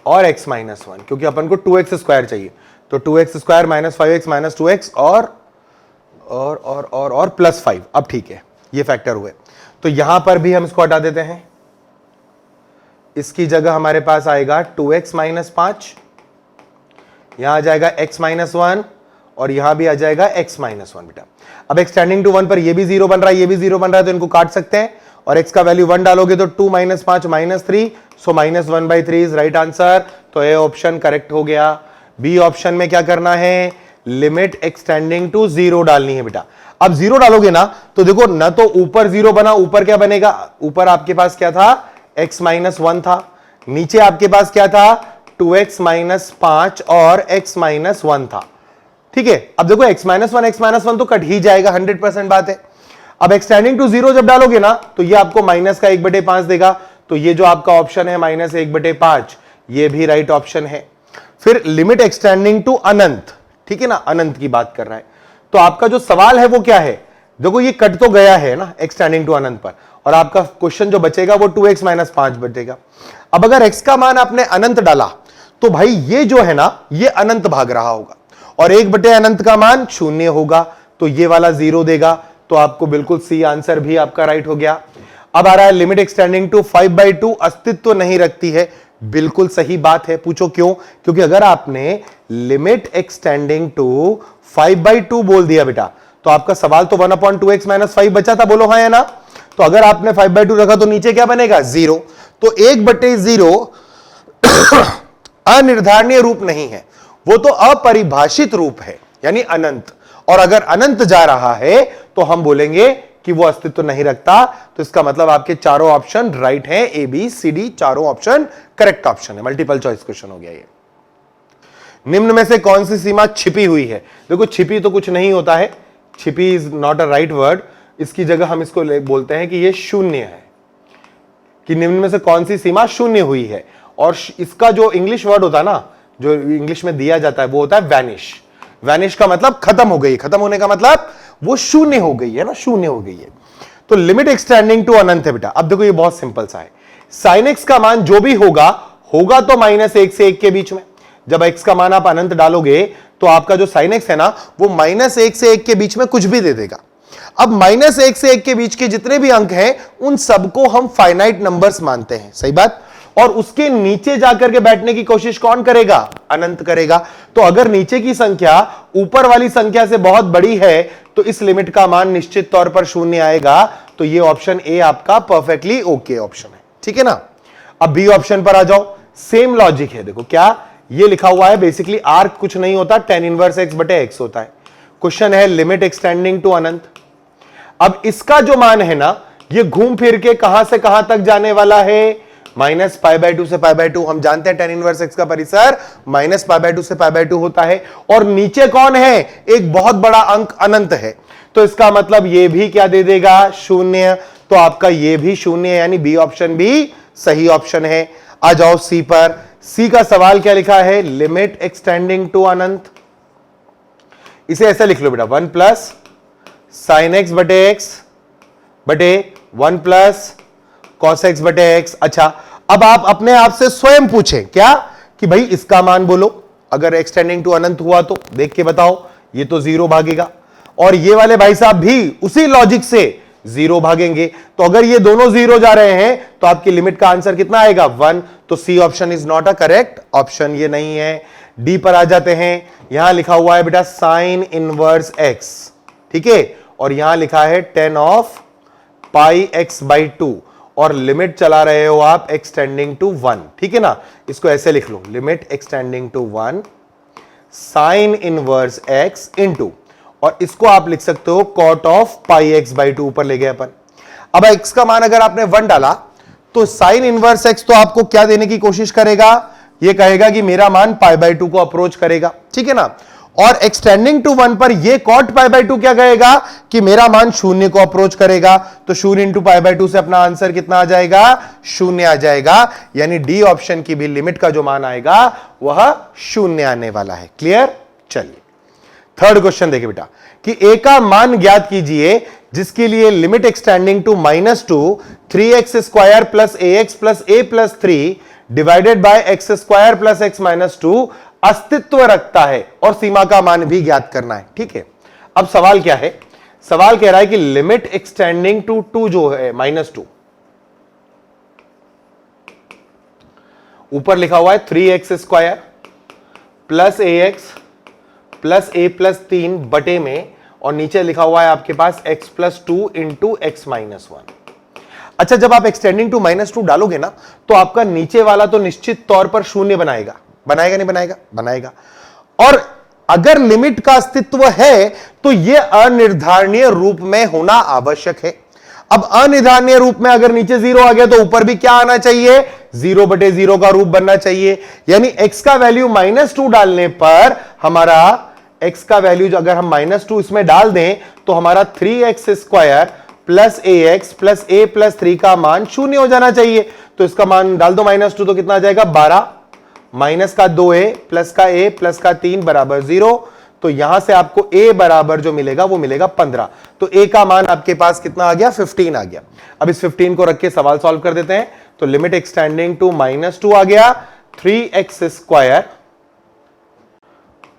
और x माइनस 1, क्योंकि अपन को 2x स्क्वायर चाहिए, तो 2x square minus 5x minus 2x और प्लस 5। अब ठीक है, ये फैक्टर हुए, तो यहां पर भी हम इसको हटा देते हैं। इसकी जगह हमारे पास आएगा 2x माइनस 5, यहां आ जाएगा x माइनस 1 और यहां भी आ जाएगा x माइनस 1 बेटा। अब एक्सटेंडिंग टू 1 पर ये भी 0 बन रहा है, ये भी 0 बन रहा है, तो इनको काट सकते हैं और x का वैल्यू 1 डालोगे तो 2 minus 5 minus 3, so minus 1/3 is right answer. तो ए ऑप्शन करेक्ट हो गया। बी ऑप्शन में क्या करना है, लिमिट एक्सटेंडिंग टू 0 डालनी है बेटा। अब 0 डालोगे ना, तो देखो ना, तो ऊपर 0 बना, ऊपर क्या बनेगा, ऊपर आपके पास क्या था, x माइनस 1 था, नीचे आपके पास क्या था, 2x माइनस 5 और x माइनस 1 था, ठीक है। अब देखो x माइनस 1 तो कट ही जाएगा, 100% बात है। अब एक्सटेंडिंग टू 0 जब डालोगे ना, तो ये आपको माइनस का 1/5 देगा, तो ये जो आपका ऑप्शन है माइनस 1/5, ये भी राइट ऑप्शन है। फिर लिमिट एक्सटेंडिंग टू अनंत, ठीक है ना, अनंत की बात कर रहा है। तो आपका जो सवाल है वो क्या है, देखो ये कट तो गया है ना एक्सटेंडिंग टू अनंत पर, और आपका क्वेश्चन जो बचेगा वो 2x माइनस 5 बचेगा। अब अगर x का मान आपने अनंत डाला, तो भाई ये जो है ना, ये अनंत भाग रहा होगा, और 1/अनंत का मान 0 होगा, तो ये वाला 0 देगा। तो आपको बिल्कुल सी आंसर भी आपका राइट हो गया। अब आ रहा है लिमिट एक्सटेंडिंग टू 5/2 अस्तित्व नहीं रखती है, बिल्कुल सही बात है। पूछो क्यों, क्योंकि अगर आपने लिमिट एक्सटेंडिंग टू 5/2 बोल दिया बेटा, तो आपका सवाल तो 1/2x माइनस 5 बचा था, बोलो हाँ या ना। तो अगर आपने 5/2 रखा तो नीचे क्या बनेगा, 0। तो 1/0 अनिर्धारणीय रूप नहीं है, वो तो अपरिभाषित रूप है, यानी अनंत। और अगर अनंत जा रहा है तो हम बोलेंगे कि वो अस्तित्व नहीं रखता। तो इसका मतलब आपके चारों ऑप्शन राइट हैं, ए बी सी डी चारों ऑप्शन करेक्ट ऑप्शन है। मल्टीपल चॉइस क्वेश्चन हो गया ये। निम्न में से कौन सी सीमा छिपी हुई है, देखो छिपी तो कुछ नहीं होता है, छिपी is not a right word, इसकी जगह हम इसको बोलते हैं कि ये शून्य है, कि निम्न में से कौन सी सीमा शून्य हुई है। और इसका जो इंग्लिश वर्ड होता है ना, जो इंग्लिश में दिया जाता है, वो होता है वैनिश। वैनिश का मतलब खत्म हो गई, खत्म होने का मतलब वो शून्य हो गई है ना, शून्य हो गई है। तो लिमिट एक्सटेंडिंग टू अनंत है बेटा। अब देखो ये बहुत सिंपल सा है, साइन एक्स का मान जो भी होगा तो -1 से 1 के बीच में। जब x का मान आप अनंत डालोगे तो आपका जो साइन एक्स है ना, वो -1 से 1 के बीच में कुछ भी दे देगा। अब -1 से 1 के बीच के जितने भी अंक हैं, उन सबको हम फाइनाइट नंबर्स मानते हैं, सही बात। और उसके नीचे जाकर के बैठने की कोशिश कौन करेगा, अनंत करेगा। तो अगर नीचे की संख्या ऊपर वाली संख्या से बहुत बड़ी है, तो इस लिमिट का मान निश्चित तौर पर 0 आएगा। तो ये ऑप्शन ए आपका परफेक्टली ओके ऑप्शन है, ठीक है ना। अब बी ऑप्शन पर आ जाओ, सेम लॉजिक है। देखो क्या ये लिखा हुआ है, बेसिकली आर कुछ नहीं होता, tan इनवर्स x बटे x होता है। क्वेश्चन है लिमिट एक्सटेंडिंग टू अनंत। अब इसका जो मान है ना, ये घूम फिर के कहां से कहां तक जाने वाला है, -π/2 से π/2। हम जानते हैं tan इनवर्स x का परिसर -π/2 से π/2 होता है, और नीचे कौन है, एक बहुत बड़ा अंक अनंत है, तो इसका मतलब ये भी क्या दे देगा, शून्य। तो आपका ये भी शून्य, यानी बी ऑप्शन भी सही ऑप्शन है। आ जाओ सी पर। सी का सवाल क्या लिखा है, लिमिट एक्सटेंडिंग टू अनंत। इसे ऐसे लिख लो बेटा, 1 प्लस साइन एक्स बटे एक्स बटे 1 प्लस कॉस एक्स बटे एक्स। अच्छा, अब आप अपने आप से स्वयं पूछें क्या, कि भाई इसका मान बोलो, अगर एक्सटेंडिंग टू अनंत हुआ तो देख के बताओ। ये तो 0 भागेगा, और ये वाले भाई साहब भी उसी लॉजिक से 0 भागेंगे। तो अगर ये दोनों 0 जा रहे हैं तो आपकी लिमिट का आंसर कितना आएगा, 1। तो c option is not a correct option, ये नहीं है। डी पर आ जाते हैं। यहां लिखा हुआ है बेटा साइन इनवर्स एक्स, ठीक है, और यहां लिखा है tan ऑफ πx/2, और लिमिट चला रहे हो आप एक्सटेंडिंग टू 1, ठीक है ना। इसको ऐसे लिख लो, limit extending to 1 sine inverse x into, और इसको आप लिख सकते हो cot ऑफ πx/2, ऊपर ले गए अपन। अब x का मान अगर आपने 1 डाला तो साइन इनवर्स x तो आपको क्या देने की कोशिश करेगा, ये कहेगा कि मेरा मान π/2 को अप्रोच करेगा, ठीक है ना। और एक्सटेंडिंग टू 1 पर ये cot π/2 क्या कहेगा, कि मेरा मान 0 को अप्रोच करेगा। तो 0 इंटू π/2 से अपना आंसर कितना आ जाएगा, 0 आ जाएगा। यानी डी ऑप्शन की भी लिमिट का जो मान आएगा वह 0 आने वाला है। क्लियर। चलिए थर्ड क्वेश्चन देखिए बेटा, कि a का मान ज्ञात कीजिए जिसके लिए limit extending to -2 3x² plus ax plus a plus 3 divided by x² plus x minus 2 अस्तित्व रखता है, और सीमा का मान भी ज्ञात करना है, ठीक है। अब सवाल क्या है, सवाल कह रहा है कि लिमिट एक्सटेंडिंग टू 2 जो है -2, ऊपर लिखा हुआ है 3x² plus ax plus a plus 3 बटे में, और नीचे लिखा हुआ है आपके पास x plus 2 into x minus 1। अच्छा, जब आप एक्सटेंडिंग टू -2 डालोगे ना, तो आपका नीचे वाला तो निश्चित तौर पर 0 बनाएगा, बनाएगा नहीं बनाएगा, बनाएगा। और अगर लिमिट का अस्तित्व है तो यह अनिर्धारणीय रूप में होना आवश्यक है। अब अनिर्धारणीय रूप में अगर नीचे 0 आ गया तो ऊपर भी क्या आना चाहिए, 0/0 का रूप बनना चाहिए। यानी x का वैल्यू -2 डालने पर हमारा x का वैल्यू अगर हम -2 इसमें डाल दें तो हमारा 3x² plus ax plus a plus 3 का मान 0 हो जाना चाहिए। तो इसका मान डाल दो -2, तो कितना आ जाएगा 12, माइनस का 2a प्लस का a प्लस का 3 बराबर 0। तो यहां से आपको a बराबर जो मिलेगा वो मिलेगा 15। तो a का मान आपके पास कितना आ गया, 15 आ गया। अब इस 15 को रख के सवाल सॉल्व कर देते हैं। तो लिमिट एक्सटेंडिंग टू -2 आ गया, 3x²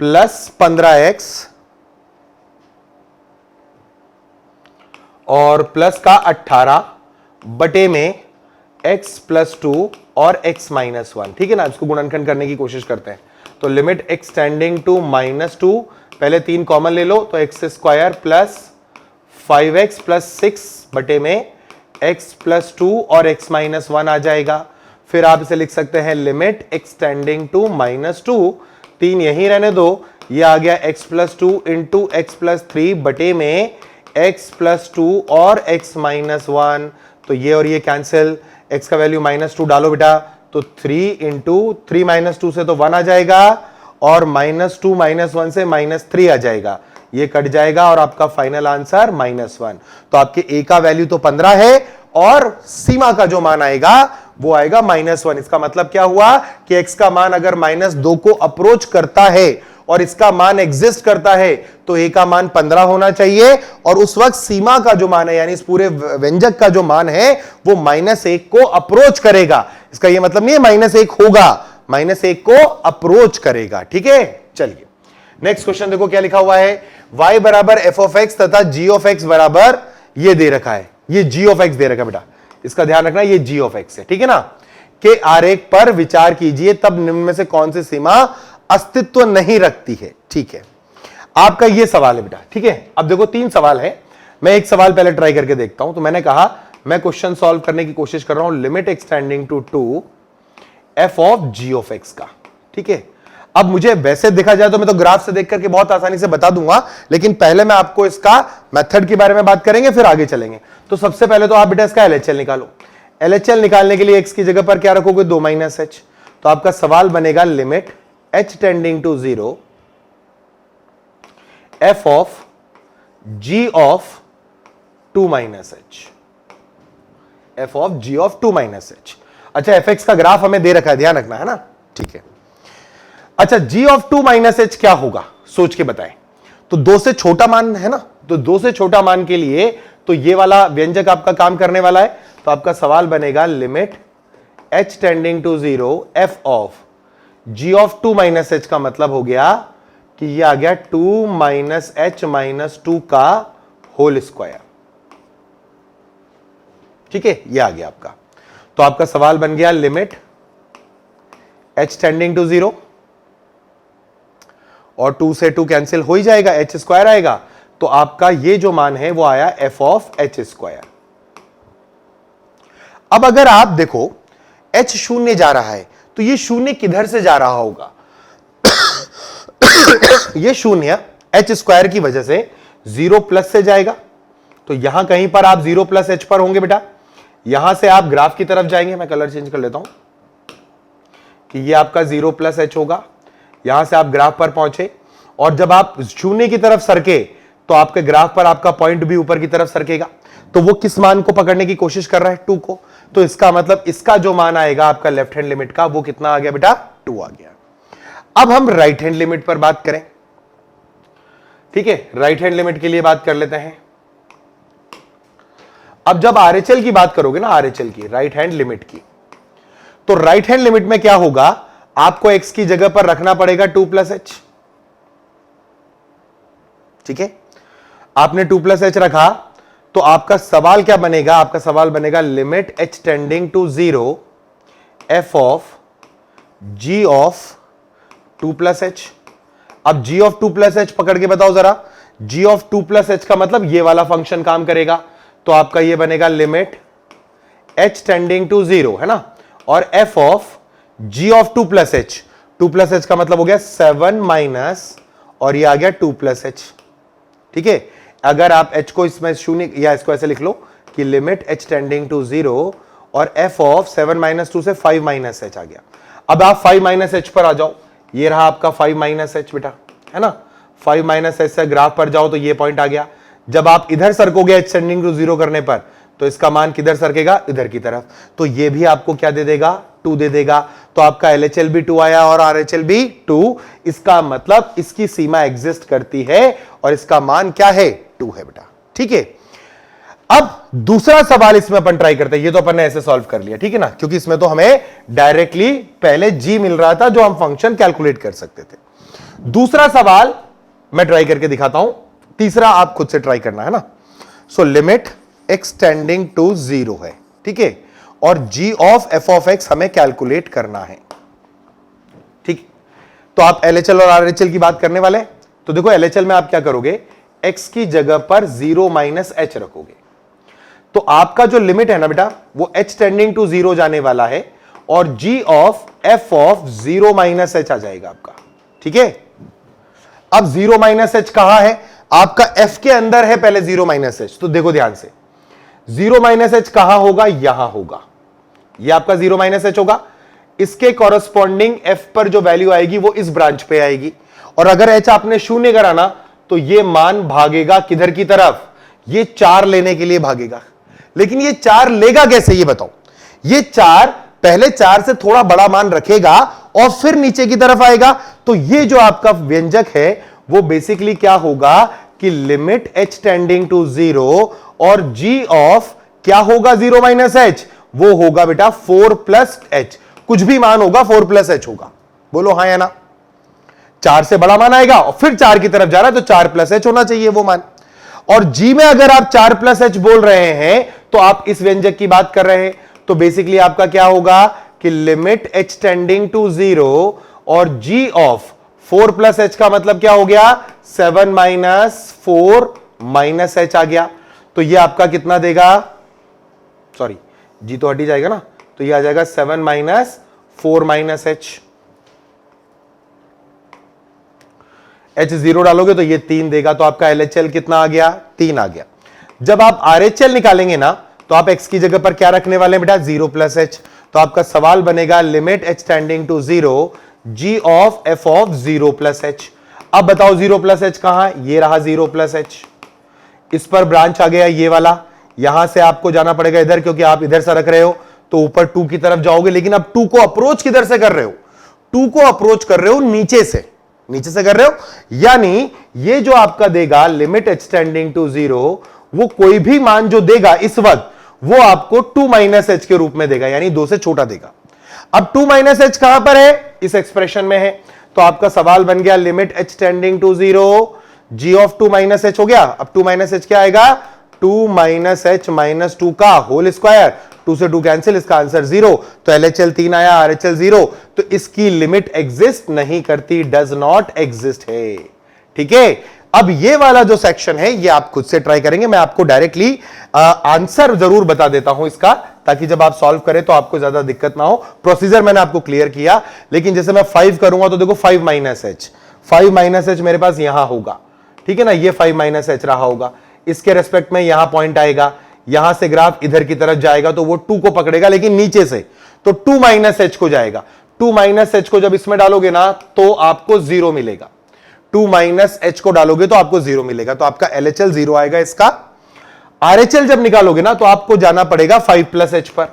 प्लस 15x और प्लस का 18 बटे में x प्लस 2 और x माइनस 1, ठीक है ना। इसको गुणनखंड करने की कोशिश करते हैं। तो लिमिट एक्सटेंडिंग टू -2, पहले 3 कॉमन ले लो, तो x² प्लस 5x प्लस 6 बटे में x प्लस 2 और x माइनस 1 आ जाएगा। फिर आप इसे लिख सकते हैं लिमिट एक्सटेंडिंग टू -2, 3 यहीं रहने दो, ये आ गया x plus 2 into x plus 3 बटे में x प्लस 2 और x माइनस 1। तो ये और ये कैंसिल, x का वैल्यू -2 डालो बेटा, तो 3 इंटू 3 -2 से तो 1 आ जाएगा, और -2 -1 से -3 आ जाएगा, ये कट जाएगा, और आपका फाइनल आंसर -1। तो आपके a का वैल्यू तो 15 है, और सीमा का जो मान आएगा वो आएगा -1। इसका मतलब क्या हुआ कि x का मान अगर -2 को अप्रोच करता है और इसका मान एग्जिस्ट करता है तो a का मान 15 होना चाहिए, और उस वक्त सीमा का जो मान है यानी इस पूरे व्यंजक का जो मान है वो -1 को अप्रोच करेगा। इसका ये मतलब नहीं है -1 होगा, -1 को अप्रोच करेगा, ठीक है। चलिए नेक्स्ट क्वेश्चन देखो क्या लिखा हुआ है, y बराबर f(x) तथा g(x) बराबर ये दे रखा है, ये g(x) दे रखा है बेटा, इसका ध्यान रखना, ये g(x) है, ठीक है ना। के आरेख पर विचार कीजिए तब निम्न में से कौन सी सीमा अस्तित्व नहीं रखती है, ठीक है। आपका ये सवाल है बेटा, ठीक है। अब देखो 3 सवाल है, मैं एक सवाल पहले ट्राई करके देखता हूं। तो मैंने कहा मैं क्वेश्चन सॉल्व करने की कोशिश कर रहा हूं limit extending to 2 f of g of x का। ठीक है, अब मुझे वैसे देखा जाए तो मैं तो ग्राफ से देख करके बहुत आसानी से बता दूंगा, लेकिन पहले मैं आपको इसका मेथड के बारे में बात करेंगे, फिर आगे चलेंगे। तो सबसे पहले तो आप बेटा इसका एलएचएल निकालो। एलएचएल निकालने के लिए एक्स की जगह पर क्या रखोगे, 2 माइनस एच। तो आपका सवाल बनेगा limit h tending to 0 f of g of 2 minus h, f of g of 2 minus h. अच्छा, एफ एक्स का ग्राफ हमें दे रखा है, ध्यान रखना है ना। ठीक है, अच्छा जी ऑफ 2 माइनस एच क्या होगा सोच के बताएं। तो 2 से छोटा मान है ना, तो 2 से छोटा मान के लिए तो ये वाला व्यंजक आपका काम करने वाला है। तो आपका सवाल बनेगा limit h tending to 0 f of g of 2 minus h का मतलब हो गया कि ये आ गया 2 माइनस एच माइनस 2 का होल स्क्वायर। ठीक है, ये आ गया आपका। तो आपका सवाल बन गया लिमिट h टेंडिंग टू 0 और 2 से 2 कैंसिल हो ही जाएगा, h स्क्वायर आएगा। तो आपका ये जो मान है वो आया f ऑफ h स्क्वायर। अब अगर आप देखो h शून्य जा रहा है तो ये शून्य किधर से जा रहा होगा ये शून्य h स्क्वायर की वजह से 0 प्लस से जाएगा। तो यहां कहीं पर आप 0 प्लस h पर होंगे बेटा। यहां से आप ग्राफ की तरफ जाएंगे, मैं कलर चेंज कर लेता हूं कि ये आपका 0 प्लस h होगा। यहां से आप ग्राफ पर पहुंचे और जब आप शून्य की तरफ सरके तो आपके ग्राफ पर आपका पॉइंट भी ऊपर की तरफ सरकेगा। तो वो किस मान को पकड़ने की कोशिश कर रहा है, 2 को। तो इसका मतलब इसका जो मान आएगा आपका लेफ्ट हैंड लिमिट का, वो कितना आ गया बेटा, 2 आ गया। अब हम राइट हैंड लिमिट पर बात करें। ठीक है, राइट हैंड लिमिट के लिए बात कर लेते हैं। अब जब आरएचएल की बात करोगे ना, आरएचएल की, राइट हैंड लिमिट की, तो राइट हैंड लिमिट में क्या होगा, आपको x की जगह पर रखना पड़ेगा 2 प्लस एच। ठीक है, आपने 2 प्लस एच रखा तो आपका सवाल क्या बनेगा, आपका सवाल बनेगा limit h tending to 0 f of g of 2 plus h. अब g ऑफ 2 प्लस एच पकड़ के बताओ जरा, g ऑफ 2 प्लस एच का मतलब ये वाला फंक्शन काम करेगा। तो आपका ये बनेगा लिमिट h टेंडिंग टू 0 है ना, और f of g of 2 plus H. 2 plus H का मतलब हो गया 7 माइनस और ये आ गया 2 प्लस एच। ठीक है, अगर आप h को इसमें शून्य या इसको ऐसे लिख लो कि लिमिट h टेंडिंग टू 0 और f ऑफ 7 माइनस 2 से 5 माइनस एच आ गया। अब आप 5 माइनस एच पर आ जाओ, ये रहा आपका 5 माइनस एच बेटा, है ना। 5 माइनस एच से ग्राफ पर जाओ तो ये पॉइंट आ गया। जब आप इधर सरकोगे h टेंडिंग टू 0 करने पर तो इसका मान किधर सरकेगा, इधर की तरफ। तो ये भी आपको क्या दे देगा, 2 दे देगा। तो आपका LHL भी 2 आया और RHL भी 2। इसका मतलब इसकी सीमा एग्जिस्ट करती है और इसका मान क्या है, 2 है बेटा। ठीक है, अब दूसरा सवाल इसमें अपन ट्राई करते हैं। ये तो अपन ने ऐसे सॉल्व कर लिया, ठीक है ना, क्योंकि इसमें तो हमें डायरेक्टली पहले g मिल रहा था जो हम फंक्शन कैलकुलेट कर सकते थे। दूसरा सवाल मैं ट्राई करके दिखाता हूं, तीसरा आप खुद से ट्राई करना है ना। So limit x tending to 0 है, ठीक है, और g of f of x हमें कैलकुलेट करना है। ठीक, तो आप LHL और RHL की बात करने वाले। तो देखो LHL में आप क्या करोगे, x की जगह पर 0 माइनस h रखोगे। तो आपका जो लिमिट है ना बेटा, वो h टेंडिंग टू 0 जाने वाला है और g of f of 0 minus h आ जाएगा आपका। ठीक है, अब 0 माइनस h कहां है, आपका f के अंदर है पहले 0 माइनस h। तो देखो ध्यान से, 0 माइनस h कहां होगा, यहां होगा। यह आपका 0 माइनस h होगा। इसके कॉरस्पॉन्डिंग f पर जो वैल्यू आएगी वो इस ब्रांच पे आएगी। और अगर h आपने शून्य कराना तो ये मान भागेगा किधर की तरफ, ये 4 लेने के लिए भागेगा। लेकिन ये 4 लेगा कैसे, ये बताओ। ये 4 पहले 4 से थोड़ा बड़ा मान रखेगा और फिर नीचे की तरफ आएगा। तो ये जो आपका व्यंजक है वो बेसिकली क्या होगा कि लिमिट h टेंडिंग टू 0 और g ऑफ क्या होगा 0 माइनस h, वो होगा बेटा 4 प्लस h। कुछ भी मान होगा 4 प्लस h होगा, बोलो हां या ना। 4 से बड़ा मान आएगा और फिर 4 की तरफ जा रहा है तो 4 प्लस h होना चाहिए वो मान। और g में अगर आप 4 प्लस h बोल रहे हैं तो आप इस व्यंजक की बात कर रहे हैं। तो बेसिकली आपका क्या होगा कि लिमिट h टेंडिंग टू 0 और g ऑफ 4 प्लस h का मतलब क्या हो गया, 7 माइनस 4 माइनस h आ गया। तो ये आपका कितना देगा, सॉरी जी तो हटी जाएगा ना, तो ये आ जाएगा 7 माइनस 4 माइनस h 0 डालोगे तो ये 3 देगा, तो आपका LHL कितना आ गया, 3 आ गया। जब आप RHL निकालेंगे ना तो आप x की जगह पर क्या रखने वाले हैं बेटा, 0 प्लस h। तो आपका सवाल बनेगा limit h tending to 0 g of f of 0 plus h। अब बताओ 0 प्लस h कहां, ये रहा 0 प्लस h, इस पर ब्रांच आ गया ये वाला, यहां से आपको जाना पड़ेगा इधर, क्योंकि आप इधर से रख रहे हो तो ऊपर 2 की तरफ जाओगे, लेकिन अब 2 को अप्रोच किधर से कर रहे हो, 2 को अप्रोच कर रहे हो नीचे से, नीचे से कर रहे हो, यानी ये जो आपका देगा लिमिट h टेंडिंग टू 0, वो कोई भी मान जो देगा इस वक्त वो आपको 2 माइनस h के रूप में देगा, यानी 2 से छोटा देगा। अब 2 माइनस h कहां पर है, इस एक्सप्रेशन में है, तो आपका सवाल बन गया limit h tending to 0 g of 2 minus h हो गया। अब 2 माइनस h क्या आएगा, 2 माइनस h माइनस 2 का होल स्क्वायर, 2 से 2 कैंसिल, इसका आंसर 0। तो LHL 3 आया, RHL 0, तो इसकी लिमिट एग्जिस्ट नहीं करती, डज नॉट एग्जिस्ट है। ठीक है, अब ये वाला जो सेक्शन है ये आप खुद से ट्राई करेंगे, मैं आपको डायरेक्टली आंसर जरूर बता देता हूं इसका, ताकि जब आप सॉल्व करें तो आपको ज्यादा दिक्कत ना हो। प्रोसीजर मैंने आपको क्लियर किया, लेकिन जैसे मैं 5 करूंगा तो देखो 5 माइनस h, 5 माइनस h मेरे पास यहां होगा, ठीक है ना, ये 5 माइनस h रहा होगा, इसके रेस्पेक्ट में यहां पॉइंट आएगा, यहां से ग्राफ इधर की तरफ जाएगा तो वो 2 को पकड़ेगा, लेकिन नीचे से, तो 2 माइनस h को जाएगा। 2 माइनस h को जब इसमें डालोगे ना तो आपको 0 मिलेगा, 2 माइनस h को डालोगे तो आपको 0 मिलेगा, तो आपका LHL 0 आएगा इसका। RHL जब निकालोगे ना तो आपको जाना पड़ेगा 5 प्लस h पर,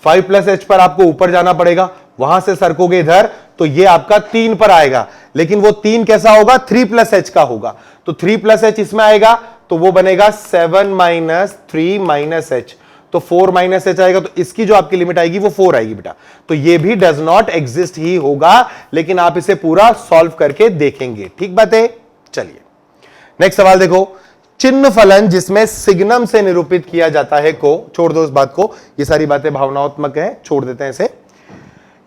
5 प्लस h पर आपको ऊपर जाना पड़ेगा, वहां से सरकोगे इधर तो ये आपका 3 पर आएगा, लेकिन वो 3 कैसा होगा, 3 प्लस h का होगा, तो 3 प्लस h इसमें आएगा तो वो बनेगा 7 माइनस 3 माइनस h, तो 4 माइनस h आएगा, तो इसकी जो आपकी लिमिट आएगी वो 4 आएगी बेटा, तो ये भी डज नॉट एग्जिस्ट ही होगा, लेकिन आप इसे पूरा सॉल्व करके देखेंगे। ठीक बात है, चलिए नेक्स्ट सवाल देखो, चिन्ह फलन जिसमें सिग्नम से निरूपित किया जाता है को, छोड़ दो इस बात को, ये सारी बातें भावनात्मक है, छोड़ देते हैं इसे।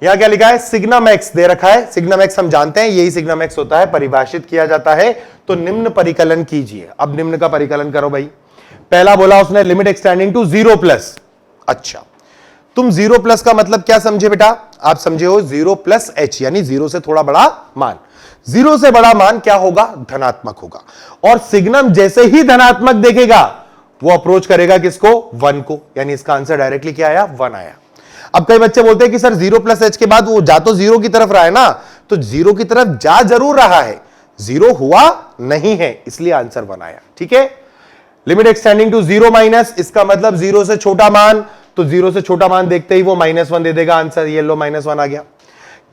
यहां क्या लिखा है, सिग्नम एक्स दे रखा है, सिग्नम एक्स हम जानते हैं यही सिग्नम एक्स होता है, परिभाषित किया जाता है, तो निम्न परिकलन कीजिए। अब निम्न का परिकलन करो भाई। पहला बोला उसने लिमिट एक्सटेंडिंग टू 0 प्लस, अच्छा तुम 0 प्लस का मतलब क्या समझे बेटा, आप समझे हो 0 प्लस h, यानी 0 से थोड़ा बड़ा मान, 0 से बड़ा मान क्या होगा, धनात्मक होगा, और सिग्नम जैसे ही धनात्मक देखेगा वो अप्रोच करेगा किसको, 1 को, यानी इसका आंसर डायरेक्टली क्या आया, 1 आया। अब कई बच्चे बोलते हैं कि सर 0 प्लस h के बाद वो जा तो 0 की तरफ रहा है ना, तो 0 की तरफ जा जरूर रहा है, 0 हुआ नहीं है, इसलिए आंसर 1 आया। ठीक है, लिमिट एक्सटेंडिंग टू 0 माइनस, इसका मतलब 0 से छोटा मान, तो 0 से छोटा मान देखते ही वो -1 दे देगा, आंसर ये लो -1 आ गया।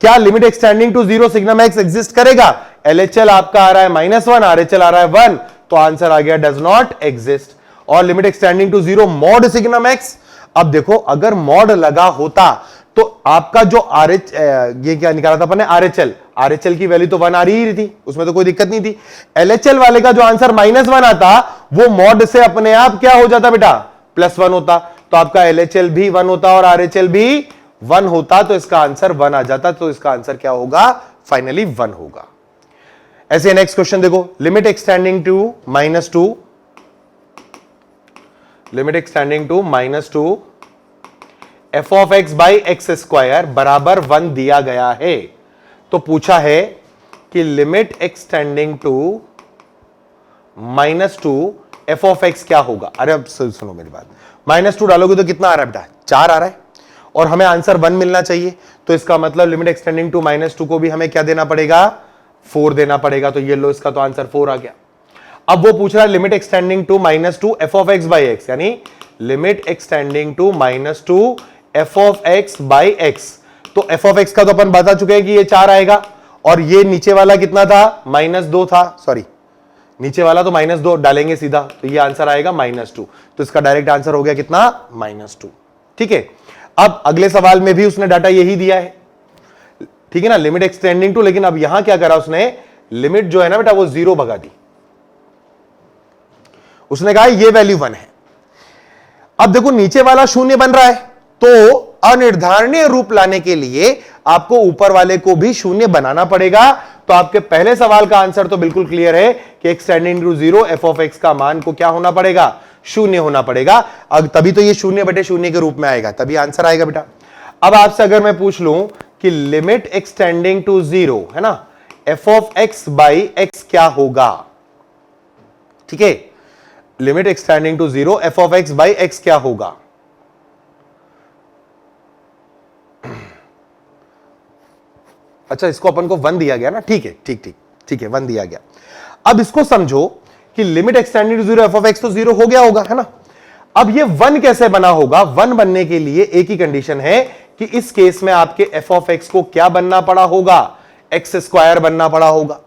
क्या limit extending to 0 signum x exist करेगा, LHL आपका आ रहा है -1, RHL आ रहा है 1, तो आंसर आ गया डज नॉट एग्जिस्ट। और limit extending to 0 mod signum x, अब देखो अगर मॉड लगा होता तो आपका जो ये क्या निकाला था अपन ने, RHL की वैल्यू तो 1 आ रही थी, उसमें तो कोई दिक्कत नहीं थी। LHL वाले का जो आंसर -1 आता वो मॉड से अपने आप क्या हो जाता बेटा, +1 होता, तो आपका LHL भी 1 होता और RHL भी 1 होता, तो इसका आंसर 1 आ जाता, तो इसका आंसर क्या होगा, फाइनली 1 होगा। ऐसे नेक्स्ट क्वेश्चन देखो, limit extending to -2, limit extending to -2 f of x by x square बराबर 1 दिया गया है, तो पूछा है कि limit extending to -2 f of x क्या होगा। अरे अब सुनो मेरी बात, -2 डालोगे तो कितना आ रहा है बेटा, 4 आ रहा है, और हमें आंसर 1 मिलना चाहिए, तो इसका मतलब लिमिट एक्सटेंडिंग टू -2 को भी हमें क्या देना पड़ेगा, 4 देना पड़ेगा, तो ये लो इसका तो आंसर 4 आ गया। अब वो पूछ रहा है limit extending to -2 f of x by x, यानी limit extending to -2 f of x by x, तो f ऑफ x का तो अपन बता चुके हैं कि ये 4 आएगा, और ये नीचे वाला कितना था, -2 था, सॉरी नीचे वाला तो -2 डालेंगे सीधा, तो ये आंसर आएगा -2, तो इसका डायरेक्ट आंसर हो गया कितना, -2। ठीक है, अब अगले सवाल में भी उसने डाटा यही दिया है, ठीक है ना, लिमिट एक्सटेंडिंग टू, लेकिन अब यहां क्या करा उसने, लिमिट जो है ना बेटा वो 0 भगा दी, उसने कहा ये वैल्यू 1 है। अब देखो नीचे वाला 0 बन रहा है, तो अनिर्धारणीय रूप लाने के लिए आपको ऊपर वाले को भी शून्य बनाना पड़ेगा। तो आपके पहले सवाल का आंसर तो बिल्कुल क्लियर है कि x tending to 0 f of x का मान को क्या होना पड़ेगा, शून्य होना पड़ेगा। अब तभी तो ये शून्य बटे शून्य के रूप में आएगा, तभी आंसर आएगा बेटा। अब आपसे अगर मैं पूछ लूं कि लिमिट x टेंडिंग टू 0 है ना, f of x by x क्या होगा, ठीक है, limit x tending to 0 f of x by x क्या होगा। अच्छा, इसको अपन को 1 दिया गया ना, ठीक है, ठीक है, 1 दिया गया। अब इसको समझो कि limit x tending to 0 f of x तो 0 हो गया होगा, है ना। अब ये 1 कैसे बना होगा, 1 बनने के लिए एक ही कंडीशन है कि इस केस में आपके f ऑफ x को क्या बनना पड़ा होगा, x स्क्वायर बनना पड़ा होगा।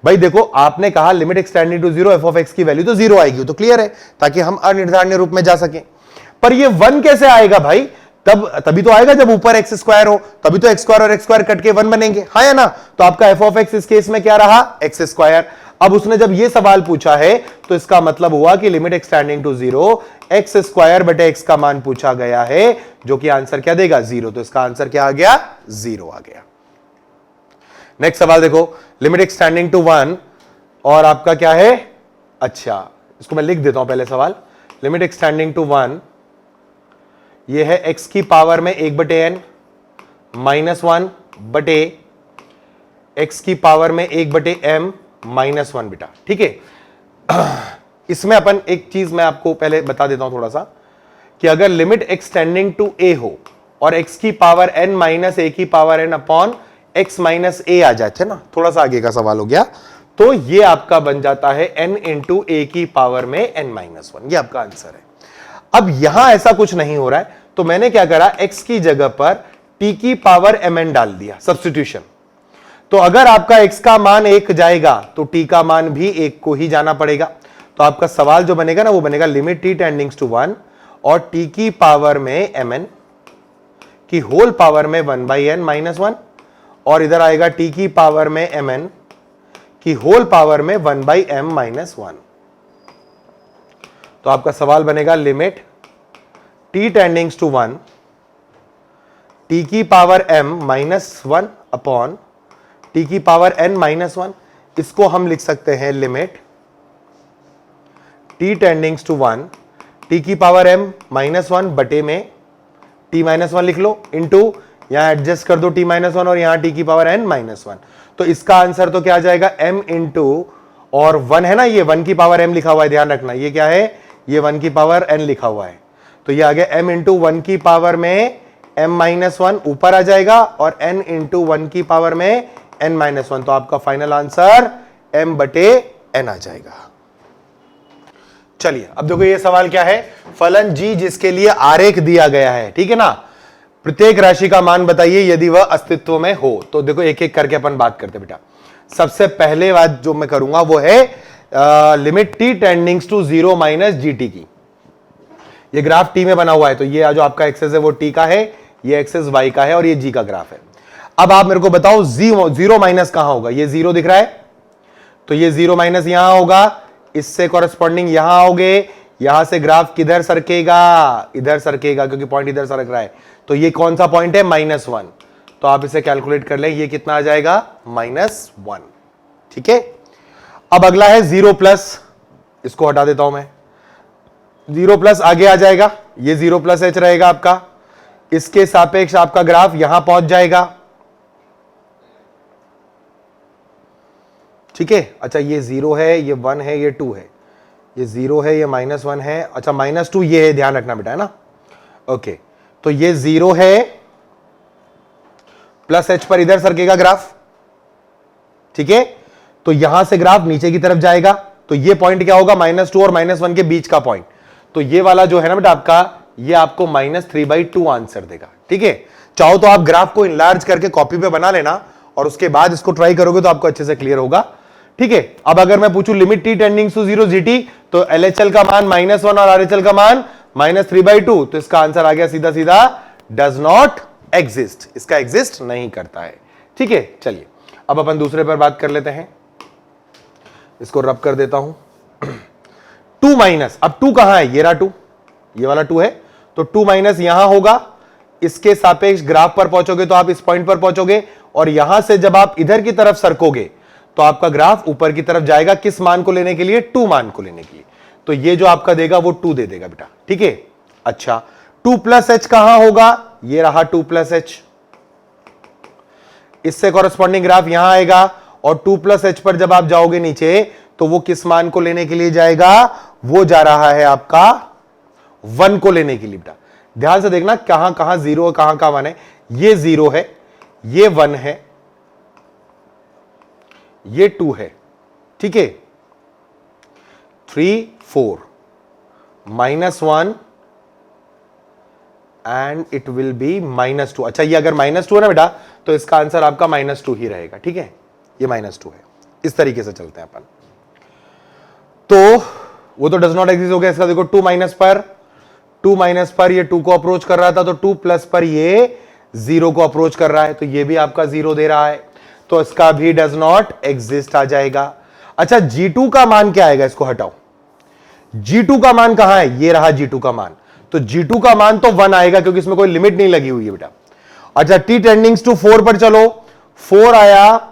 भाई देखो, आपने कहा limit x tending to 0 f of x की वैल्यू तो 0 आएगी, तो क्लियर है, ताकि हम अनिर्धारणीय रूप में जा सके। पर ये 1 कैसे आएगा भाई, तभी तो आएगा जब ऊपर x स्क्वायर हो, तभी तो x स्क्वायर और x स्क्वायर कट के 1 बनेंगे, हाँ या ना। तो आपका f ऑफ x इस केस में क्या रहा, x स्क्वायर। अब उसने जब ये सवाल पूछा है तो इसका मतलब हुआ कि limit x tending to 0 x square बटे x का मान पूछा गया है, जो कि आंसर क्या देगा, 0। तो इसका आंसर क्या आ गया, 0 आ गया। नेक्स्ट सवाल देखो, लिमिट x टेंडिंग टू 1 और आपका क्या है, अच्छा इसको मैं लिख देता हूं पहले सवाल। लिमिट x टेंडिंग टू 1, ये है x की पावर में 1 बटे n माइनस 1 बटे x की पावर में 1 बटे m माइनस 1 बेटा, ठीक है। इसमें अपन एक चीज मैं आपको पहले बता देता हूं थोड़ा सा, कि अगर limit x tending to a हो और x की पावर n माइनस a की power n upon x minus a आ जाते ना, थोड़ा सा आगे का सवाल हो गया, तो ये आपका बन जाता है n इंटू a की पावर में n माइनस 1, ये आपका आंसर है। अब यहां ऐसा कुछ नहीं हो रहा है, तो मैंने क्या करा, x की जगह पर t की पावर mn डाल दिया, सब्स्टिट्यूशन। तो अगर आपका x का मान 1 जाएगा तो t का मान भी 1 को ही जाना पड़ेगा। तो आपका सवाल जो बनेगा ना, वो बनेगा लिमिट t टेंडिंग्स टू 1 और t की पावर में mn की होल पावर में 1 बाई n माइनस 1, और इधर आएगा t की पावर में mn की होल पावर में 1 बाई m माइनस 1। तो आपका सवाल बनेगा limit t tendings to 1 t की power m minus 1 upon t की पावर n माइनस 1। इसको हम लिख सकते हैं limit t tendings to 1 t की पावर m माइनस 1 बटे में t माइनस 1 लिख लो, इंटू यहां एडजस्ट कर दो t माइनस 1 और यहां t की पावर n माइनस 1। तो इसका आंसर तो क्या आ जाएगा, m इंटू और 1 है ना, ये 1 की पावर m लिखा हुआ है, ध्यान रखना, ये क्या है, ये 1 की पावर n लिखा हुआ है। तो ये आ गया m इंटू 1 की पावर में m माइनस 1 ऊपर आ जाएगा, और n इंटू 1 की पावर में n माइनस 1। तो आपका फाइनल आंसर m बटे n आ जाएगा। चलिए अब देखो ये सवाल क्या है, फलन g जिसके लिए आरेख दिया गया है, ठीक है ना, प्रत्येक राशि का मान बताइए यदि वह अस्तित्व में हो। तो देखो एक एक करके अपन बात करते बेटा। सबसे पहले बात जो मैं करूंगा वो है limit t tendings to 0 minus gt की। ये ग्राफ t में बना हुआ है, तो ये जो आपका एक्सेस है वो t का है, ये एक्सेस y का है, और ये g का ग्राफ है। अब आप मेरे को बताओ 0 माइनस कहां होगा, ये 0 दिख रहा है, तो ये 0 माइनस यहां होगा, इससे कॉरेस्पॉन्डिंग यहां आओगे, यहां से ग्राफ किधर सरकेगा, इधर सरकेगा, क्योंकि पॉइंट इधर सरक रहा है। तो ये कौन सा पॉइंट है, -1। तो आप इसे कैलकुलेट कर लें, ये कितना आ जाएगा, -1, ठीक है। अब अगला है 0 प्लस, इसको हटा देता हूं मैं, 0 प्लस आगे आ जाएगा, ये 0 प्लस h रहेगा आपका, इसके सापेक्ष आपका ग्राफ यहां पहुंच जाएगा, ठीक है। अच्छा ये 0 है, ये 1 है, ये 2 है, ये 0 है, ये -1 है, अच्छा -2 ये है, ध्यान रखना बेटा, है ना, ओके। तो ये 0 है, प्लस h पर इधर सरकेगा ग्राफ, ठीक है। तो यहां से ग्राफ नीचे की तरफ जाएगा, तो ये पॉइंट क्या होगा, -2 और -1 के बीच का पॉइंट। तो ये वाला जो है ना बेटा आपका, ये आपको -3/2 आंसर देगा, ठीक है। चाहो तो आप ग्राफ को इनलार्ज करके कॉपी पे बना लेना, और उसके बाद इसको ट्राई करोगे तो आपको अच्छे से क्लियर होगा, ठीक है। अब अगर मैं पूछूं limit t tendings to 0 gt, तो LHL का मान -1 और RHL का मान -3/2। तो इसका आंसर आ गया सीधा सीधा डज नॉट एग्जिस्ट, इसका एग्जिस्ट नहीं करता है, ठीक है। चलिए अब अपन दूसरे पर बात कर लेते हैं, इसको रब कर देता हूं। 2 माइनस, अब 2 कहां है, ये रहा 2, ये वाला 2 है, तो 2 माइनस यहां होगा, इसके सापेक्ष ग्राफ पर पहुंचोगे तो आप इस पॉइंट पर पहुंचोगे, और यहां से जब आप इधर की तरफ सरकोगे तो आपका ग्राफ ऊपर की तरफ जाएगा। किस मान को लेने के लिए? 2 मान को लेने के लिए। तो ये जो आपका देगा वो 2 दे देगा बेटा, ठीक है। अच्छा, 2 प्लस एच कहां होगा? ये रहा 2 प्लस एच, इससे कॉरेस्पॉन्डिंग ग्राफ यहां आएगा, और 2 प्लस एच पर जब आप जाओगे नीचे तो वो किस मान को लेने के लिए जाएगा? वो जा रहा है आपका 1 को लेने के लिए बेटा। ध्यान से देखना कहां कहां 0 है, कहां कहां 1 है। ये 0 है, ये 1 है, ये 2 है, ठीक है। 3 4 -1 एंड इट विल बी -2। अच्छा, ये अगर -2 है ना बेटा तो इसका आंसर आपका -2 ही रहेगा, ठीक है। ये -2 है। इस तरीके से चलते हैं अपन। तो वो तो डज नॉट एग्जिस्ट हो गया। इसका देखो 2 माइनस पर ये 2 को अप्रोच कर रहा था, तो 2 प्लस पर ये 0 को अप्रोच कर रहा है, तो ये भी आपका 0 दे रहा है, तो इसका भी डज नॉट एग्जिस्ट आ जाएगा। अच्छा, G2 का मान क्या आएगा? इसको हटाओ। G2 का मान कहां है? ये रहा G2 का मान। तो G2 का मान तो 1 आएगा क्योंकि इसमें कोई लिमिट नहीं लगी हुई है बेटा। अच्छा, t टेंडिंग्स टू 4 पर चलो। 4 आया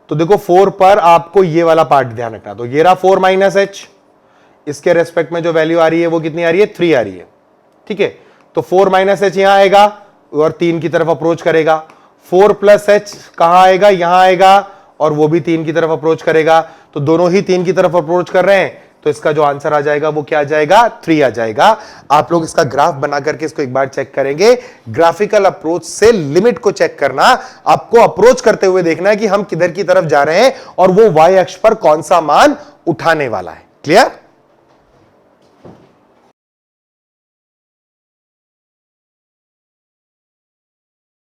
तो देखो 4 पर आपको ये वाला पार्ट ध्यान रखना। तो ये रहा 4 माइनस एच, इसके रेस्पेक्ट में जो वैल्यू आ रही है वो कितनी आ रही है? 3 आ रही है, ठीक है। तो 4 माइनस एच यहां आएगा और 3 की तरफ अप्रोच करेगा। 4 प्लस एच कहां आएगा? यहां आएगा, और वो भी 3 की तरफ अप्रोच करेगा। तो दोनों ही 3 की तरफ अप्रोच कर रहे हैं, तो इसका जो आंसर आ जाएगा वो क्या आ जाएगा? 3 आ जाएगा। आप लोग इसका ग्राफ बना करके इसको एक बार चेक करेंगे। ग्राफिकल अप्रोच से लिमिट को चेक करना, आपको अप्रोच करते हुए देखना है कि हम किधर की तरफ जा रहे हैं और वो y अक्ष पर कौन सा मान उठाने वाला है। क्लियर?